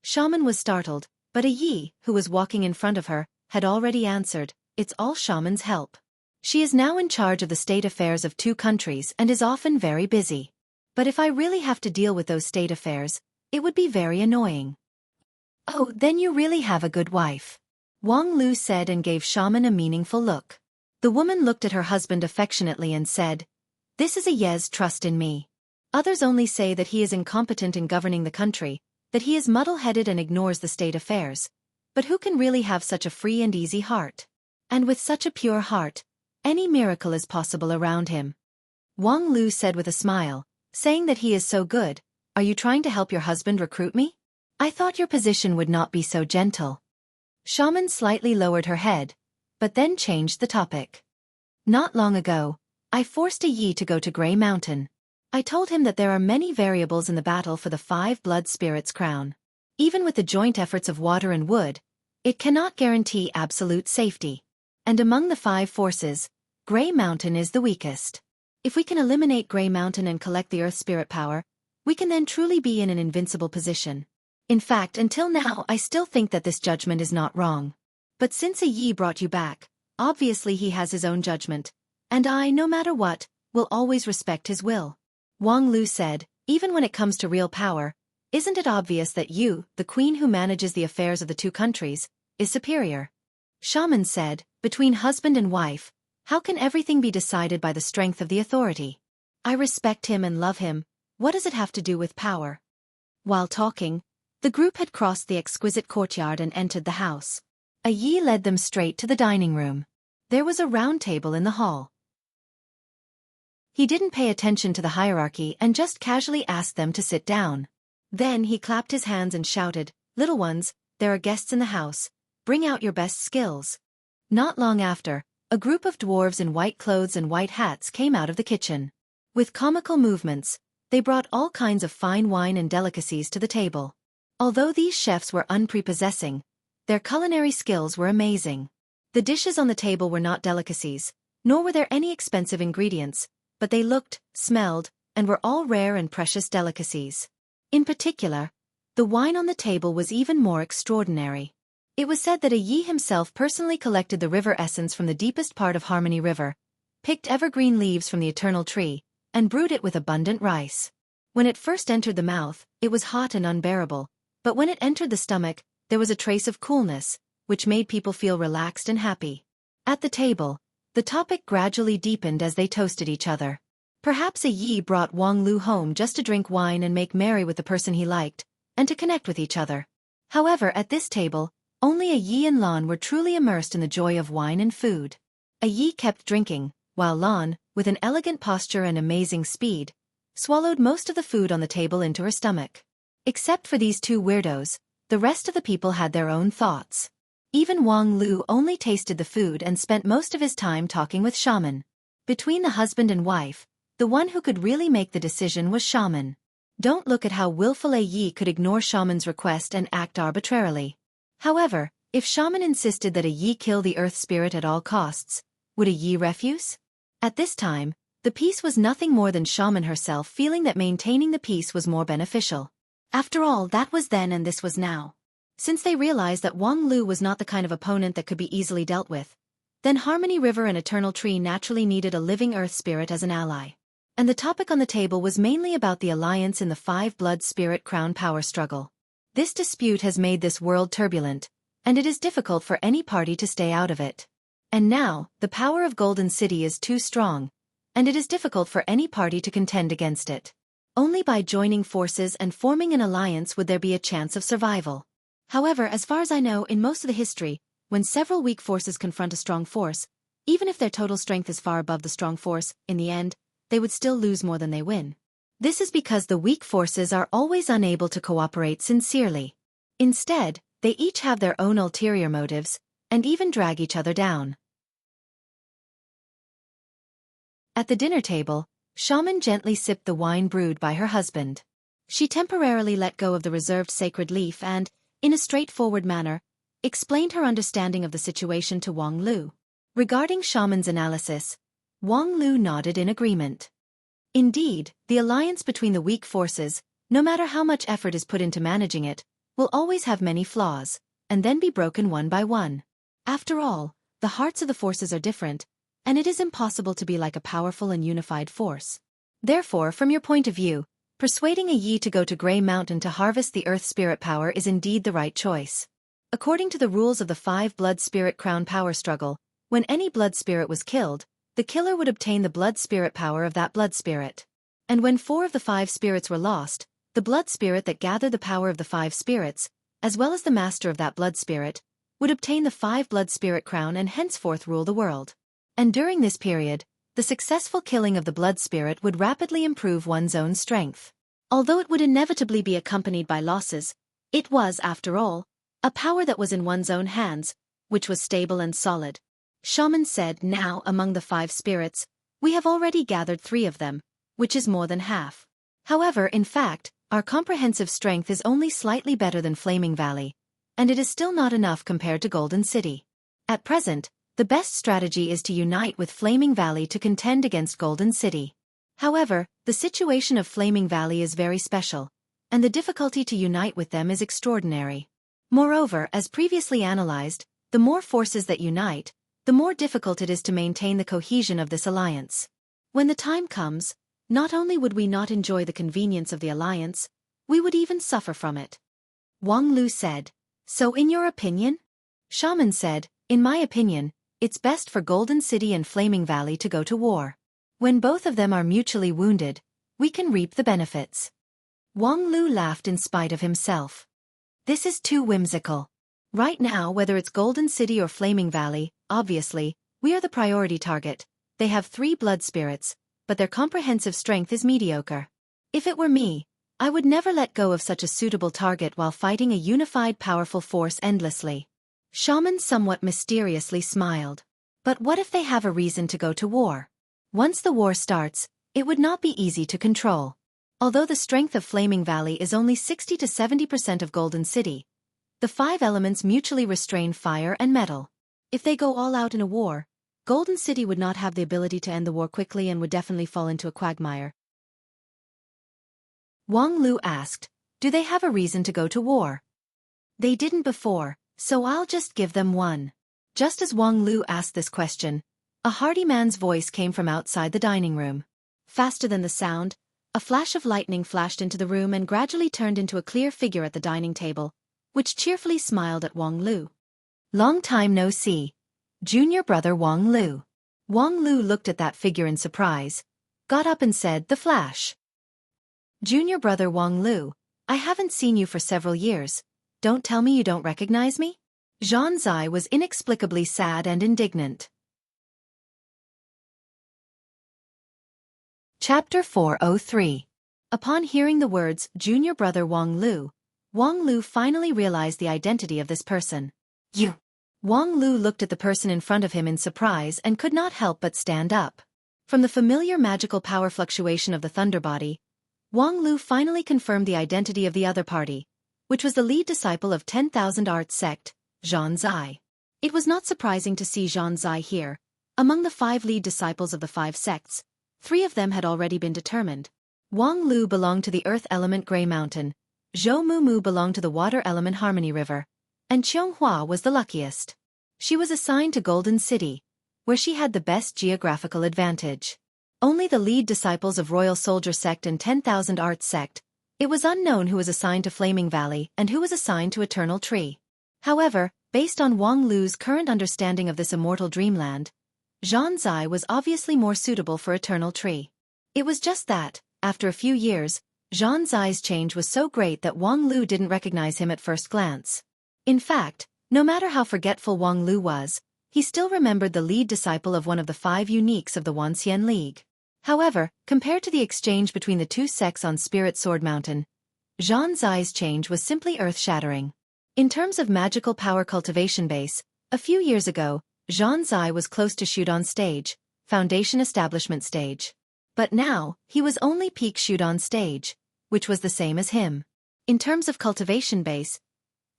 Shaman was startled, but Aye, who was walking in front of her, had already answered, It's all Shaman's help. She is now in charge of the state affairs of 2 countries and is often very busy. But if I really have to deal with those state affairs, it would be very annoying. Oh, then you really have a good wife. Wang Lu said and gave Shaman a meaningful look. The woman looked at her husband affectionately and said, This is Aye's trust in me. Others only say that he is incompetent in governing the country, that he is muddle-headed and ignores the state affairs. But who can really have such a free and easy heart? And with such a pure heart, any miracle is possible around him. Wang Lu said with a smile, saying that he is so good, Are you trying to help your husband recruit me? I thought your position would not be so gentle. Shaman slightly lowered her head, but then changed the topic. Not long ago, I forced Aye to go to Grey Mountain. I told him that there are many variables in the battle for the 5 blood spirits crown. Even with the joint efforts of water and wood, it cannot guarantee absolute safety. And among the 5 forces, Grey Mountain is the weakest. If we can eliminate Grey Mountain and collect the Earth spirit power, we can then truly be in an invincible position. In fact, until now I still think that this judgment is not wrong. But since Aye brought you back, obviously he has his own judgment, and I, no matter what, will always respect his will. Wang Lu said, Even when it comes to real power, isn't it obvious that you, the queen who manages the affairs of the 2 countries, is superior? Shaman said, Between husband and wife, how can everything be decided by the strength of the authority? I respect him and love him, what does it have to do with power? While talking, the group had crossed the exquisite courtyard and entered the house. Aye led them straight to the dining room. There was a round table in the hall. He didn't pay attention to the hierarchy and just casually asked them to sit down. Then he clapped his hands and shouted, Little ones, there are guests in the house, bring out your best skills. Not long after, a group of dwarves in white clothes and white hats came out of the kitchen. With comical movements, they brought all kinds of fine wine and delicacies to the table. Although these chefs were unprepossessing, their culinary skills were amazing. The dishes on the table were not delicacies, nor were there any expensive ingredients, but they looked, smelled, and were all rare and precious delicacies. In particular, the wine on the table was even more extraordinary. It was said that Aye himself personally collected the river essence from the deepest part of Harmony River, picked evergreen leaves from the eternal tree, and brewed it with abundant rice. When it first entered the mouth, it was hot and unbearable, but when it entered the stomach, there was a trace of coolness, which made people feel relaxed and happy. At the table, the topic gradually deepened as they toasted each other. Perhaps Aye brought Wang Lu home just to drink wine and make merry with the person he liked, and to connect with each other. However, at this table, only Aye and Lan were truly immersed in the joy of wine and food. Aye kept drinking, while Lan, with an elegant posture and amazing speed, swallowed most of the food on the table into her stomach. Except for these 2 weirdos, the rest of the people had their own thoughts. Even Wang Lu only tasted the food and spent most of his time talking with Shaman. Between the husband and wife, The one who could really make the decision was Shaman. Don't look at how willful a Yi could ignore Shaman's request and act arbitrarily. However, if Shaman insisted that a Yi kill the earth spirit at all costs, would a Yi refuse? At this time, the peace was nothing more than Shaman herself feeling that maintaining the peace was more beneficial. After all, that was then and this was now. Since they realized that Wang Lu was not the kind of opponent that could be easily dealt with, then Harmony River and Eternal Tree naturally needed a living earth spirit as an ally. And the topic on the table was mainly about the alliance in the Five Blood Spirit Crown power struggle. This dispute has made this world turbulent, and it is difficult for any party to stay out of it. And now, the power of Golden City is too strong, and it is difficult for any party to contend against it. Only by joining forces and forming an alliance would there be a chance of survival. However, as far as I know, in most of the history, when several weak forces confront a strong force, even if their total strength is far above the strong force, in the end, they would still lose more than they win. This is because the weak forces are always unable to cooperate sincerely. Instead, they each have their own ulterior motives, and even drag each other down. At the dinner table, Shaman gently sipped the wine brewed by her husband. She temporarily let go of the reserved sacred leaf and, in a straightforward manner, explained her understanding of the situation to Wang Lu. Regarding Shaman's analysis, Wang Lu nodded in agreement. Indeed, the alliance between the weak forces, no matter how much effort is put into managing it, will always have many flaws, and then be broken one by one. After all, the hearts of the forces are different, and it is impossible to be like a powerful and unified force. Therefore, from your point of view, persuading a Yi to go to Grey Mountain to harvest the Earth Spirit power is indeed the right choice. According to the rules of the Five Blood Spirit Crown power struggle, when any blood spirit was killed, the killer would obtain the blood spirit power of that blood spirit. And when 4 of the 5 spirits were lost, the blood spirit that gathered the power of the 5 spirits, as well as the master of that blood spirit, would obtain the 5 blood spirit crown and henceforth rule the world. And during this period, the successful killing of the blood spirit would rapidly improve one's own strength. Although it would inevitably be accompanied by losses, it was, after all, a power that was in one's own hands, which was stable and solid. Shaman said, "Now, among the 5 spirits, we have already gathered 3 of them, which is more than half. However, in fact, our comprehensive strength is only slightly better than Flaming Valley, and it is still not enough compared to Golden City. At present, the best strategy is to unite with Flaming Valley to contend against Golden City. However, the situation of Flaming Valley is very special, and the difficulty to unite with them is extraordinary. Moreover, as previously analyzed, the more forces that unite, the more difficult it is to maintain the cohesion of this alliance. When the time comes, not only would we not enjoy the convenience of the alliance, we would even suffer from it." Wang Lu said. "So in your opinion?" Shaman said, "In my opinion, it's best for Golden City and Flaming Valley to go to war. When both of them are mutually wounded, we can reap the benefits." Wang Lu laughed in spite of himself. "This is too whimsical. Right now, whether it's Golden City or Flaming Valley, obviously, we are the priority target. They have 3 blood spirits, but their comprehensive strength is mediocre. If it were me, I would never let go of such a suitable target while fighting a unified powerful force endlessly." Shaman somewhat mysteriously smiled. "But what if they have a reason to go to war? Once the war starts, it would not be easy to control. Although the strength of Flaming Valley is only 60 to 70% of Golden City, the 5 elements mutually restrain fire and metal. If they go all out in a war, Golden City would not have the ability to end the war quickly and would definitely fall into a quagmire." Wang Lu asked, "Do they have a reason to go to war?" "They didn't before, so I'll just give them one." Just as Wang Lu asked this question, a hearty man's voice came from outside the dining room. Faster than the sound, a flash of lightning flashed into the room and gradually turned into a clear figure at the dining table, which cheerfully smiled at Wang Lu. "Long time no see. Junior brother Wang Lu." Wang Lu looked at that figure in surprise, got up and said, "The Flash." "Junior brother Wang Lu, I haven't seen you for several years. Don't tell me you don't recognize me?" Zhang Zai was inexplicably sad and indignant. Chapter 403. Upon hearing the words, "Junior brother Wang Lu finally realized the identity of this person. "You!" Wang Lu looked at the person in front of him in surprise and could not help but stand up. From the familiar magical power fluctuation of the Thunder Body, Wang Lu finally confirmed the identity of the other party, which was the lead disciple of 10,000 Arts sect, Zhan Zai. It was not surprising to see Zhan Zai here. Among the 5 lead disciples of the 5 sects, 3 of them had already been determined. Wang Lu belonged to the Earth Element Grey Mountain, Zhou Mumu belonged to the Water Element Harmony River, and Qianghua was the luckiest. She was assigned to Golden City, where she had the best geographical advantage. Only the lead disciples of Royal Soldier Sect and 10,000 Arts Sect, it was unknown who was assigned to Flaming Valley and who was assigned to Eternal Tree. However, based on Wang Lu's current understanding of this immortal dreamland, Zhan Zai was obviously more suitable for Eternal Tree. It was just that, after a few years, Zhan Zai's change was so great that Wang Lu didn't recognize him at first glance. In fact, no matter how forgetful Wang Lu was, he still remembered the lead disciple of one of the 5 uniques of the Wanxian League. However, compared to the exchange between the 2 sects on Spirit Sword Mountain, Zhan Zai's change was simply earth-shattering. In terms of magical power cultivation base, a few years ago, Zhan Zai was close to Shudan stage, Foundation Establishment stage. But now, he was only peak Shudan stage, which was the same as him. In terms of cultivation base,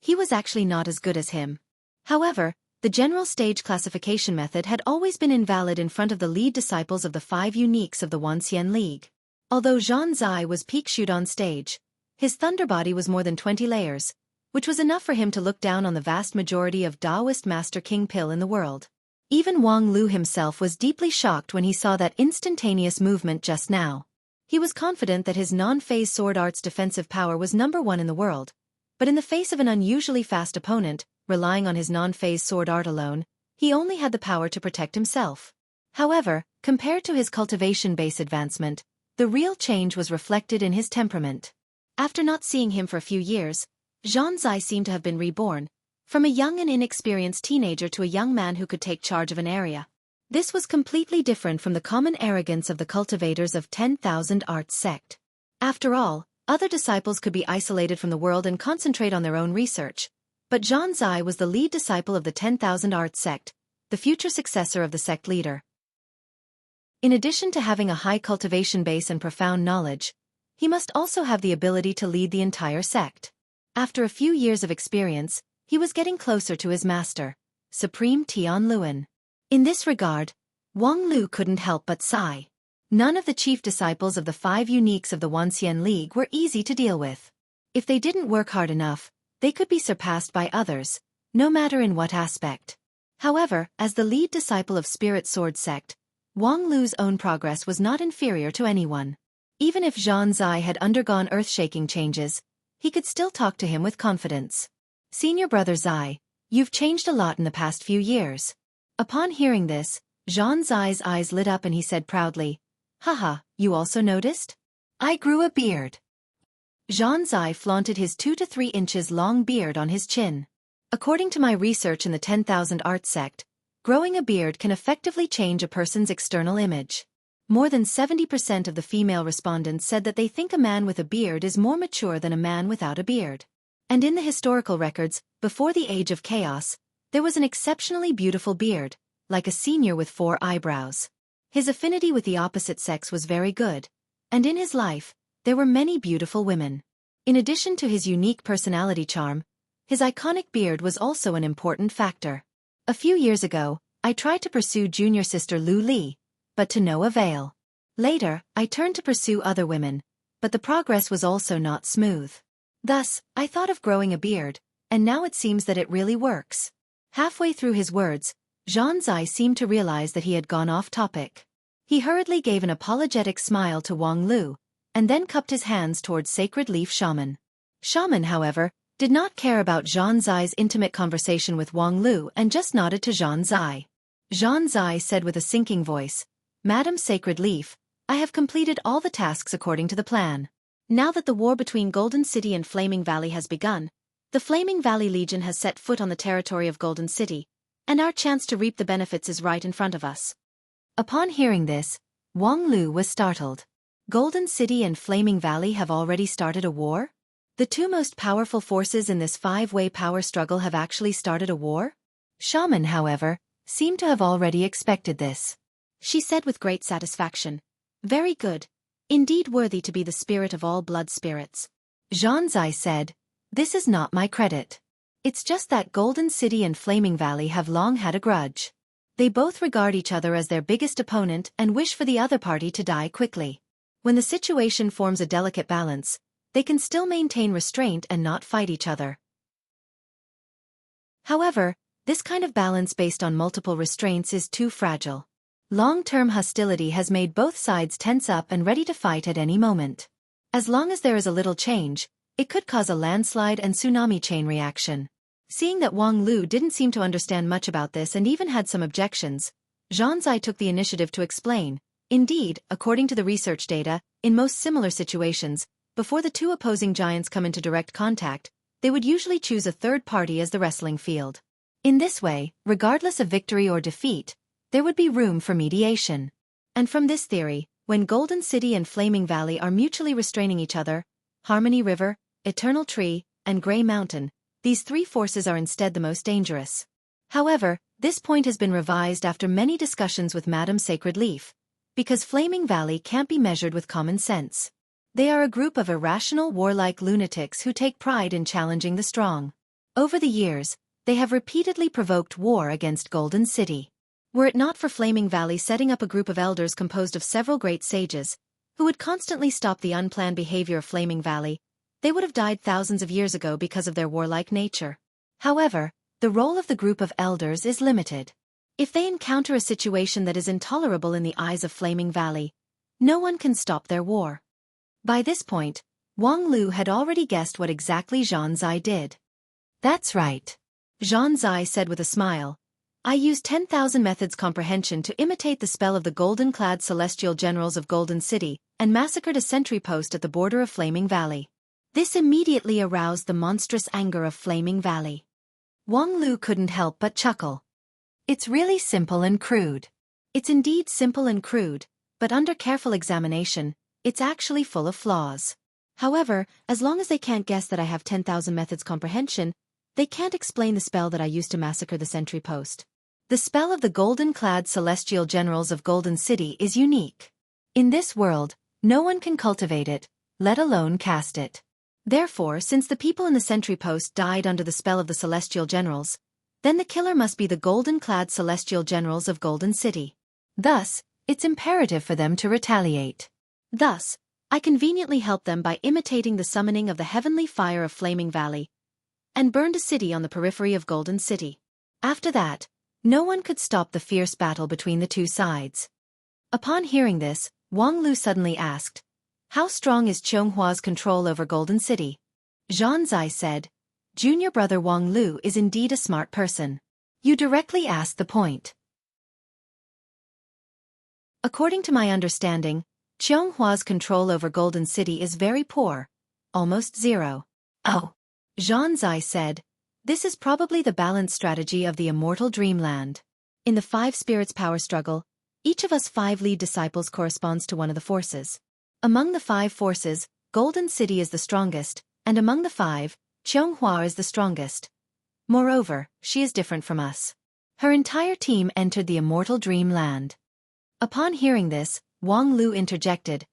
he was actually not as good as him. However, the general stage classification method had always been invalid in front of the lead disciples of the 5 uniques of the Wanxian League. Although Zhan Zai was peak Shudan stage, his thunder body was more than 20 layers, which was enough for him to look down on the vast majority of Taoist Master King Pill in the world. Even Wang Lu himself was deeply shocked when he saw that instantaneous movement just now. He was confident that his non-phase sword art's defensive power was #1 in the world, but in the face of an unusually fast opponent, relying on his non-phase sword art alone, he only had the power to protect himself. However, compared to his cultivation base advancement, the real change was reflected in his temperament. After not seeing him for a few years, Zhan Zai seemed to have been reborn, from a young and inexperienced teenager to a young man who could take charge of an area. This was completely different from the common arrogance of the cultivators of 10,000 Arts sect. After all, other disciples could be isolated from the world and concentrate on their own research, but Zhan Zai was the lead disciple of the 10,000 Arts sect, the future successor of the sect leader. In addition to having a high cultivation base and profound knowledge, he must also have the ability to lead the entire sect. After a few years of experience, he was getting closer to his master, Supreme Tian Luan. In this regard, Wang Lu couldn't help but sigh. None of the chief disciples of the 5 uniques of the Wanxian League were easy to deal with. If they didn't work hard enough, they could be surpassed by others, no matter in what aspect. However, as the lead disciple of Spirit Sword Sect, Wang Lu's own progress was not inferior to anyone. Even if Zhan Zai had undergone earth-shaking changes, he could still talk to him with confidence. Senior brother Zai, you've changed a lot in the past few years. Upon hearing this, Zhan Zai's eyes lit up and he said proudly, "Haha, you also noticed? I grew a beard." Zhan Zai flaunted his 2 to 3 inches long beard on his chin. According to my research in the 10,000 Arts sect, growing a beard can effectively change a person's external image. More than 70% of the female respondents said that they think a man with a beard is more mature than a man without a beard. And in the historical records, before the Age of Chaos, there was an exceptionally beautiful beard, like a senior with 4 eyebrows. His affinity with the opposite sex was very good, and in his life, there were many beautiful women. In addition to his unique personality charm, his iconic beard was also an important factor. A few years ago, I tried to pursue junior sister Lu Li, but to no avail. Later, I turned to pursue other women, but the progress was also not smooth. Thus, I thought of growing a beard, and now it seems that it really works. Halfway through his words, Zhan Zai seemed to realize that he had gone off topic. He hurriedly gave an apologetic smile to Wang Lu, and then cupped his hands towards Sacred Leaf Shaman. Shaman, however, did not care about Zhan Zai's intimate conversation with Wang Lu and just nodded to Zhan Zai. Zhan Zai said with a sinking voice, "Madam Sacred Leaf, I have completed all the tasks according to the plan. Now that the war between Golden City and Flaming Valley has begun, the Flaming Valley Legion has set foot on the territory of Golden City, and our chance to reap the benefits is right in front of us." Upon hearing this, Wang Lu was startled. Golden City and Flaming Valley have already started a war? The 2 most powerful forces in this 5-way power struggle have actually started a war? Shaman, however, seemed to have already expected this. she said with great satisfaction. Very good. Indeed worthy to be the spirit of all blood spirits. Zhanzai said, this is not my credit. It's just that Golden City and Flaming Valley have long had a grudge. They both regard each other as their biggest opponent and wish for the other party to die quickly. When the situation forms a delicate balance, they can still maintain restraint and not fight each other. However, this kind of balance based on multiple restraints is too fragile. Long-term hostility has made both sides tense up and ready to fight at any moment. As long as there is a little change, it could cause a landslide and tsunami chain reaction. Seeing that Wang Lu didn't seem to understand much about this and even had some objections, Zhanzai took the initiative to explain. Indeed, according to the research data, in most similar situations, before the two opposing giants come into direct contact, they would usually choose a third party as the wrestling field. In this way, regardless of victory or defeat, there would be room for mediation. And from this theory, when Golden City and Flaming Valley are mutually restraining each other, Harmony River, Eternal Tree, and Grey Mountain, these three forces are instead the most dangerous. However, this point has been revised after many discussions with Madame Sacred Leaf, because Flaming Valley can't be measured with common sense. They are a group of irrational warlike lunatics who take pride in challenging the strong. Over the years, they have repeatedly provoked war against Golden City. Were it not for Flaming Valley setting up a group of elders composed of several great sages, who would constantly stop the unplanned behavior of Flaming Valley, they would have died thousands of years ago because of their warlike nature. However, the role of the group of elders is limited. If they encounter a situation that is intolerable in the eyes of Flaming Valley, no one can stop their war. By this point, Wang Lu had already guessed what exactly Zhanzai did. That's right. Zhanzai said with a smile. I used 10,000 methods comprehension to imitate the spell of the golden-clad celestial generals of Golden City and massacred a sentry post at the border of Flaming Valley. This immediately aroused the monstrous anger of Flaming Valley. Wang Lu couldn't help but chuckle. It's really simple and crude. It's indeed simple and crude, but under careful examination, it's actually full of flaws. However, as long as they can't guess that I have 10,000 methods comprehension, they can't explain the spell that I used to massacre the sentry post. The spell of the golden-clad celestial generals of Golden City is unique. In this world, no one can cultivate it, let alone cast it. Therefore, since the people in the sentry post died under the spell of the celestial generals, then the killer must be the golden-clad celestial generals of Golden City. Thus, it's imperative for them to retaliate. Thus, I conveniently help them by imitating the summoning of the heavenly fire of Flaming Valley, and burned a city on the periphery of Golden City. After that, no one could stop the fierce battle between the two sides. Upon hearing this, Wang Lu suddenly asked, how strong is Qionghua's control over Golden City? Zhanzai said, Junior brother Wang Lu is indeed a smart person. You directly asked the point. According to my understanding, Qionghua's control over Golden City is very poor, almost zero. Oh, Zhanzai said, this is probably the balanced strategy of the immortal dreamland. In the 5 spirits power struggle, each of us 5 lead disciples corresponds to one of the forces. Among the 5 forces, Golden City is the strongest, and among the 5, Qianghua is the strongest. Moreover, she is different from us. Her entire team entered the immortal dreamland. Upon hearing this, Wang Lu interjected,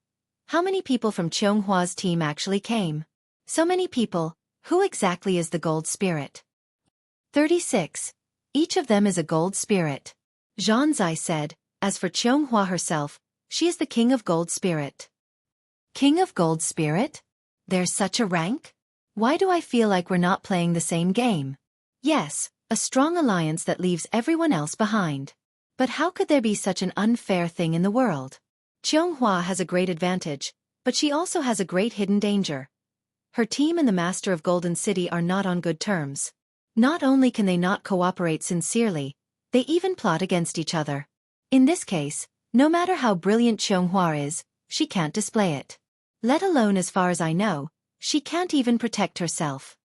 how many people from Qionghua's team actually came? So many people. Who exactly is the gold spirit? 36. Each of them is a gold spirit. Zhanzai said, as for Qianghua herself, she is the king of gold spirit. King of gold spirit? There's such a rank? Why do I feel like we're not playing the same game? Yes, a strong alliance that leaves everyone else behind. But how could there be such an unfair thing in the world? Qianghua has a great advantage, but she also has a great hidden danger. Her team and the Master of Golden City are not on good terms. Not only can they not cooperate sincerely, they even plot against each other. In this case, no matter how brilliant Qianghua is, she can't display it. Let alone, as far as I know, she can't even protect herself.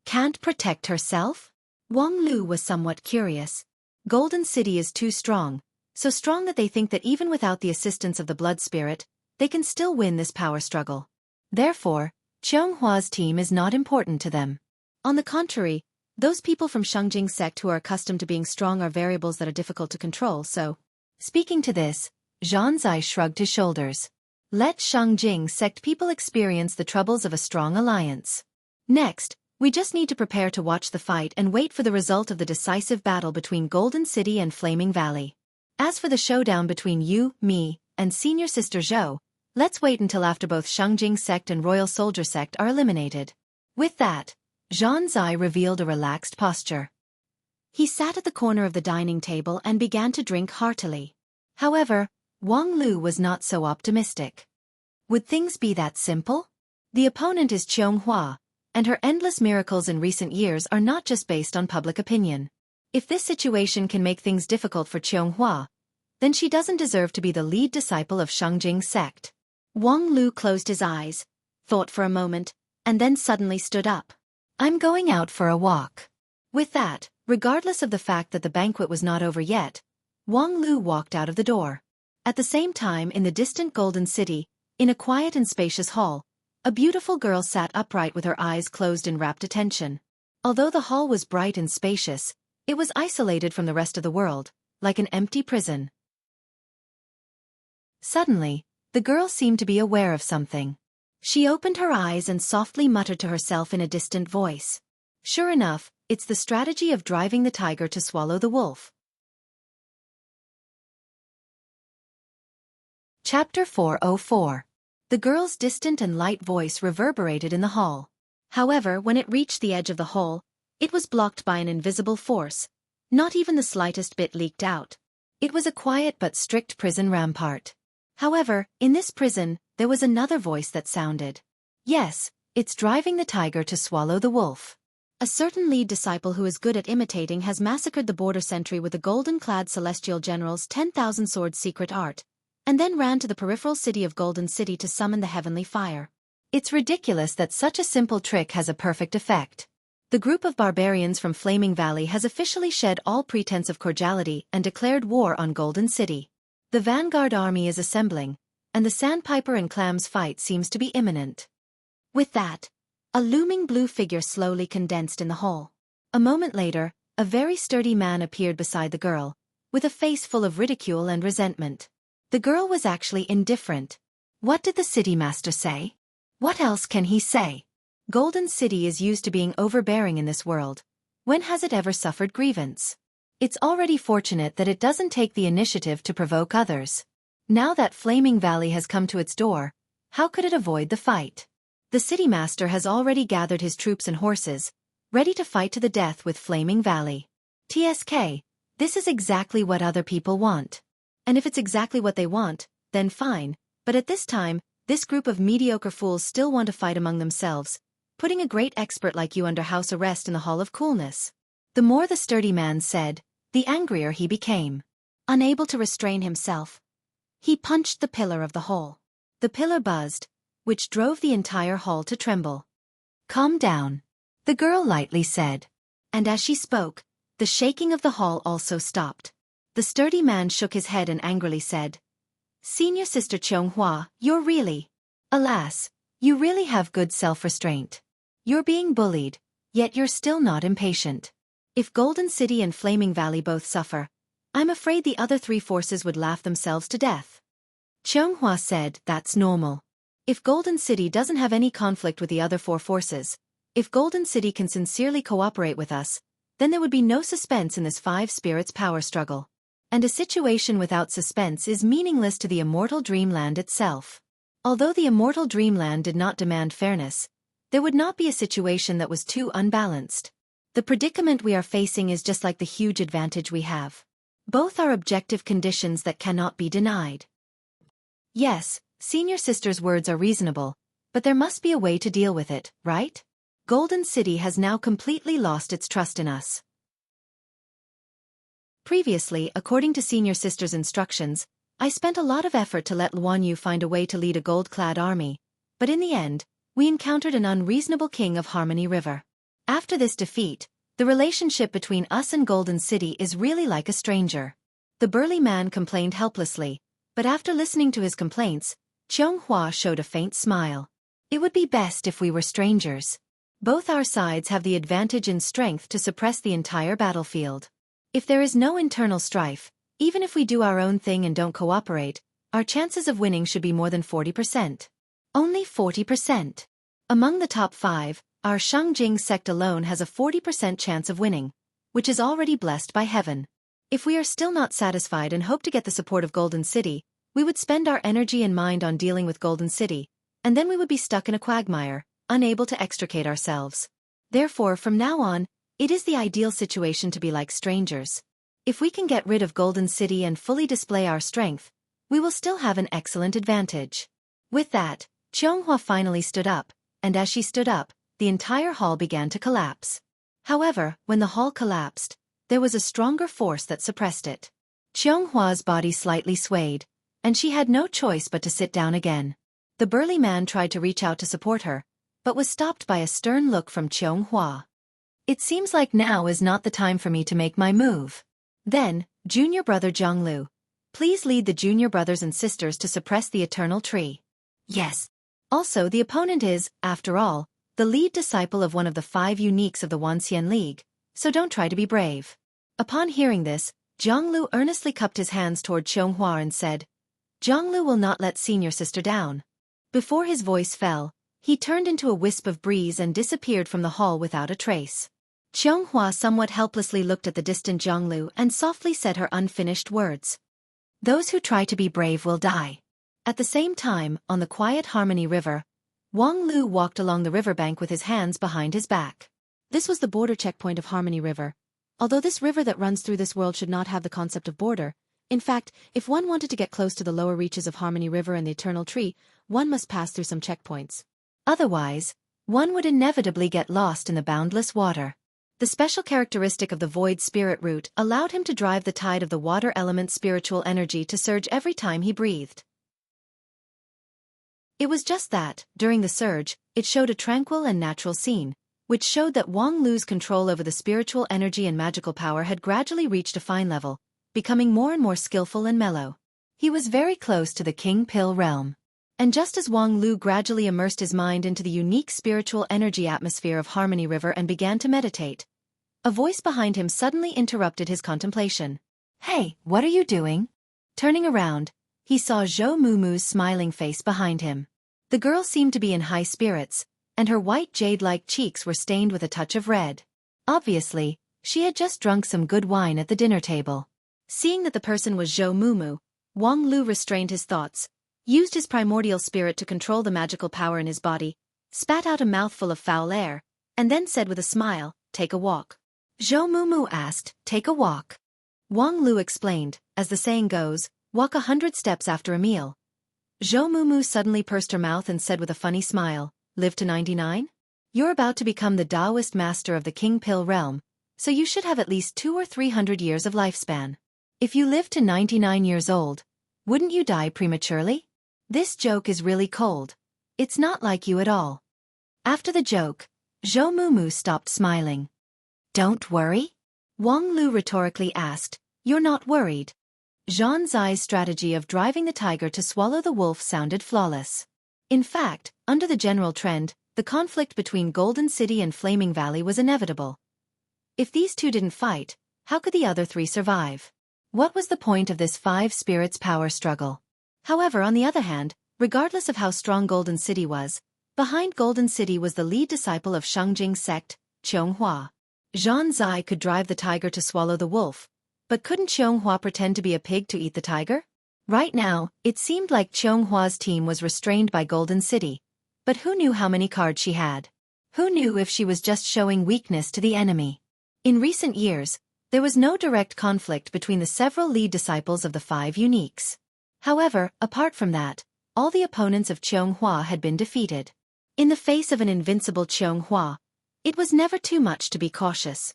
Can't protect herself? Wang Lu was somewhat curious. Golden City is too strong, so strong that they think that even without the assistance of the blood spirit, they can still win this power struggle. Therefore, Qionghua's team is not important to them. On the contrary, those people from Shengjing sect who are accustomed to being strong are variables that are difficult to control, so Speaking to this, Zhang Zai shrugged his shoulders. Let Shangjing sect people experience the troubles of a strong alliance. Next, we just need to prepare to watch the fight and wait for the result of the decisive battle between Golden City and Flaming Valley. As for the showdown between you, me, and Senior Sister Zhou, let's wait until after both Shangjing sect and Royal Soldier sect are eliminated. With that, Zhang Zai revealed a relaxed posture. He sat at the corner of the dining table and began to drink heartily. However, Wang Lu was not so optimistic. Would things be that simple? The opponent is Qianghua, and her endless miracles in recent years are not just based on public opinion. If this situation can make things difficult for Qianghua, then she doesn't deserve to be the lead disciple of Shangjing sect. Wang Lu closed his eyes, thought for a moment, and then suddenly stood up. I'm going out for a walk. With that, regardless of the fact that the banquet was not over yet, Wang Lu walked out of the door. At the same time, in the distant Golden City, in a quiet and spacious hall, a beautiful girl sat upright with her eyes closed in rapt attention. Although the hall was bright and spacious, it was isolated from the rest of the world, like an empty prison. Suddenly, the girl seemed to be aware of something. She opened her eyes and softly muttered to herself in a distant voice. Sure enough, it's the strategy of driving the tiger to swallow the wolf. Chapter 404. The girl's distant and light voice reverberated in the hall. However, when it reached the edge of the hall, it was blocked by an invisible force. Not even the slightest bit leaked out. It was a quiet but strict prison rampart. However, in this prison, there was another voice that sounded. Yes, it's driving the tiger to swallow the wolf. A certain lead disciple who is good at imitating has massacred the border sentry with the golden-clad celestial general's 10,000 swords secret art, and then ran to the peripheral city of Golden City to summon the heavenly fire. It's ridiculous that such a simple trick has a perfect effect. The group of barbarians from Flaming Valley has officially shed all pretense of cordiality and declared war on Golden City. The vanguard army is assembling, and the Sandpiper and Clams fight seems to be imminent. With that, a looming blue figure slowly condensed in the hall. A moment later, a very sturdy man appeared beside the girl, with a face full of ridicule and resentment. The girl was actually indifferent. What did the city master say? What else can he say? Golden City is used to being overbearing in this world. When has it ever suffered grievance? It's already fortunate that it doesn't take the initiative to provoke others. Now that Flaming Valley has come to its door, how could it avoid the fight? The city master has already gathered his troops and horses, ready to fight to the death with Flaming Valley. TSK, this is exactly what other people want. And if it's exactly what they want, then fine, but at this time, this group of mediocre fools still want to fight among themselves, putting a great expert like you under house arrest in the Hall of Coolness. The more the sturdy man said, the angrier he became. Unable to restrain himself, he punched the pillar of the hall. The pillar buzzed, which drove the entire hall to tremble. Calm down, the girl lightly said. And as she spoke, the shaking of the hall also stopped. The sturdy man shook his head and angrily said, Senior Sister Qianghua, you're really... Alas, you really have good self-restraint. You're being bullied, yet you're still not impatient. If Golden City and Flaming Valley both suffer, I'm afraid the other three forces would laugh themselves to death. Qianghua said, that's normal. If Golden City doesn't have any conflict with the other four forces, if Golden City can sincerely cooperate with us, then there would be no suspense in this five spirits power struggle. And a situation without suspense is meaningless to the immortal dreamland itself. Although the immortal dreamland did not demand fairness, there would not be a situation that was too unbalanced. The predicament we are facing is just like the huge advantage we have. Both are objective conditions that cannot be denied. Yes, Senior Sister's words are reasonable, but there must be a way to deal with it, right? Golden City has now completely lost its trust in us. Previously, according to Senior Sister's instructions, I spent a lot of effort to let Luan Yu find a way to lead a gold-clad army, but in the end, we encountered an unreasonable king of Harmony River. After this defeat, the relationship between us and Golden City is really like a stranger. The burly man complained helplessly, but after listening to his complaints, Qianghua showed a faint smile. It would be best if we were strangers. Both our sides have the advantage in strength to suppress the entire battlefield. If there is no internal strife, Even if we do our own thing and don't cooperate, our chances of winning should be more than 40%. Only 40%. Among the top 5, our Shangjing sect alone has a 40% chance of winning, which is already blessed by heaven. If we are still not satisfied and hope to get the support of Golden City, we would spend our energy and mind on dealing with Golden City, and then we would be stuck in a quagmire, unable to extricate ourselves. Therefore, from now on, it is the ideal situation to be like strangers. If we can get rid of Golden City and fully display our strength, we will still have an excellent advantage. With that, Qianghua finally stood up, and as she stood up, the entire hall began to collapse. However, when the hall collapsed, there was a stronger force that suppressed it. Qianghua's body slightly swayed, and she had no choice but to sit down again. The burly man tried to reach out to support her, but was stopped by a stern look from Qianghua. It seems like now is not the time for me to make my move. Then, junior brother Zhonglu, please lead the junior brothers and sisters to suppress the eternal tree. Yes. Also, the opponent is, after all, the lead disciple of one of the 5 uniques of the Wanxian League, so don't try to be brave. Upon hearing this, Zhonglu earnestly cupped his hands toward Qianghua and said, Zhonglu will not let senior sister down. Before his voice fell, he turned into a wisp of breeze and disappeared from the hall without a trace. Qianghua somewhat helplessly looked at the distant Zhonglu and softly said her unfinished words. Those who try to be brave will die. At the same time, on the quiet Harmony River, Wang Lu walked along the riverbank with his hands behind his back. This was the border checkpoint of Harmony River. Although this river that runs through this world should not have the concept of border, in fact, if one wanted to get close to the lower reaches of Harmony River and the Eternal Tree, one must pass through some checkpoints. Otherwise, one would inevitably get lost in the boundless water. The special characteristic of the Void Spirit root allowed him to drive the tide of the water element's spiritual energy to surge every time he breathed. It was just that, during the surge, it showed a tranquil and natural scene, which showed that Wang Lu's control over the spiritual energy and magical power had gradually reached a fine level, becoming more and more skillful and mellow. He was very close to the King Pill realm. And just as Wang Lu gradually immersed his mind into the unique spiritual energy atmosphere of Harmony River and began to meditate, a voice behind him suddenly interrupted his contemplation. Hey, what are you doing? Turning around, he saw Zhou Mumu's smiling face behind him. The girl seemed to be in high spirits, and her white jade-like cheeks were stained with a touch of red. Obviously, she had just drunk some good wine at the dinner table. Seeing that the person was Zhou Mumu, Wang Lu restrained his thoughts, used his primordial spirit to control the magical power in his body, spat out a mouthful of foul air, and then said with a smile, "Take a walk." Zhou Mumu asked, "Take a walk?" Wang Lu explained, as the saying goes, walk 100 steps after a meal. Zhou Mumu suddenly pursed her mouth and said with a funny smile, "Live to 99? You're about to become the Taoist master of the King Pill realm, so you should have at least 200 or 300 years of lifespan. If you live to 99 years old, wouldn't you die prematurely? This joke is really cold. It's not like you at all." After the joke, Zhou Mumu stopped smiling. "Don't worry?" Wang Lu rhetorically asked, "You're not worried?" Zhang Zai's strategy of driving the tiger to swallow the wolf sounded flawless. In fact, under the general trend, the conflict between Golden City and Flaming Valley was inevitable. If these two didn't fight, how could the other 3 survive? What was the point of this 5 spirits power struggle? However, on the other hand, regardless of how strong Golden City was, behind Golden City was the lead disciple of Shangjing sect, Qianghua. Zhang Zai could drive the tiger to swallow the wolf, but couldn't Qianghua pretend to be a pig to eat the tiger? Right now, it seemed like Qianghua's team was restrained by Golden City, but who knew how many cards she had? Who knew if she was just showing weakness to the enemy? In recent years, there was no direct conflict between the several lead disciples of the 5 uniques. However, apart from that, all the opponents of Qianghua had been defeated. In the face of an invincible Qianghua, it was never too much to be cautious.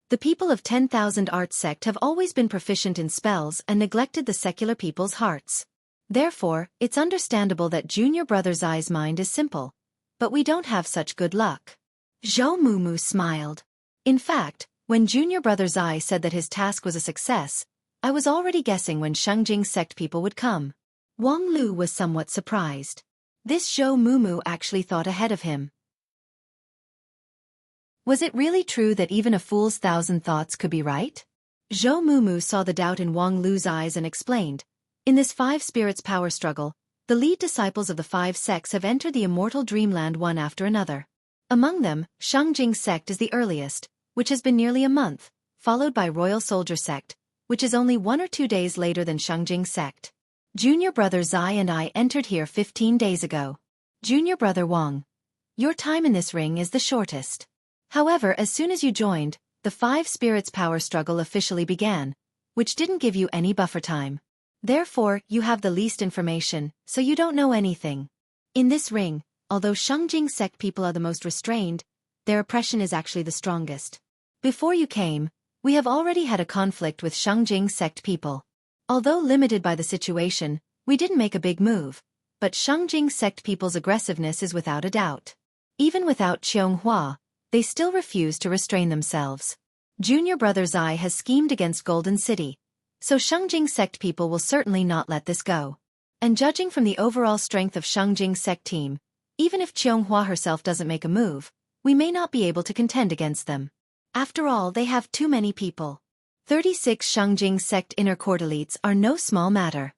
The people of 10,000 Art sect have always been proficient in spells and neglected the secular people's hearts. Therefore, it's understandable that Junior Brother Zai's mind is simple. But we don't have such good luck. Zhou Mumu smiled. In fact, when Junior Brother Zai said that his task was a success, I was already guessing when Shangjing sect people would come. Wang Lu was somewhat surprised. This Zhou Mumu actually thought ahead of him. Was it really true that even a fool's 1,000 thoughts could be right? Zhou Mumu saw the doubt in Wang Lu's eyes and explained, "In this five spirits power struggle, the lead disciples of the five sects have entered the immortal dreamland one after another. Among them, Shangjing sect is the earliest, which has been nearly a month, followed by Royal Soldier sect, which is only 1 or 2 days later than Shangjing sect. Junior brother Zai and I entered here 15 days ago. Junior brother Wang, your time in this ring is the shortest. However, as soon as you joined, the five spirits power struggle officially began, which didn't give you any buffer time. Therefore, you have the least information, so you don't know anything. In this ring, although Shangjing sect people are the most restrained, their oppression is actually the strongest. Before you came, we have already had a conflict with Shangjing sect people. Although limited by the situation, we didn't make a big move, but Shangjing sect people's aggressiveness is without a doubt. Even without Qianghua, they still refuse to restrain themselves. Junior brother Zai has schemed against Golden City, so Shangjing sect people will certainly not let this go. And judging from the overall strength of Shangjing sect team, even if Qianghua herself doesn't make a move, we may not be able to contend against them. After all, they have too many people. 36 Shangjing sect inner court elites are no small matter."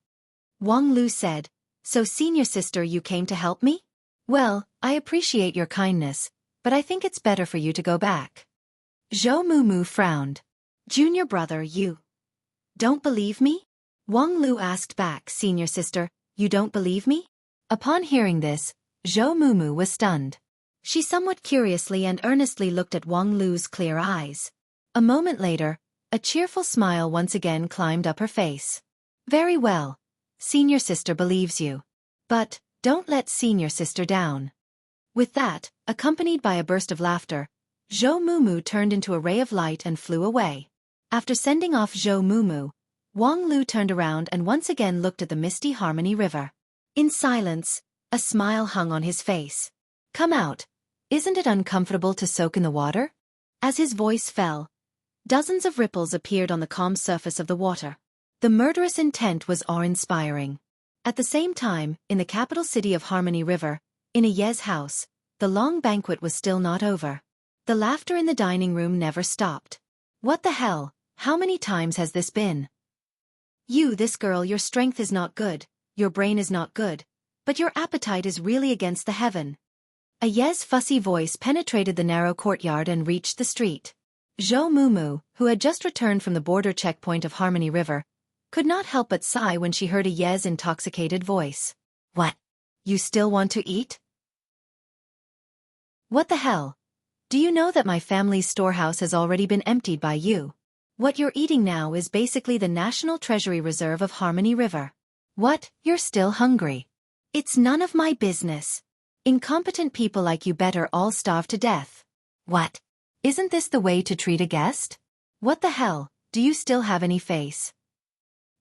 Wang Lu said, "So senior sister, you came to help me? Well, I appreciate your kindness, but I think it's better for you to go back." Zhou Mumu frowned. "Junior brother, you don't believe me?" Wang Lu asked back, "Senior sister, you don't believe me?" Upon hearing this, Zhou Mumu was stunned. She somewhat curiously and earnestly looked at Wang Lu's clear eyes. A moment later, a cheerful smile once again climbed up her face. "Very well. Senior sister believes you. But, don't let senior sister down." With that, accompanied by a burst of laughter, Zhou Mumu turned into a ray of light and flew away. After sending off Zhou Mumu, Wang Lu turned around and once again looked at the misty Harmony River. In silence, a smile hung on his face. "Come out. Isn't it uncomfortable to soak in the water?" As his voice fell, dozens of ripples appeared on the calm surface of the water. The murderous intent was awe-inspiring. At the same time, in the capital city of Harmony River, in a Ye's house, the long banquet was still not over. The laughter in the dining room never stopped. "What the hell? How many times has this been? This girl, your strength is not good, your brain is not good, but your appetite is really against the heaven." A Ye's fussy voice penetrated the narrow courtyard and reached the street. Zhou Mumu, who had just returned from the border checkpoint of Harmony River, could not help but sigh when she heard a Ye's intoxicated voice. "What? You still want to eat? What the hell? Do you know that my family's storehouse has already been emptied by you? What you're eating now is basically the National Treasury Reserve of Harmony River. What, you're still hungry? It's none of my business. Incompetent people like you better all starve to death." "What? Isn't this the way to treat a guest? What the hell, do you still have any face?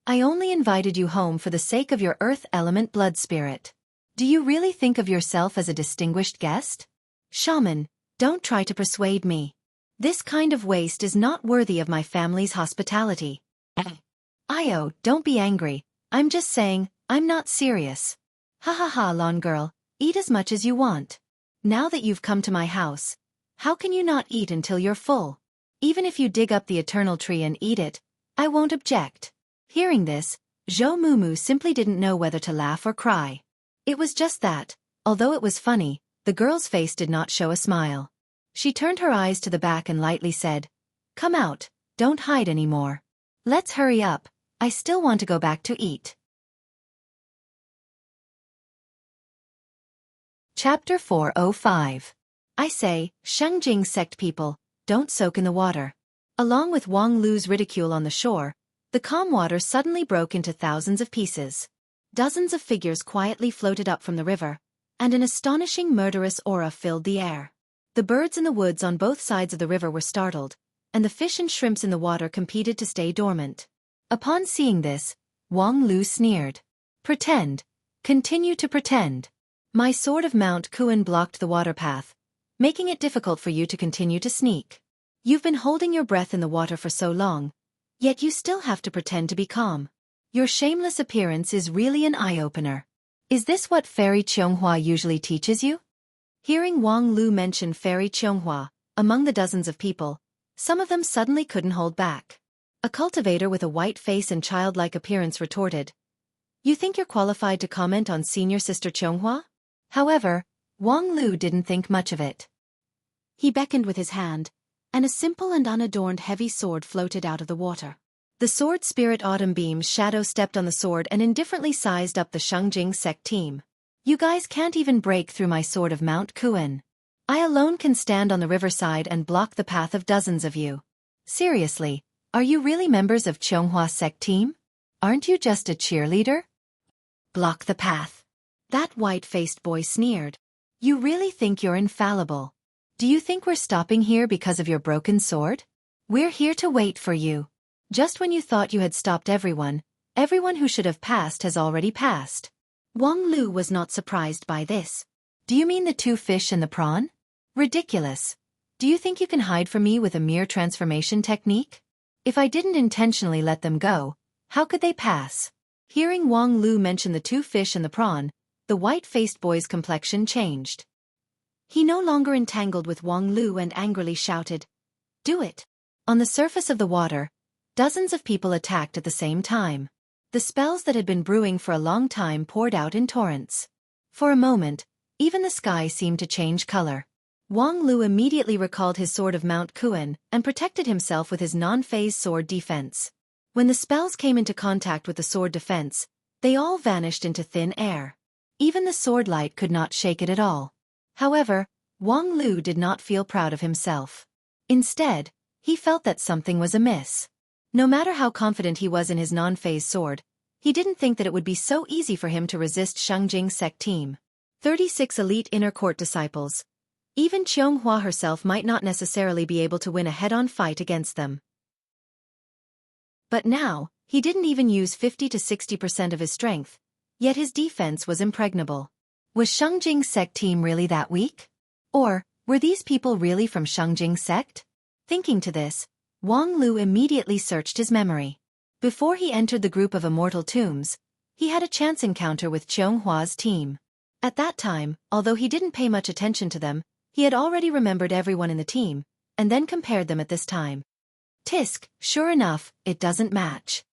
I only invited you home for the sake of your earth element blood spirit. Do you really think of yourself as a distinguished guest? Shaman, don't try to persuade me. This kind of waste is not worthy of my family's hospitality." "Io, don't be angry, I'm just saying, I'm not serious. Ha ha ha, lawn girl, eat as much as you want. Now that you've come to my house, how can you not eat until you're full? Even if you dig up the eternal tree and eat it, I won't object." Hearing this, Zhou Mumu simply didn't know whether to laugh or cry. It was just that, although it was funny, the girl's face did not show a smile. She turned her eyes to the back and lightly said, "Come out, don't hide anymore. Let's hurry up, I still want to go back to eat." Chapter 405. I say, Shangjing sect people, don't soak in the water. Along with Wang Lu's ridicule on the shore, the calm water suddenly broke into thousands of pieces. Dozens of figures quietly floated up from the river, and an astonishing murderous aura filled the air. The birds in the woods on both sides of the river were startled, and the fish and shrimps in the water competed to stay dormant. Upon seeing this, Wang Lu sneered. "Pretend. Continue to pretend. My sword of Mount Kuan blocked the water path, making it difficult for you to continue to sneak. You've been holding your breath in the water for so long, yet you still have to pretend to be calm. Your shameless appearance is really an eye-opener. Is this what Fairy Qianghua usually teaches you?" Hearing Wang Lu mention Fairy Qianghua among the dozens of people, some of them suddenly couldn't hold back. A cultivator with a white face and childlike appearance retorted. You think you're qualified to comment on senior sister Chonghua? However, Wang Lu didn't think much of it. He beckoned with his hand, and a simple and unadorned heavy sword floated out of the water. The sword spirit Autumn Beam's shadow stepped on the sword and indifferently sized up the Shengjing sect team. You guys can't even break through my sword of Mount Kuen. I alone can stand on the riverside and block the path of dozens of you. Seriously, are you really members of Chonghua sect team? Aren't you just a cheerleader? Block the path. That white-faced boy sneered. You really think you're infallible? Do you think we're stopping here because of your broken sword? We're here to wait for you. Just when you thought you had stopped everyone who should have passed has already passed. Wang Lu was not surprised by this. Do you mean the two fish and the prawn? Ridiculous. Do you think you can hide from me with a mere transformation technique? If I didn't intentionally let them go, how could they pass? Hearing Wang Lu mention the two fish and the prawn, the white-faced boy's complexion changed. He no longer entangled with Wang Lu and angrily shouted, "Do it!" On the surface of the water, dozens of people attacked at the same time. The spells that had been brewing for a long time poured out in torrents. For a moment, even the sky seemed to change color. Wang Lu immediately recalled his sword of Mount Kuen and protected himself with his non-phase sword defense. When the spells came into contact with the sword defense, they all vanished into thin air. Even the sword light could not shake it at all. However, Wang Lu did not feel proud of himself. Instead, he felt that something was amiss. No matter how confident he was in his non-phase sword, he didn't think that it would be so easy for him to resist Shengjing sect team. 36 elite inner court disciples. Even Chonghua herself might not necessarily be able to win a head-on fight against them. But now, he didn't even use 50 to 60% of his strength, yet his defense was impregnable. Was Shengjing sect team really that weak? Or, were these people really from Shengjing sect? Thinking to this, Wang Lu immediately searched his memory. Before he entered the group of immortal tombs, he had a chance encounter with Chonghua's team. At that time, although he didn't pay much attention to them, he had already remembered everyone in the team, and then compared them at this time. Tisk, sure enough, it doesn't match.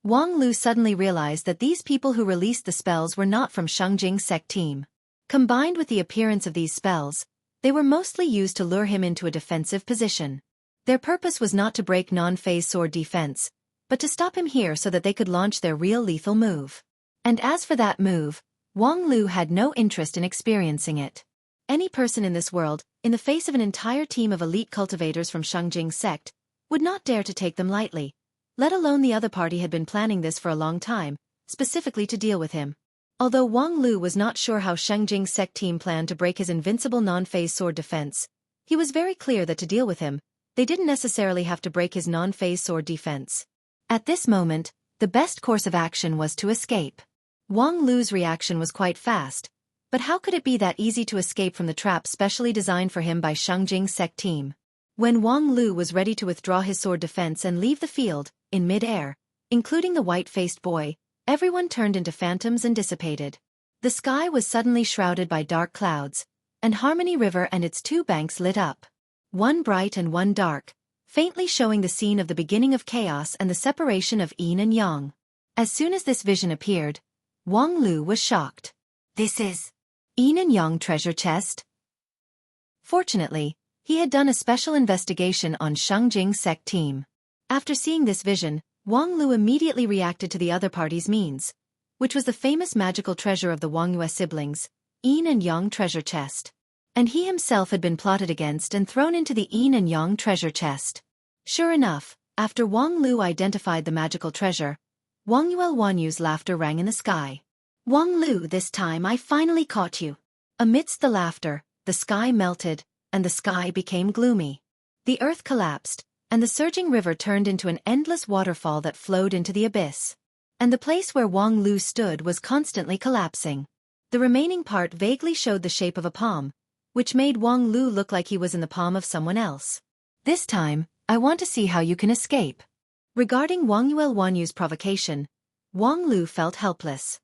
Wang Lu suddenly realized that these people who released the spells were not from Shengjing sect team. Combined with the appearance of these spells, they were mostly used to lure him into a defensive position. Their purpose was not to break non-phase sword defense, but to stop him here so that they could launch their real lethal move. And as for that move, Wang Lu had no interest in experiencing it. Any person in this world, in the face of an entire team of elite cultivators from Shengjing sect, would not dare to take them lightly, let alone the other party had been planning this for a long time, specifically to deal with him. Although Wang Lu was not sure how Shengjing sect team planned to break his invincible non-phase sword defense, he was very clear that to deal with him, they didn't necessarily have to break his non-phase sword defense. At this moment, the best course of action was to escape. Wang Lu's reaction was quite fast, but how could it be that easy to escape from the trap specially designed for him by Shengjing sect team? When Wang Lu was ready to withdraw his sword defense and leave the field, in mid-air, including the white-faced boy, everyone turned into phantoms and dissipated. The sky was suddenly shrouded by dark clouds, and Harmony River and its two banks lit up. One bright and one dark, faintly showing the scene of the beginning of chaos and the separation of yin and yang. As soon as this vision appeared, Wang Lu was shocked. This is yin and yang treasure chest? Fortunately, he had done a special investigation on Shengjing sect team. After seeing this vision, Wang Lu immediately reacted to the other party's means, which was the famous magical treasure of the Wang Yue siblings, yin and yang treasure chest. And he himself had been plotted against and thrown into the yin and yang treasure chest. Sure enough, after Wang Lu identified the magical treasure, Wang Yue's laughter rang in the sky. Wang Lu, this time I finally caught you. Amidst the laughter, the sky melted, and the sky became gloomy. The earth collapsed, and the surging river turned into an endless waterfall that flowed into the abyss. And the place where Wang Lu stood was constantly collapsing. The remaining part vaguely showed the shape of a palm, which made Wang Lu look like he was in the palm of someone else. This time, I want to see how you can escape. Regarding Wang Yue's provocation, Wang Lu felt helpless.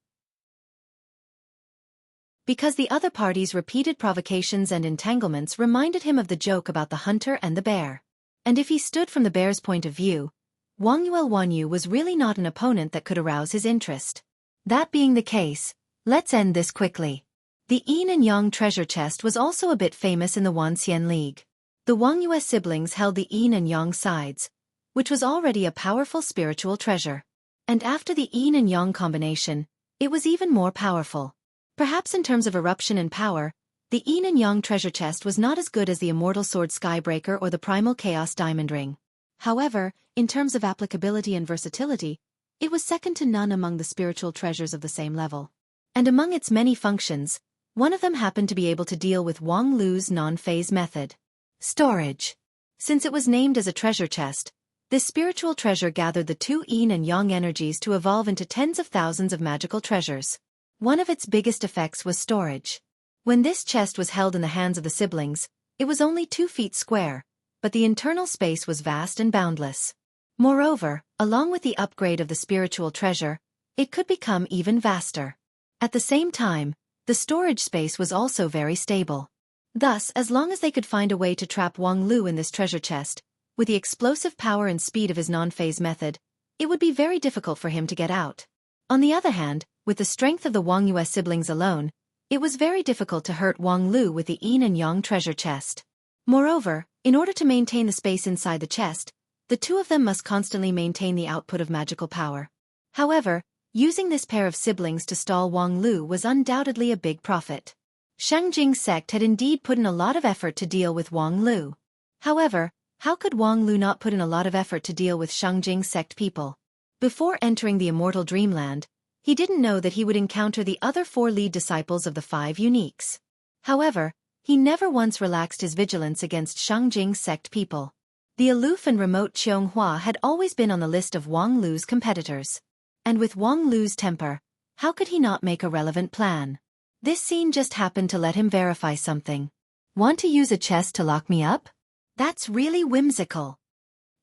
Because the other party's repeated provocations and entanglements reminded him of the joke about the hunter and the bear. And if he stood from the bear's point of view, Wang Yuelwanyu was really not an opponent that could arouse his interest. That being the case, let's end this quickly. The Yin and Yang treasure chest was also a bit famous in the Wanxian League. The Wang Yue siblings held the Yin and Yang sides, which was already a powerful spiritual treasure. And after the Yin and Yang combination, it was even more powerful. Perhaps in terms of eruption and power, the Yin and Yang treasure chest was not as good as the Immortal Sword Skybreaker or the Primal Chaos Diamond Ring. However, in terms of applicability and versatility, it was second to none among the spiritual treasures of the same level. And among its many functions, one of them happened to be able to deal with Wang Lu's non-phase method. Storage. Since it was named as a treasure chest, this spiritual treasure gathered the two Yin and Yang energies to evolve into tens of thousands of magical treasures. One of its biggest effects was storage. When this chest was held in the hands of the siblings, it was only 2 feet square, but the internal space was vast and boundless. Moreover, along with the upgrade of the spiritual treasure, it could become even vaster. At the same time, the storage space was also very stable. Thus, as long as they could find a way to trap Wang Lu in this treasure chest, with the explosive power and speed of his non-phase method, it would be very difficult for him to get out. On the other hand, with the strength of the Wang Yue siblings alone, it was very difficult to hurt Wang Lu with the Yin and Yang treasure chest. Moreover, in order to maintain the space inside the chest, the two of them must constantly maintain the output of magical power. However, using this pair of siblings to stall Wang Lu was undoubtedly a big profit. Shangjing's sect had indeed put in a lot of effort to deal with Wang Lu. However, how could Wang Lu not put in a lot of effort to deal with Shangjing's sect people? Before entering the immortal dreamland, he didn't know that he would encounter the other 4 lead disciples of the 5 uniques. However, he never once relaxed his vigilance against Shangjing's sect people. The aloof and remote Qianghua had always been on the list of Wang Lu's competitors. And with Wang Lu's temper, how could he not make a relevant plan? This scene just happened to let him verify something. Want to use a chest to lock me up? That's really whimsical.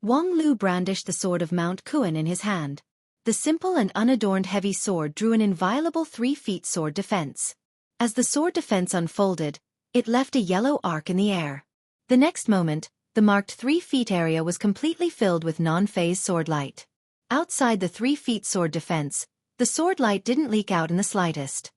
Wang Lu brandished the sword of Mount Kuan in his hand. The simple and unadorned heavy sword drew an inviolable 3 feet sword defense. As the sword defense unfolded, it left a yellow arc in the air. The next moment, the marked 3 feet area was completely filled with non-phase sword light. Outside the 3 feet sword defense, the sword light didn't leak out in the slightest.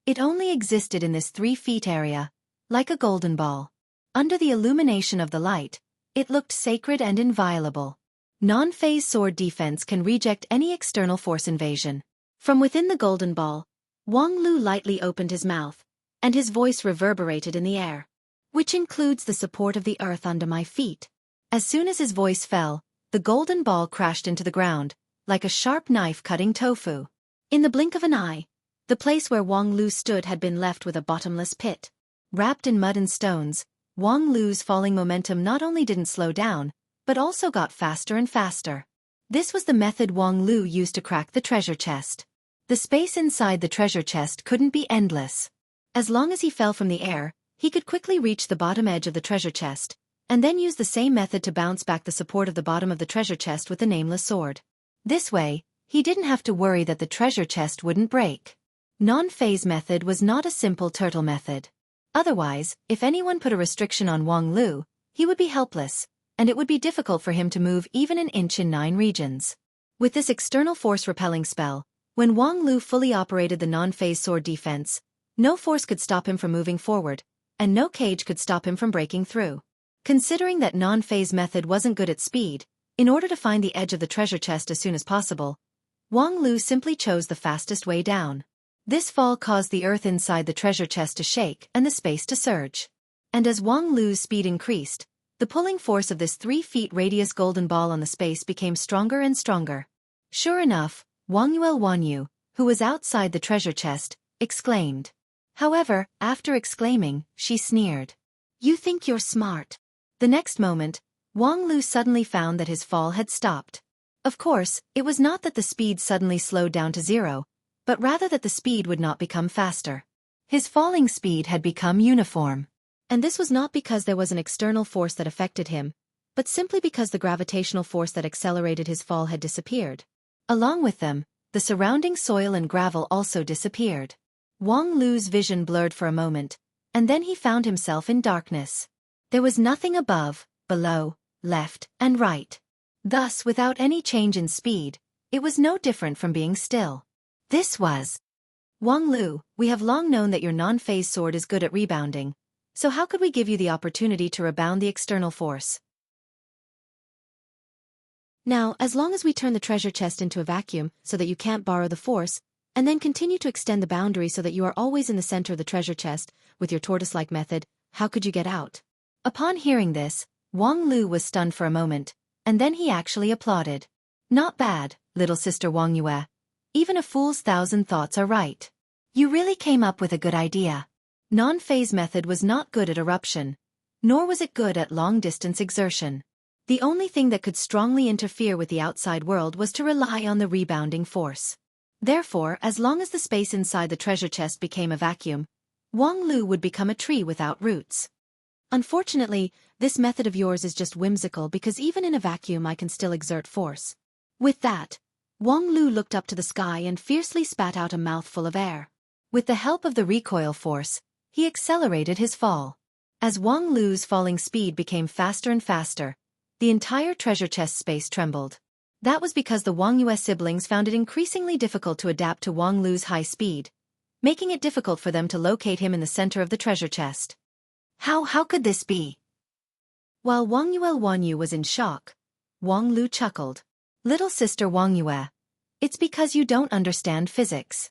It only existed in this 3 feet area, like a golden ball. Under the illumination of the light, it looked sacred and inviolable. Non-phase sword defense can reject any external force invasion. From within the golden ball, Wang Lu lightly opened his mouth, and his voice reverberated in the air. Which includes the support of the earth under my feet. As soon as his voice fell, the golden ball crashed into the ground, like a sharp knife cutting tofu. In the blink of an eye, the place where Wang Lu stood had been left with a bottomless pit. Wrapped in mud and stones, Wang Lu's falling momentum not only didn't slow down, but also got faster and faster. This was the method Wang Lu used to crack the treasure chest. The space inside the treasure chest couldn't be endless. As long as he fell from the air, he could quickly reach the bottom edge of the treasure chest, and then use the same method to bounce back the support of the bottom of the treasure chest with the nameless sword. This way, he didn't have to worry that the treasure chest wouldn't break. Non-phase method was not a simple turtle method. Otherwise, if anyone put a restriction on Wang Lu, he would be helpless, and it would be difficult for him to move even an inch in 9 regions. With this external force repelling spell, when Wang Lu fully operated the non-phase sword defense, no force could stop him from moving forward, and no cage could stop him from breaking through. Considering that non-phase method wasn't good at speed, in order to find the edge of the treasure chest as soon as possible, Wang Lu simply chose the fastest way down. This fall caused the earth inside the treasure chest to shake and the space to surge. And as Wang Lu's speed increased, the pulling force of this 3 feet radius golden ball on the space became stronger and stronger. Sure enough, Wang Yuelwanyu, who was outside the treasure chest, exclaimed. However, after exclaiming, she sneered. You think you're smart. The next moment, Wang Lu suddenly found that his fall had stopped. Of course, it was not that the speed suddenly slowed down to 0, but rather that the speed would not become faster. His falling speed had become uniform. And this was not because there was an external force that affected him, but simply because the gravitational force that accelerated his fall had disappeared. Along with them, the surrounding soil and gravel also disappeared. Wang Lu's vision blurred for a moment, and then he found himself in darkness. There was nothing above, below, left, and right. Thus, without any change in speed, it was no different from being still. This was Wang Lu. We have long known that your non-phase sword is good at rebounding, so how could we give you the opportunity to rebound the external force? Now, as long as we turn the treasure chest into a vacuum so that you can't borrow the force, and then continue to extend the boundary so that you are always in the center of the treasure chest, with your tortoise-like method, how could you get out? Upon hearing this, Wang Lu was stunned for a moment, and then he actually applauded. Not bad, little sister Wang Yue. Even a fool's thousand thoughts are right. You really came up with a good idea. Non-phase method was not good at eruption, nor was it good at long-distance exertion. The only thing that could strongly interfere with the outside world was to rely on the rebounding force. Therefore, as long as the space inside the treasure chest became a vacuum, Wang Lu would become a tree without roots. Unfortunately, this method of yours is just whimsical because even in a vacuum I can still exert force. With that, Wang Lu looked up to the sky and fiercely spat out a mouthful of air. With the help of the recoil force, he accelerated his fall. As Wang Lu's falling speed became faster and faster, the entire treasure chest space trembled. That was because the Wang Yue siblings found it increasingly difficult to adapt to Wang Lu's high speed, making it difficult for them to locate him in the center of the treasure chest. How could this be? While Wang Yu was in shock, Wang Lu chuckled. Little sister Wang Yue, it's because you don't understand physics.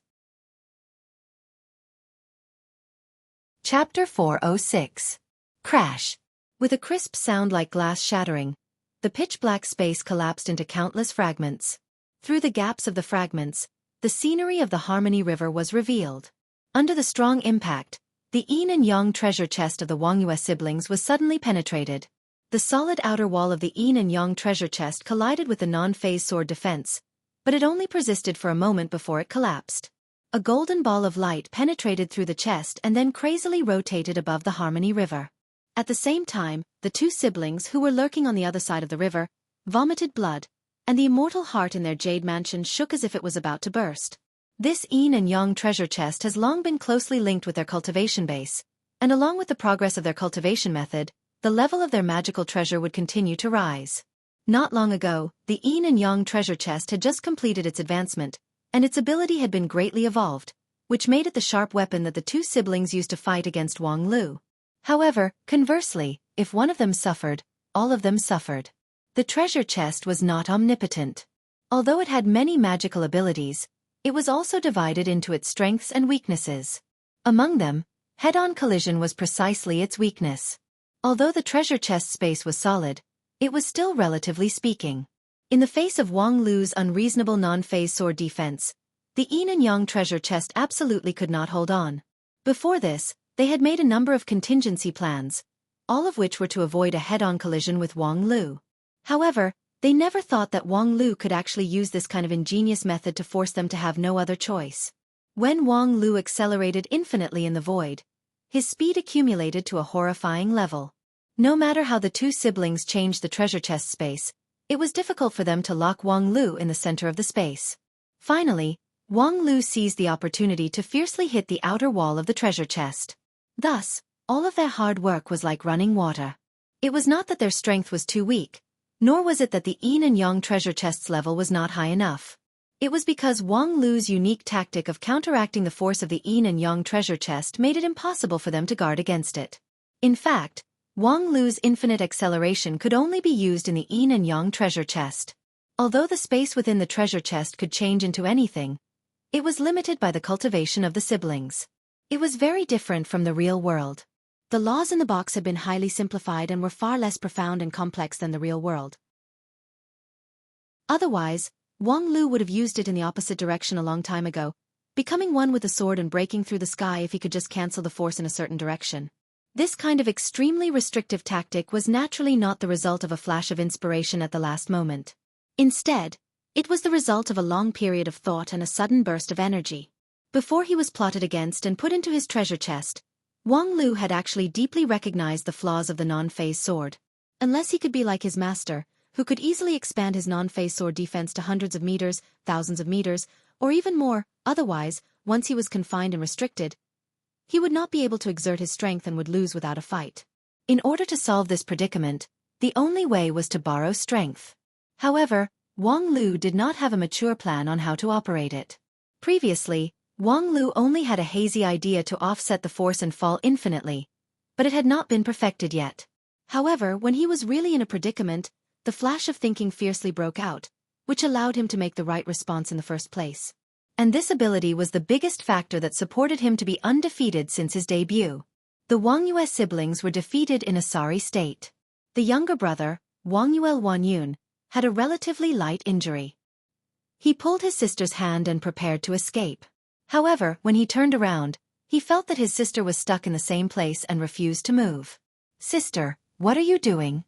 Chapter 406. Crash. With a crisp sound like glass shattering, the pitch-black space collapsed into countless fragments. Through the gaps of the fragments, the scenery of the Harmony River was revealed. Under the strong impact, the yin and yang treasure chest of the Wang Yue siblings was suddenly penetrated. The solid outer wall of the yin and yang treasure chest collided with the non-phase sword defense, but it only persisted for a moment before it collapsed. A golden ball of light penetrated through the chest and then crazily rotated above the Harmony River. At the same time, the two siblings who were lurking on the other side of the river vomited blood, and the immortal heart in their jade mansion shook as if it was about to burst. This yin and yang treasure chest has long been closely linked with their cultivation base, and along with the progress of their cultivation method, the level of their magical treasure would continue to rise. Not long ago, the yin and yang treasure chest had just completed its advancement, and its ability had been greatly evolved, which made it the sharp weapon that the two siblings used to fight against Wang Lu. However, conversely, if one of them suffered, all of them suffered. The treasure chest was not omnipotent. Although it had many magical abilities, it was also divided into its strengths and weaknesses. Among them, head-on collision was precisely its weakness. Although the treasure chest space was solid, it was still relatively speaking. In the face of Wang Lu's unreasonable non-phase sword defense, the yin and yang treasure chest absolutely could not hold on. Before this, they had made a number of contingency plans, all of which were to avoid a head-on collision with Wang Lu. However, they never thought that Wang Lu could actually use this kind of ingenious method to force them to have no other choice. When Wang Lu accelerated infinitely in the void, his speed accumulated to a horrifying level. No matter how the two siblings changed the treasure chest space, it was difficult for them to lock Wang Lu in the center of the space. Finally, Wang Lu seized the opportunity to fiercely hit the outer wall of the treasure chest. Thus, all of their hard work was like running water. It was not that their strength was too weak, nor was it that the yin and yang treasure chest's level was not high enough. It was because Wang Lu's unique tactic of counteracting the force of the yin and yang treasure chest made it impossible for them to guard against it. In fact, Wang Lu's infinite acceleration could only be used in the yin and yang treasure chest. Although the space within the treasure chest could change into anything, it was limited by the cultivation of the siblings. It was very different from the real world. The laws in the box had been highly simplified and were far less profound and complex than the real world. Otherwise, Wang Lu would have used it in the opposite direction a long time ago, becoming one with the sword and breaking through the sky if he could just cancel the force in a certain direction. This kind of extremely restrictive tactic was naturally not the result of a flash of inspiration at the last moment. Instead, it was the result of a long period of thought and a sudden burst of energy. Before he was plotted against and put into his treasure chest, Wang Lu had actually deeply recognized the flaws of the non-phase sword. Unless he could be like his master, who could easily expand his non-phase sword defense to hundreds of meters, thousands of meters, or even more, otherwise, once he was confined and restricted, he would not be able to exert his strength and would lose without a fight. In order to solve this predicament, The only way was to borrow strength. However, Wang Lu did not have a mature plan on how to operate it. Previously, Wang Lu only had a hazy idea to offset the force and fall infinitely, but it had not been perfected yet. However, when he was really in a predicament, the flash of thinking fiercely broke out, which allowed him to make the right response in the first place. And this ability was the biggest factor that supported him to be undefeated since his debut. The Wang Yue siblings were defeated in a sorry state. The younger brother, Wang Yun, had a relatively light injury. He pulled his sister's hand and prepared to escape. However, when he turned around, he felt that his sister was stuck in the same place and refused to move. "Sister, what are you doing?"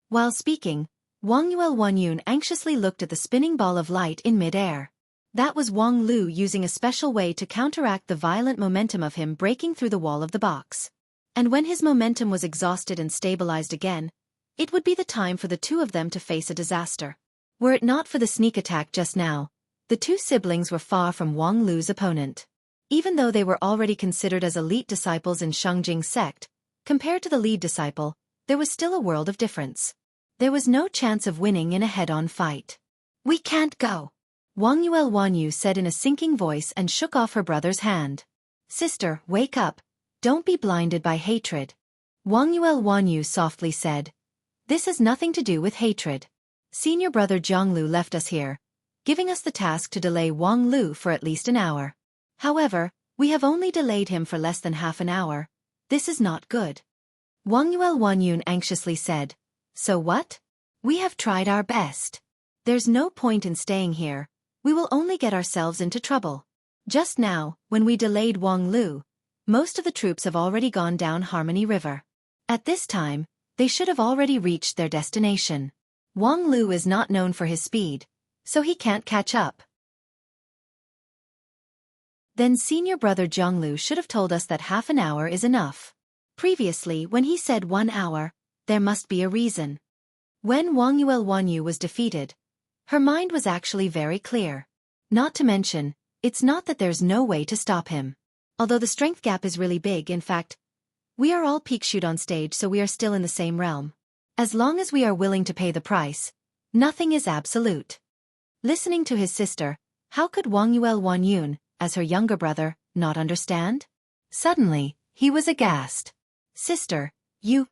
While speaking, Wang Yun anxiously looked at the spinning ball of light in mid-air. That was Wang Lu using a special way to counteract the violent momentum of him breaking through the wall of the box. And when his momentum was exhausted and stabilized again, it would be the time for the two of them to face a disaster. Were it not for the sneak attack just now, the two siblings were far from Wang Lu's opponent. Even though they were already considered as elite disciples in Xueqi sect, compared to the lead disciple, there was still a world of difference. There was no chance of winning in a head-on fight. "We can't go," Wang Yu said in a sinking voice and shook off her brother's hand. "Sister, wake up. Don't be blinded by hatred." Wang Yu softly said. "This has nothing to do with hatred. Senior brother Zhonglu left us here, giving us the task to delay Wang Lu for at least an hour. However, we have only delayed him for less than half an hour. This is not good." Wang Yun anxiously said. "So what? We have tried our best. There's no point in staying here. We will only get ourselves into trouble. Just now, when we delayed Wang Lu, most of the troops have already gone down Harmony River. At this time, they should have already reached their destination. Wang Lu is not known for his speed, so he can't catch up. Then senior brother Zhonglu should have told us that half an hour is enough. Previously, when he said 1 hour, there must be a reason." When Wang Yu was defeated, her mind was actually very clear. Not to mention, it's not that there's no way to stop him. Although the strength gap is really big, in fact, we are all peak shoot on stage, so we are still in the same realm. As long as we are willing to pay the price, nothing is absolute. Listening to his sister, how could Wang Yun, as her younger brother, not understand? Suddenly, he was aghast. "Sister, you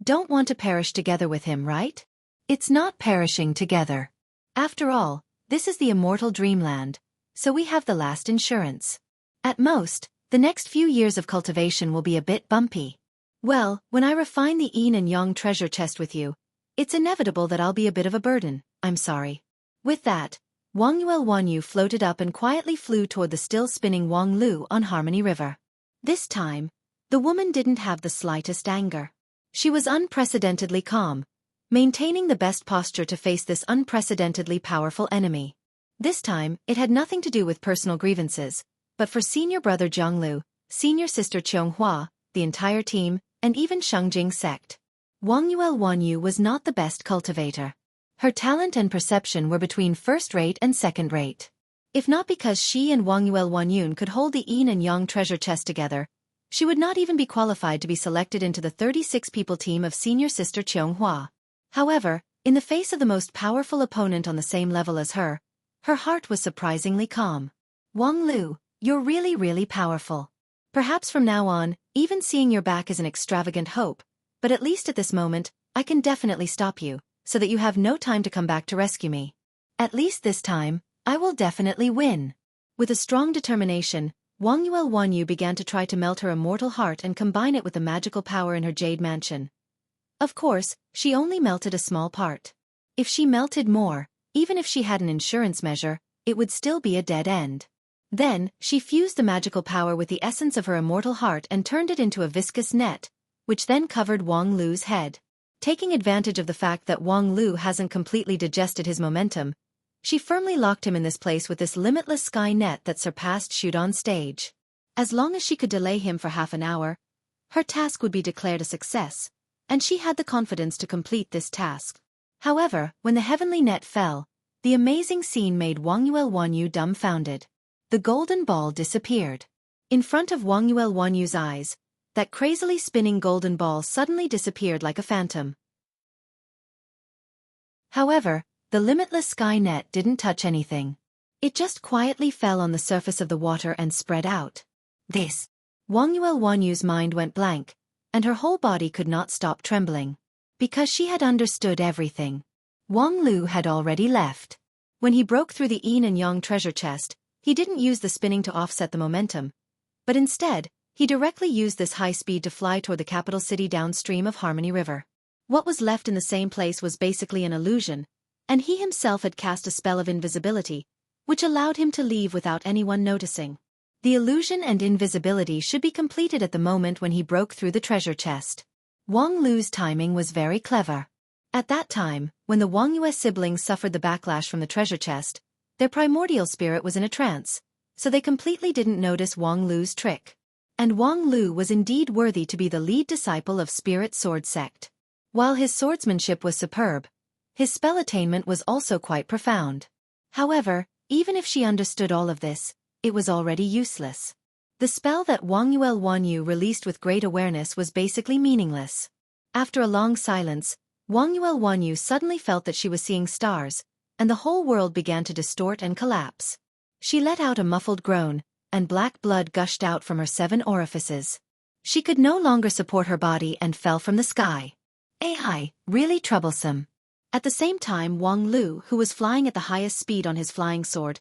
don't want to perish together with him, right?" "It's not perishing together. After all, this is the immortal dreamland, so we have the last insurance. At most, the next few years of cultivation will be a bit bumpy. Well, when I refine the yin and yang treasure chest with you, it's inevitable that I'll be a bit of a burden, I'm sorry." With that, Wang Yu floated up and quietly flew toward the still spinning Wang Lu on Harmony River. This time, the woman didn't have the slightest anger. She was unprecedentedly calm, maintaining the best posture to face this unprecedentedly powerful enemy. This time, it had nothing to do with personal grievances, but for senior brother Zhonglu, senior sister Qianghua, the entire team, and even Xueqi sect. Wang Yu was not the best cultivator. Her talent and perception were between first-rate and second-rate. If not because she and Wang Yun could hold the yin and yang treasure chest together, she would not even be qualified to be selected into the 36-people team of senior sister Qianghua. However, in the face of the most powerful opponent on the same level as her heart was surprisingly calm. "Wang Lu, you're really, really powerful. Perhaps from now on, even seeing your back is an extravagant hope, but at least at this moment, I can definitely stop you, so that you have no time to come back to rescue me. At least this time, I will definitely win." With a strong determination, Wang Yu began to try to melt her immortal heart and combine it with the magical power in her jade mansion. Of course, she only melted a small part. If she melted more, even if she had an insurance measure, it would still be a dead end. Then, she fused the magical power with the essence of her immortal heart and turned it into a viscous net, which then covered Wang Lu's head. Taking advantage of the fact that Wang Lu hasn't completely digested his momentum, she firmly locked him in this place with this limitless sky net that surpassed shoot on stage. As long as she could delay him for half an hour, her task would be declared a success, and she had the confidence to complete this task. However, when the heavenly net fell, the amazing scene made Wang Yu dumbfounded. The golden ball disappeared. In front of Wang Yu's eyes, that crazily spinning golden ball suddenly disappeared like a phantom. However, the limitless sky net didn't touch anything. It just quietly fell on the surface of the water and spread out. This. Wang Yuelwanyu's mind went blank, and her whole body could not stop trembling. Because she had understood everything. Wang Lu had already left. When he broke through the yin and yang treasure chest, he didn't use the spinning to offset the momentum, but instead, he directly used this high speed to fly toward the capital city downstream of Harmony River. What was left in the same place was basically an illusion, and he himself had cast a spell of invisibility, which allowed him to leave without anyone noticing. The illusion and invisibility should be completed at the moment when he broke through the treasure chest. Wang Lu's timing was very clever. At that time, when the Wang Yue siblings suffered the backlash from the treasure chest, their primordial spirit was in a trance, so they completely didn't notice Wang Lu's trick. And Wang Lu was indeed worthy to be the lead disciple of Spirit Sword Sect. While his swordsmanship was superb, his spell attainment was also quite profound. However, even if she understood all of this, it was already useless. The spell that Wang Yuelwanyu released with great awareness was basically meaningless. After a long silence, Wang Yuelwanyu suddenly felt that she was seeing stars, and the whole world began to distort and collapse. She let out a muffled groan, and black blood gushed out from her 7 orifices. She could no longer support her body and fell from the sky. AI, really troublesome. At the same time, Wang Lu, who was flying at the highest speed on his flying sword,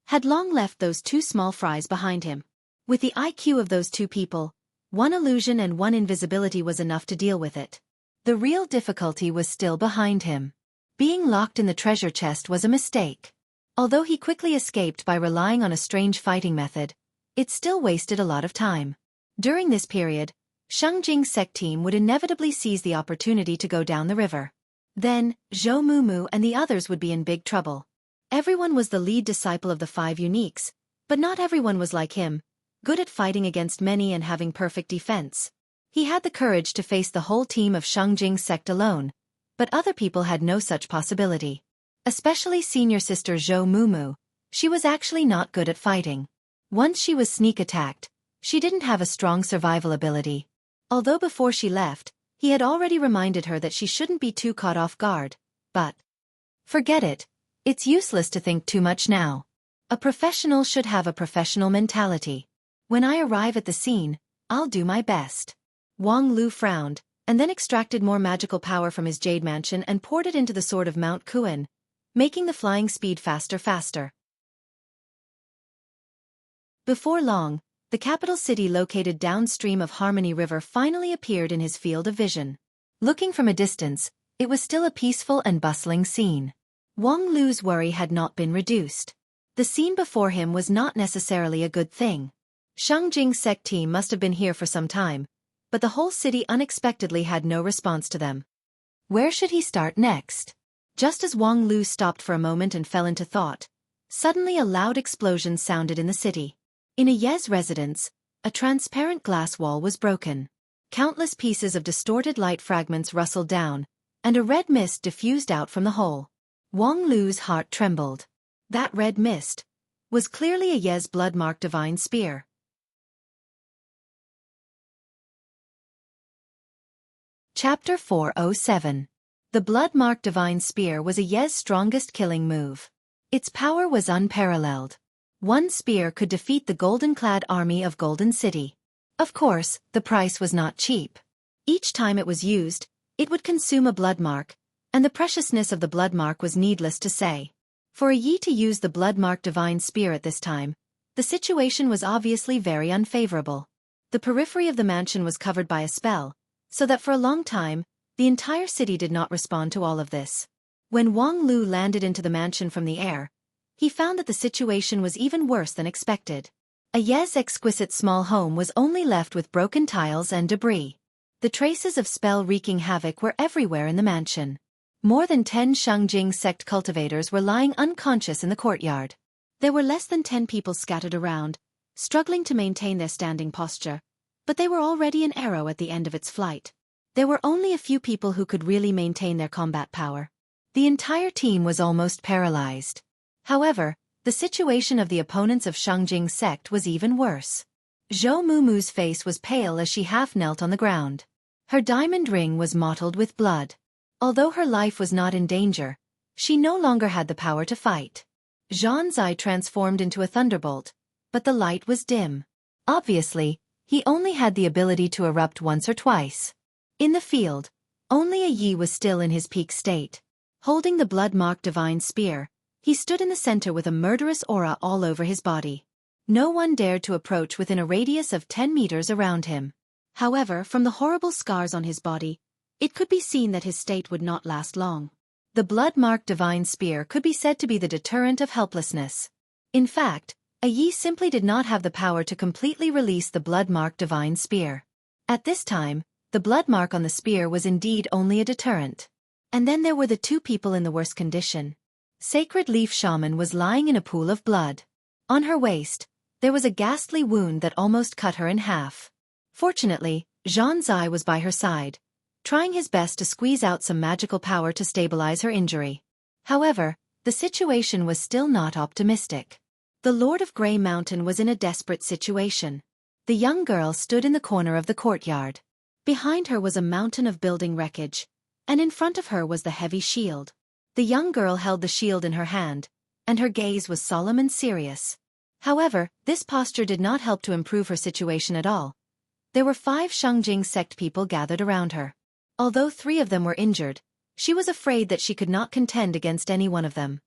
had long left those 2 small fries behind him. With the IQ of those 2 people, 1 illusion and 1 invisibility was enough to deal with it. The real difficulty was still behind him. Being locked in the treasure chest was a mistake. Although he quickly escaped by relying on a strange fighting method, it still wasted a lot of time. During this period, Shengjing's sect team would inevitably seize the opportunity to go down the river. Then, Zhou Mumu and the others would be in big trouble. Everyone was the lead disciple of the 5 uniques, but not everyone was like him, good at fighting against many and having perfect defense. He had the courage to face the whole team of Shengjing's sect alone, but other people had no such possibility. Especially senior sister Zhou Mumu, she was actually not good at fighting. Once she was sneak attacked, she didn't have a strong survival ability. Although before she left, he had already reminded her that she shouldn't be too caught off guard, but forget it. It's useless to think too much now. A professional should have a professional mentality. When I arrive at the scene, I'll do my best. Wang Lu frowned, and then extracted more magical power from his jade mansion and poured it into the sword of Mount Kuan, making the flying speed faster. Before long, the capital city located downstream of Harmony River finally appeared in his field of vision. Looking from a distance, it was still a peaceful and bustling scene. Wang Lu's worry had not been reduced. The scene before him was not necessarily a good thing. Shengjing's sect team must have been here for some time, but the whole city unexpectedly had no response to them. Where should he start next? Just as Wang Lu stopped for a moment and fell into thought, suddenly a loud explosion sounded in the city. In a Yez residence, a transparent glass wall was broken. Countless pieces of distorted light fragments rustled down, and a red mist diffused out from the hole. Wang Lu's heart trembled. That red mist was clearly a Yez blood-marked divine spear. Chapter 407. The blood-marked divine spear was a Yez's strongest killing move. Its power was unparalleled. One spear could defeat the golden-clad army of Golden City. Of course, the price was not cheap. Each time it was used, it would consume a blood mark, and the preciousness of the blood mark was needless to say. For a Yi to use the blood-marked divine spear at this time, the situation was obviously very unfavorable. The periphery of the mansion was covered by a spell, so that for a long time, the entire city did not respond to all of this. When Wang Lu landed into the mansion from the air, he found that the situation was even worse than expected. A Yez's exquisite small home was only left with broken tiles and debris. The traces of spell wreaking havoc were everywhere in the mansion. More than 10 Shengjing sect cultivators were lying unconscious in the courtyard. There were less than 10 people scattered around, struggling to maintain their standing posture, but they were already an arrow at the end of its flight. There were only a few people who could really maintain their combat power. The entire team was almost paralyzed. However, the situation of the opponents of Shengjing sect was even worse. Zhou Mumu's face was pale as she half-knelt on the ground. Her diamond ring was mottled with blood. Although her life was not in danger, She no longer had the power to fight. Zhang's eye transformed into a thunderbolt, but the light was dim. Obviously, he only had the ability to erupt once or twice. In the field, only a Yi was still in his peak state. Holding the blood-marked divine spear, he stood in the center with a murderous aura all over his body. No one dared to approach within a radius of 10 meters around him. However, from the horrible scars on his body, it could be seen that his state would not last long. The blood-marked divine spear could be said to be the deterrent of helplessness. In fact, a Yi simply did not have the power to completely release the blood-marked divine spear. At this time, the blood mark on the spear was indeed only a deterrent. And then there were the two people in the worst condition. Sacred Leaf Shaman was lying in a pool of blood. On her waist, there was a ghastly wound that almost cut her in half. Fortunately, Zhang Zai was by her side, trying his best to squeeze out some magical power to stabilize her injury. However, the situation was still not optimistic. The Lord of Grey Mountain was in a desperate situation. The young girl stood in the corner of the courtyard. Behind her was a mountain of building wreckage, and in front of her was the heavy shield. The young girl held the shield in her hand, and her gaze was solemn and serious. However, this posture did not help to improve her situation at all. There were 5 Shengjing sect people gathered around her. Although 3 of them were injured, she was afraid that she could not contend against any one of them.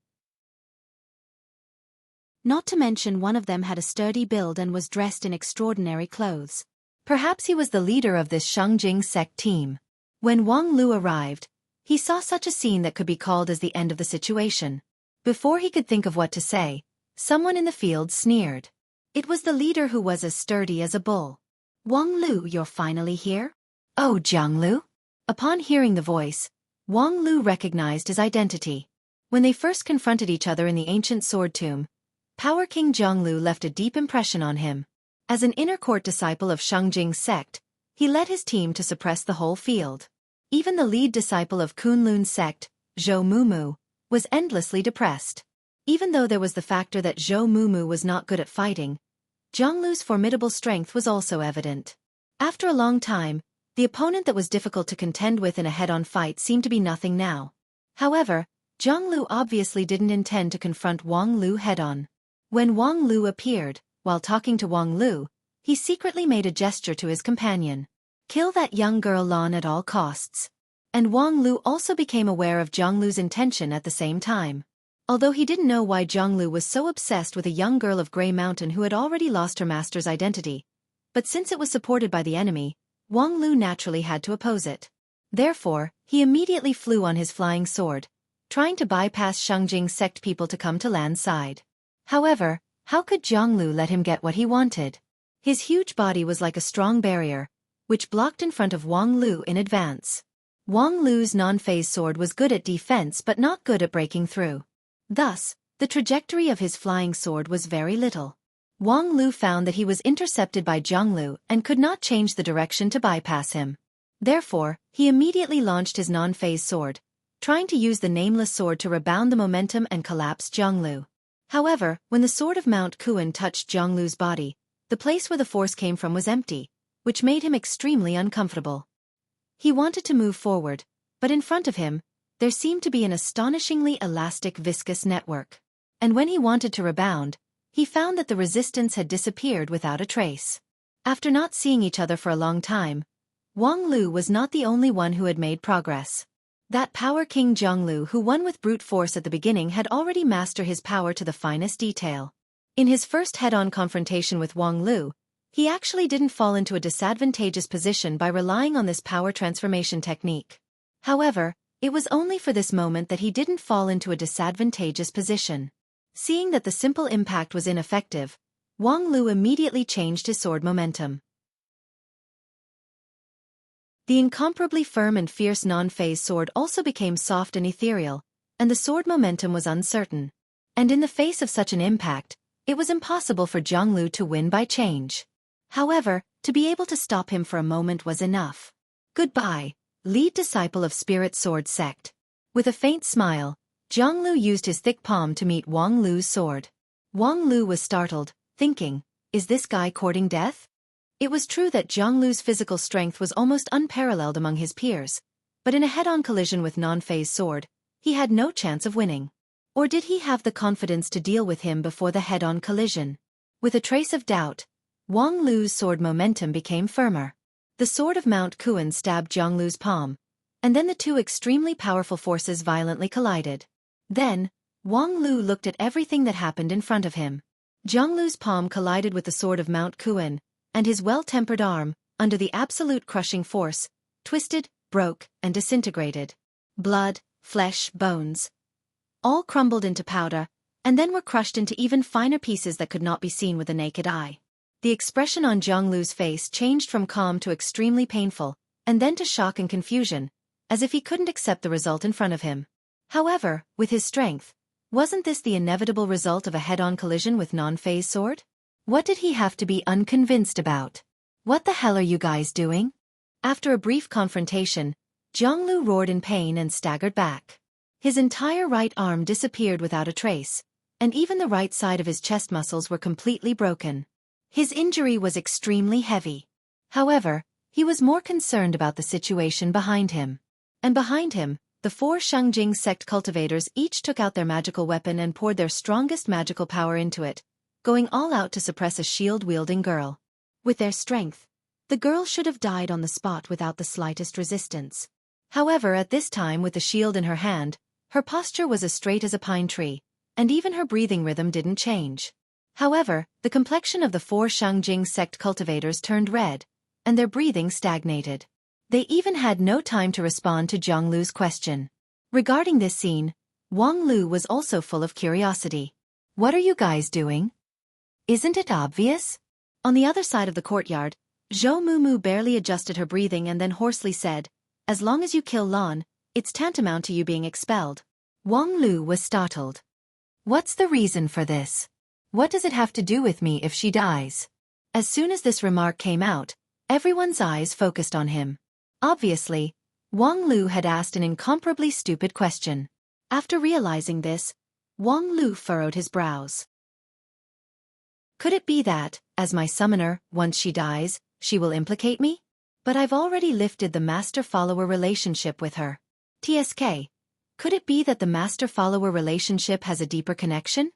Not to mention one of them had a sturdy build and was dressed in extraordinary clothes. Perhaps he was the leader of this Shengjing sect team. When Wang Lu arrived, he saw such a scene that could be called as the end of the situation. Before he could think of what to say, someone in the field sneered. It was the leader who was as sturdy as a bull. "Wang Lu, you're finally here?" "Oh, Jiang Lu?" Upon hearing the voice, Wang Lu recognized his identity. When they first confronted each other in the ancient sword tomb, Power King Jiang Lu left a deep impression on him. As an inner court disciple of Shengjing sect, he led his team to suppress the whole field. Even the lead disciple of Kunlun sect, Zhou Mumu, was endlessly depressed. Even though there was the factor that Zhou Mumu was not good at fighting, Jiang Lu's formidable strength was also evident. After a long time, the opponent that was difficult to contend with in a head-on fight seemed to be nothing now. However, Jiang Lu obviously didn't intend to confront Wang Lu head-on. When Wang Lu appeared, while talking to Wang Lu, he secretly made a gesture to his companion. "Kill that young girl Lan at all costs." And Wang Lu also became aware of Jiang Lu's intention at the same time. Although he didn't know why Jiang Lu was so obsessed with a young girl of Grey Mountain who had already lost her master's identity, but since it was supported by the enemy, Wang Lu naturally had to oppose it. Therefore, he immediately flew on his flying sword, trying to bypass Shengjing sect people to come to Lan's side. However, how could Jiang Lu let him get what he wanted? His huge body was like a strong barrier, which blocked in front of Wang Lu in advance. Wang Lu's non-phase sword was good at defense but not good at breaking through. Thus, the trajectory of his flying sword was very little. Wang Lu found that he was intercepted by Jiang Lu and could not change the direction to bypass him. Therefore, he immediately launched his non-phase sword, trying to use the nameless sword to rebound the momentum and collapse Jiang Lu. However, when the sword of Mount Kuan touched Jiang Lu's body, the place where the force came from was empty, which made him extremely uncomfortable. He wanted to move forward, but in front of him, there seemed to be an astonishingly elastic viscous network. And when he wanted to rebound, he found that the resistance had disappeared without a trace. After not seeing each other for a long time, Wang Lu was not the only one who had made progress. That Power King Jiang Lu who won with brute force at the beginning had already mastered his power to the finest detail. In his first head-on confrontation with Wang Lu, he actually didn't fall into a disadvantageous position by relying on this power transformation technique. However, it was only for this moment that he didn't fall into a disadvantageous position. Seeing that the simple impact was ineffective, Wang Lu immediately changed his sword momentum. The incomparably firm and fierce non-phase sword also became soft and ethereal, and the sword momentum was uncertain. And in the face of such an impact, it was impossible for Jiang Lu to win by change. However, to be able to stop him for a moment was enough. "Goodbye, lead disciple of Spirit Sword Sect." With a faint smile, Jiang Lu used his thick palm to meet Wang Lu's sword. Wang Lu was startled, thinking, "Is this guy courting death?" It was true that Jiang Lu's physical strength was almost unparalleled among his peers, but in a head-on collision with non-phase sword, he had no chance of winning. Or did he have the confidence to deal with him before the head-on collision? With a trace of doubt, Wang Lu's sword momentum became firmer. The sword of Mount Kuan stabbed Zhang Lu's palm, and then the two extremely powerful forces violently collided. Then, Wang Lu looked at everything that happened in front of him. Zhang Lu's palm collided with the sword of Mount Kuan, and his well-tempered arm, under the absolute crushing force, twisted, broke, and disintegrated. Blood, flesh, bones, all crumbled into powder, and then were crushed into even finer pieces that could not be seen with the naked eye. The expression on Zhang Lu's face changed from calm to extremely painful, and then to shock and confusion, as if he couldn't accept the result in front of him. However, with his strength, wasn't this the inevitable result of a head-on collision with non-phase sword? What did he have to be unconvinced about? What the hell are you guys doing? After a brief confrontation, Zhang Lu roared in pain and staggered back. His entire right arm disappeared without a trace, and even the right side of his chest muscles were completely broken. His injury was extremely heavy. However, he was more concerned about the situation behind him. And behind him, the 4 Shengjing sect cultivators each took out their magical weapon and poured their strongest magical power into it, going all out to suppress a shield-wielding girl. With their strength, the girl should have died on the spot without the slightest resistance. However, at this time with the shield in her hand, her posture was as straight as a pine tree, and even her breathing rhythm didn't change. However, the complexion of the 4 Shengjing sect cultivators turned red, and their breathing stagnated. They even had no time to respond to Zhang Lu's question. Regarding this scene, Wang Lu was also full of curiosity. What are you guys doing? Isn't it obvious? On the other side of the courtyard, Zhou Mumu barely adjusted her breathing and then hoarsely said, "As long as you kill Lan, it's tantamount to you being expelled." Wang Lu was startled. What's the reason for this? What does it have to do with me if she dies? As soon as this remark came out, everyone's eyes focused on him. Obviously, Wang Lu had asked an incomparably stupid question. After realizing this, Wang Lu furrowed his brows. Could it be that, as my summoner, once she dies, she will implicate me? But I've already lifted the master-follower relationship with her. TSK, could it be that the master-follower relationship has a deeper connection?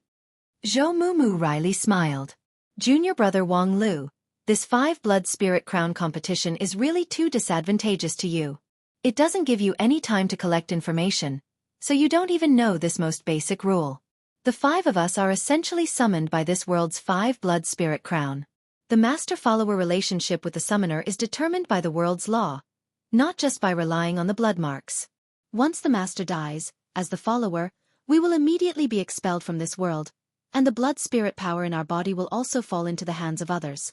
Zhou Mumu wryly smiled. Junior brother Wang Lu, this 5-blood spirit crown competition is really too disadvantageous to you. It doesn't give you any time to collect information, so you don't even know this most basic rule. The 5 of us are essentially summoned by this world's 5-blood spirit crown. The master-follower relationship with the summoner is determined by the world's law, not just by relying on the blood marks. Once the master dies, as the follower, we will immediately be expelled from this world, and the blood spirit power in our body will also fall into the hands of others.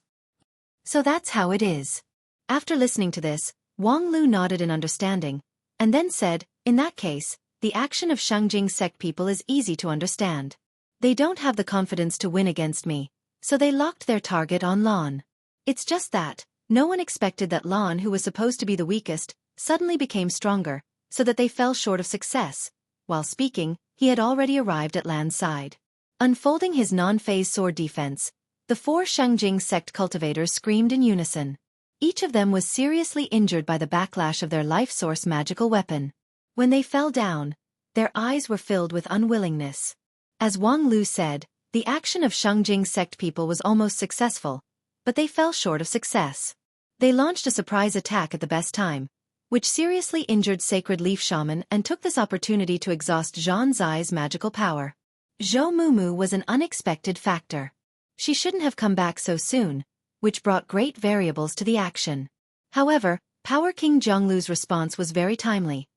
So that's how it is. After listening to this, Wang Lu nodded in understanding, and then said, in that case, the action of Shengjing sect people is easy to understand. They don't have the confidence to win against me, so they locked their target on Lan. It's just that, no one expected that Lan, who was supposed to be the weakest, suddenly became stronger, so that they fell short of success. While speaking, he had already arrived at Lan's side. Unfolding his non-phase sword defense, the 4 Shengjing sect cultivators screamed in unison. Each of them was seriously injured by the backlash of their life source magical weapon. When they fell down, their eyes were filled with unwillingness. As Wang Lu said, the action of Shengjing sect people was almost successful, but they fell short of success. They launched a surprise attack at the best time, which seriously injured Sacred Leaf Shaman and took this opportunity to exhaust Zhan Zai's magical power. Zhou Mumu was an unexpected factor. She shouldn't have come back so soon, which brought great variables to the action. However, Power King Zhonglu's response was very timely,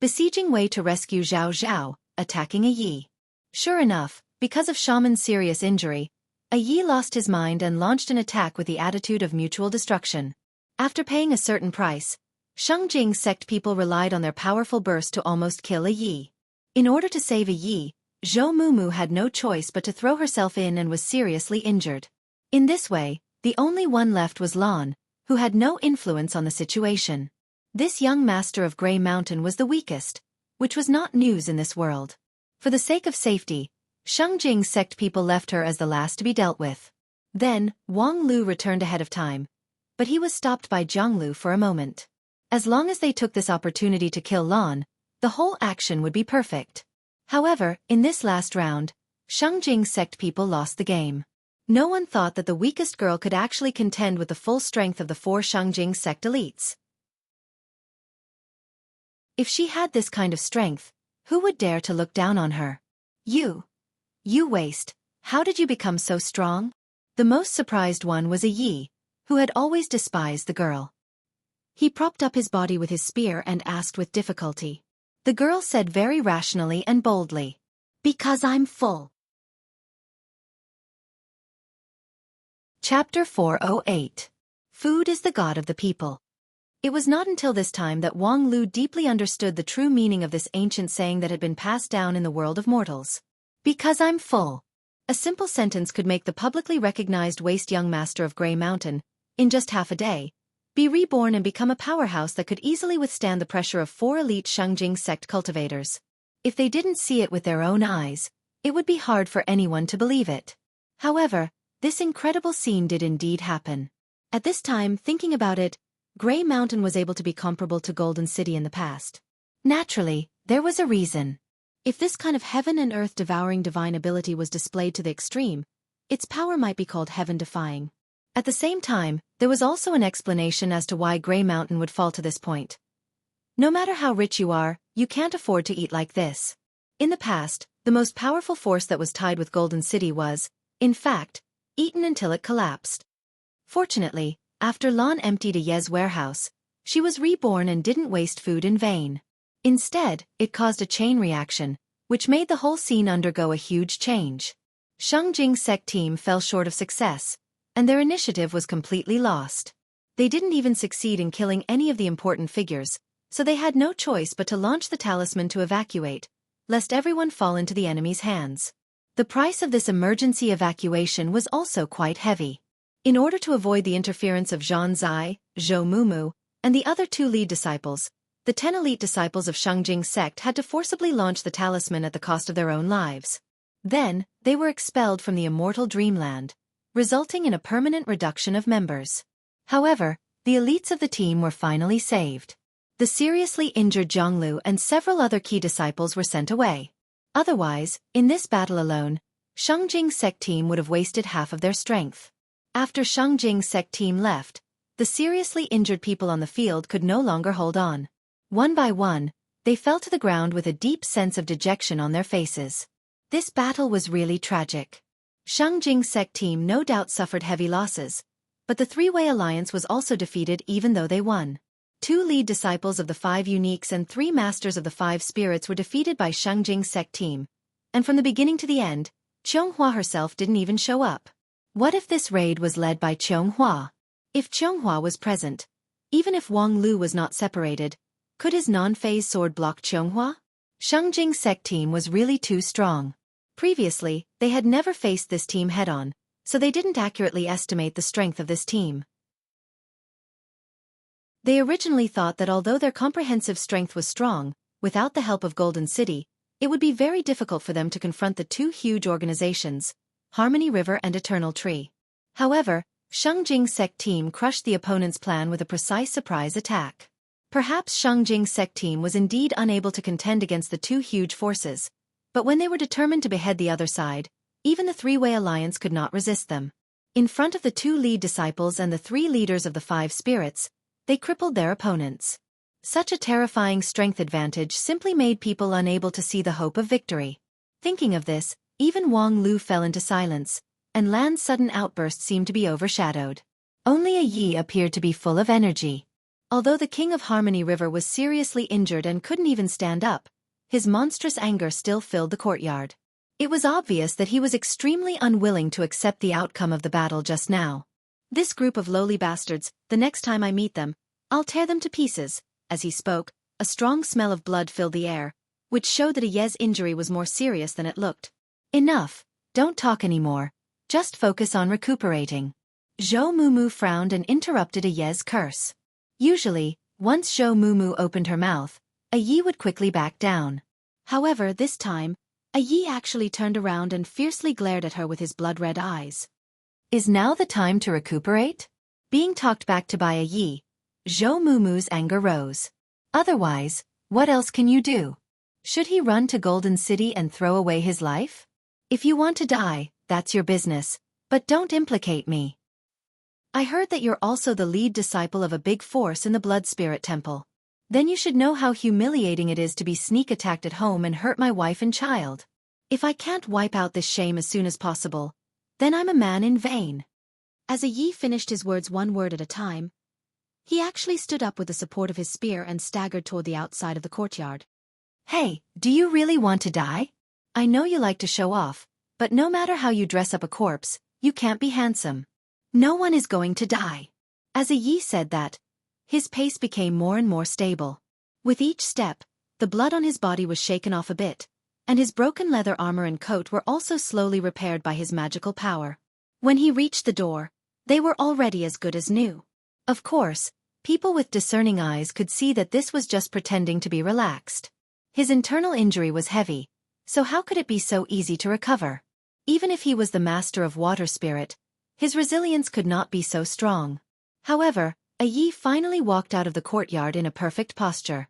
besieging Wei to rescue Zhao Zhao, attacking a Yi. Sure enough, because of Shaman's serious injury, a Yi lost his mind and launched an attack with the attitude of mutual destruction. After paying a certain price, Shengjing sect people relied on their powerful burst to almost kill a Yi. In order to save a Yi, Zhou Mumu had no choice but to throw herself in and was seriously injured. In this way, the only one left was Lan, who had no influence on the situation. This young master of Grey Mountain was the weakest, which was not news in this world. For the sake of safety, Shengjing sect people left her as the last to be dealt with. Then, Wang Lu returned ahead of time, but he was stopped by Zhang Lu for a moment. As long as they took this opportunity to kill Lan, the whole action would be perfect. However, in this last round, Xueqi sect people lost the game. No one thought that the weakest girl could actually contend with the full strength of the 4 Xueqi sect elites. If she had this kind of strength, who would dare to look down on her? You waste, how did you become so strong? The most surprised one was a Yi, who had always despised the girl. He propped up his body with his spear and asked with difficulty. The girl said very rationally and boldly, "Because I'm full." Chapter 408. Food is the god of the people. It was not until this time that Wang Lu deeply understood the true meaning of this ancient saying that had been passed down in the world of mortals. Because I'm full. A simple sentence could make the publicly recognized waste young master of Grey Mountain, in just half a day, be reborn and become a powerhouse that could easily withstand the pressure of 4 elite Xueqi sect cultivators. If they didn't see it with their own eyes, it would be hard for anyone to believe it. However, this incredible scene did indeed happen. At this time, thinking about it, Grey Mountain was able to be comparable to Golden City in the past. Naturally, there was a reason. If this kind of heaven and earth devouring divine ability was displayed to the extreme, its power might be called heaven-defying. At the same time, there was also an explanation as to why Grey Mountain would fall to this point. No matter how rich you are, you can't afford to eat like this. In the past, the most powerful force that was tied with Golden City was, in fact, eaten until it collapsed. Fortunately, after Lan emptied a Ye's warehouse, she was reborn and didn't waste food in vain. Instead, it caused a chain reaction, which made the whole scene undergo a huge change. Xueqi sect team fell short of success, and their initiative was completely lost. They didn't even succeed in killing any of the important figures, so they had no choice but to launch the talisman to evacuate, lest everyone fall into the enemy's hands. The price of this emergency evacuation was also quite heavy. In order to avoid the interference of Zhang Zai, Zhou Mumu, and the other 2 lead disciples, the 10 elite disciples of Xueqi sect had to forcibly launch the talisman at the cost of their own lives. Then, they were expelled from the immortal dreamland, resulting in a permanent reduction of members. However, the elites of the team were finally saved. The seriously injured Zhonglu and several other key disciples were sent away. Otherwise, in this battle alone, Xueqi sect team would have wasted half of their strength. After Xueqi sect team left, the seriously injured people on the field could no longer hold on. One by one, they fell to the ground with a deep sense of dejection on their faces. This battle was really tragic. Xueqi sect team no doubt suffered heavy losses, but the 3-way alliance was also defeated even though they won. 2 lead disciples of the 5 uniques and 3 masters of the 5 spirits were defeated by Xueqi sect team, and from the beginning to the end, Qianghua herself didn't even show up. What if this raid was led by Qianghua? If Qianghua was present, even if Wang Lu was not separated, could his non-phase sword block Qianghua? Xueqi sect team was really too strong. Previously, they had never faced this team head-on, so they didn't accurately estimate the strength of this team. They originally thought that although their comprehensive strength was strong, without the help of Golden City, it would be very difficult for them to confront the 2 huge organizations, Harmony River and Eternal Tree. However, Xueqi sect team crushed the opponent's plan with a precise surprise attack. Perhaps Xueqi sect team was indeed unable to contend against the 2 huge forces, but when they were determined to behead the other side, even the 3-way alliance could not resist them. In front of the 2 lead disciples and the 3 leaders of the 5 spirits, they crippled their opponents. Such a terrifying strength advantage simply made people unable to see the hope of victory. Thinking of this, even Wang Lu fell into silence, and Lan's sudden outburst seemed to be overshadowed. Only a Yi appeared to be full of energy. Although the king of Harmony River was seriously injured and couldn't even stand up, his monstrous anger still filled the courtyard. It was obvious that he was extremely unwilling to accept the outcome of the battle just now. This group of lowly bastards, the next time I meet them, I'll tear them to pieces. As he spoke, a strong smell of blood filled the air, which showed that Ye's injury was more serious than it looked. Enough, don't talk anymore, just focus on recuperating. Zhou Mumu frowned and interrupted a Ye's curse. Usually, once Zhou Mumu opened her mouth, a Yi would quickly back down. However, this time, a Yi actually turned around and fiercely glared at her with his blood-red eyes. Is now the time to recuperate? Being talked back to by a Yi, Zhou Mumu's anger rose. Otherwise, What else can you do? Should he run to Golden City and throw away his life? If you want to die, that's your business, but don't implicate me. I heard that you're also the lead disciple of a big force in the Blood Spirit Temple. Then you should know how humiliating it is to be sneak attacked at home and hurt my wife and child. If I can't wipe out this shame as soon as possible, then I'm a man in vain. As a Yi finished his words one word at a time, he actually stood up with the support of his spear and staggered toward the outside of the courtyard. Hey, do you really want to die? I know you like to show off, but no matter how you dress up a corpse, you can't be handsome. No one is going to die. As a Yi said that, his pace became more and more stable. With each step, the blood on his body was shaken off a bit, and his broken leather armor and coat were also slowly repaired by his magical power. When he reached the door, they were already as good as new. Of course, people with discerning eyes could see that this was just pretending to be relaxed. His internal injury was heavy, so how could it be so easy to recover? Even if he was the master of water spirit, his resilience could not be so strong. However, a Yi finally walked out of the courtyard in a perfect posture.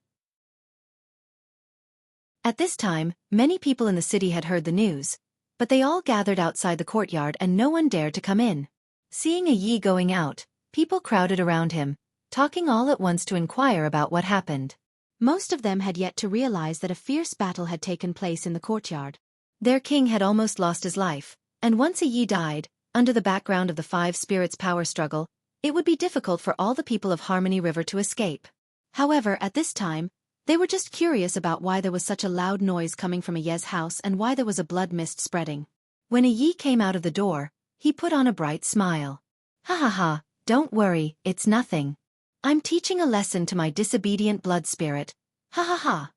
At this time, many people in the city had heard the news, but they all gathered outside the courtyard and no one dared to come in. Seeing a Yi going out, people crowded around him, talking all at once to inquire about what happened. Most of them had yet to realize that a fierce battle had taken place in the courtyard. Their king had almost lost his life, and once a Yi died, under the background of the five spirits' power struggle, it would be difficult for all the people of Harmony River to escape. However, at this time, they were just curious about why there was such a loud noise coming from a Ye's house and why there was a blood mist spreading. When a Yi came out of the door, he put on a bright smile. Ha ha ha, don't worry, it's nothing. I'm teaching a lesson to my disobedient blood spirit. Ha ha ha.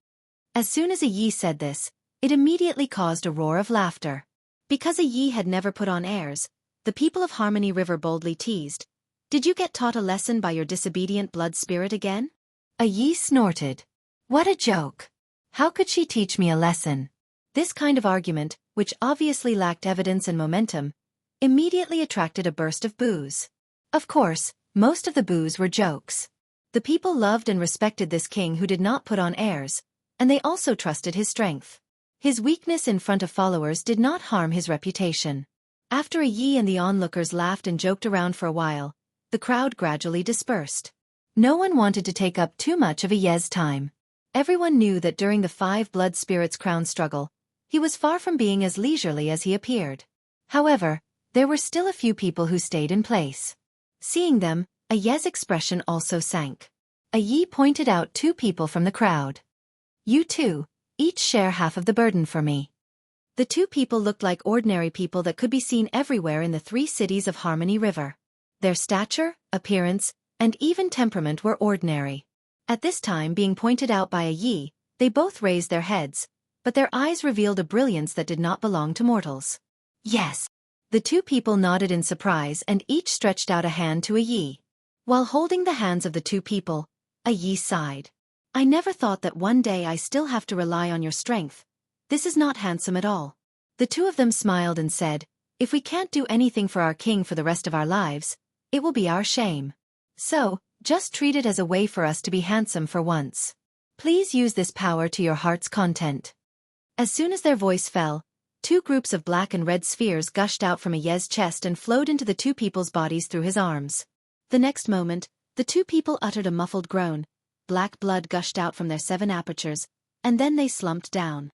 As soon as a Yi said this, it immediately caused a roar of laughter. Because a Yi had never put on airs, the people of Harmony River boldly teased, "Did you get taught a lesson by your disobedient blood spirit again?" A Yi snorted. What a joke. How could she teach me a lesson? This kind of argument, which obviously lacked evidence and momentum, immediately attracted a burst of boos. Of course, most of the boos were jokes. The people loved and respected this king who did not put on airs, and they also trusted his strength. His weakness in front of followers did not harm his reputation. After a Yi and the onlookers laughed and joked around for a while, the crowd gradually dispersed. No one wanted to take up too much of a Ye's time. Everyone knew that during the five blood spirits crown struggle, he was far from being as leisurely as he appeared. However, there were still a few people who stayed in place. Seeing them, a Ye's expression also sank. A Yi pointed out two people from the crowd. You two, each share half of the burden for me. The two people looked like ordinary people that could be seen everywhere in the 3 cities of Harmony River. Their stature, appearance, and even temperament were ordinary. At this time being pointed out by a Yi, they both raised their heads, but their eyes revealed a brilliance that did not belong to mortals. Yes. The two people nodded in surprise and each stretched out a hand to a Yi. While holding the hands of the two people, a Yi sighed. I never thought that one day I still have to rely on your strength. This is not handsome at all. The two of them smiled and said, if we can't do anything for our king for the rest of our lives, it will be our shame. So, just treat it as a way for us to be handsome for once. Please use this power to your heart's content. As soon as their voice fell, 2 groups of black and red spheres gushed out from a Ye's chest and flowed into the two people's bodies through his arms. The next moment, the two people uttered a muffled groan, black blood gushed out from their 7 apertures, and then they slumped down.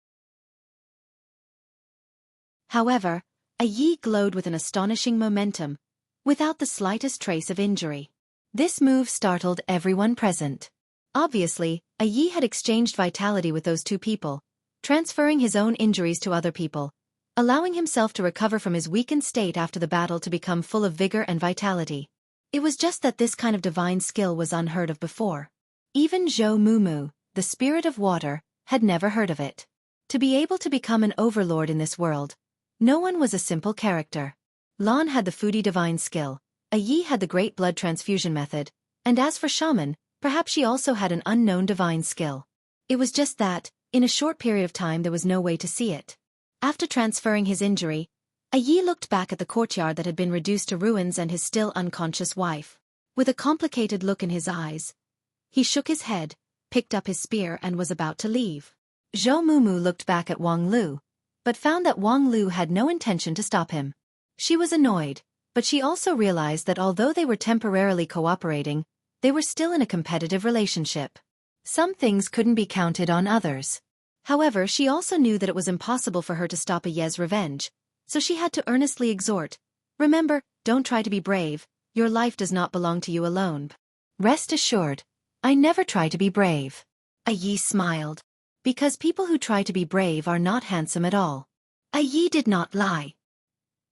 However, a Yi glowed with an astonishing momentum, without the slightest trace of injury. This move startled everyone present. Obviously, a Yi had exchanged vitality with those two people, transferring his own injuries to other people, allowing himself to recover from his weakened state after the battle to become full of vigor and vitality. It was just that this kind of divine skill was unheard of before. Even Zhou Mumu, the spirit of water, had never heard of it. To be able to become an overlord in this world, no one was a simple character. Lan had the foodie divine skill, a Yi had the great blood transfusion method, and as for shaman, perhaps she also had an unknown divine skill. It was just that, in a short period of time there was no way to see it. After transferring his injury, a Yi looked back at the courtyard that had been reduced to ruins and his still unconscious wife. With a complicated look in his eyes, he shook his head, picked up his spear and was about to leave. Zhou Mumu looked back at Wang Lu, but found that Wang Lu had no intention to stop him. She was annoyed, but she also realized that although they were temporarily cooperating, they were still in a competitive relationship. Some things couldn't be counted on others. However, she also knew that it was impossible for her to stop Ye's revenge, so she had to earnestly exhort, "Remember, don't try to be brave, your life does not belong to you alone." "Rest assured, I never try to be brave." Yi smiled. Because people who try to be brave are not handsome at all. Yi did not lie.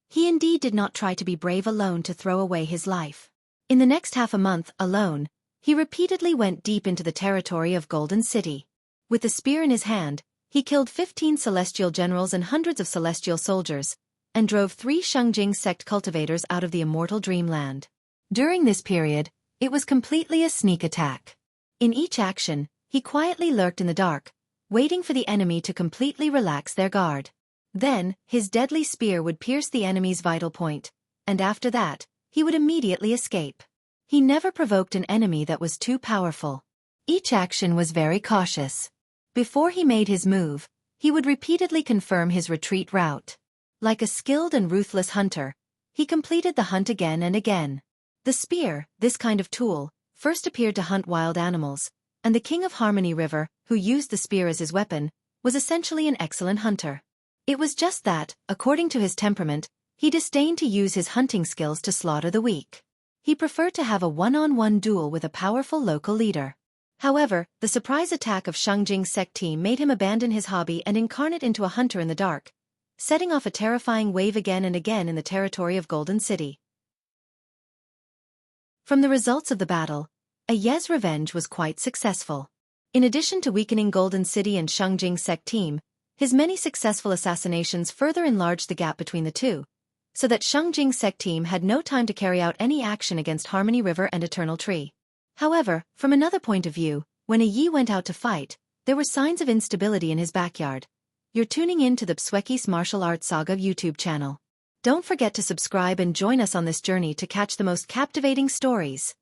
He indeed did not try to be brave alone to throw away his life. In the next half a month, alone, he repeatedly went deep into the territory of Golden City. With the spear in his hand, he killed 15 celestial generals and hundreds of celestial soldiers, and drove 3 Shengjing sect cultivators out of the immortal dreamland. During this period, it was completely a sneak attack. In each action, he quietly lurked in the dark, waiting for the enemy to completely relax their guard. Then, his deadly spear would pierce the enemy's vital point, and after that, he would immediately escape. He never provoked an enemy that was too powerful. Each action was very cautious. Before he made his move, he would repeatedly confirm his retreat route. Like a skilled and ruthless hunter, he completed the hunt again and again. The spear, this kind of tool, first appeared to hunt wild animals, and the king of Harmony River, who used the spear as his weapon, was essentially an excellent hunter. It was just that, according to his temperament, he disdained to use his hunting skills to slaughter the weak. He preferred to have a one-on-one duel with a powerful local leader. However, the surprise attack of Shengjing sect team made him abandon his hobby and incarnate into a hunter in the dark, setting off a terrifying wave again and again in the territory of Golden City. From the results of the battle, Ye's revenge was quite successful. In addition to weakening Golden City and Shengjing sect team, his many successful assassinations further enlarged the gap between the two, so that Shengjing sect team had no time to carry out any action against Harmony River and Eternal Tree. However, from another point of view, when Yi went out to fight, there were signs of instability in his backyard. You're tuning in to the Xueqi's Martial Arts Saga YouTube channel. Don't forget to subscribe and join us on this journey to catch the most captivating stories.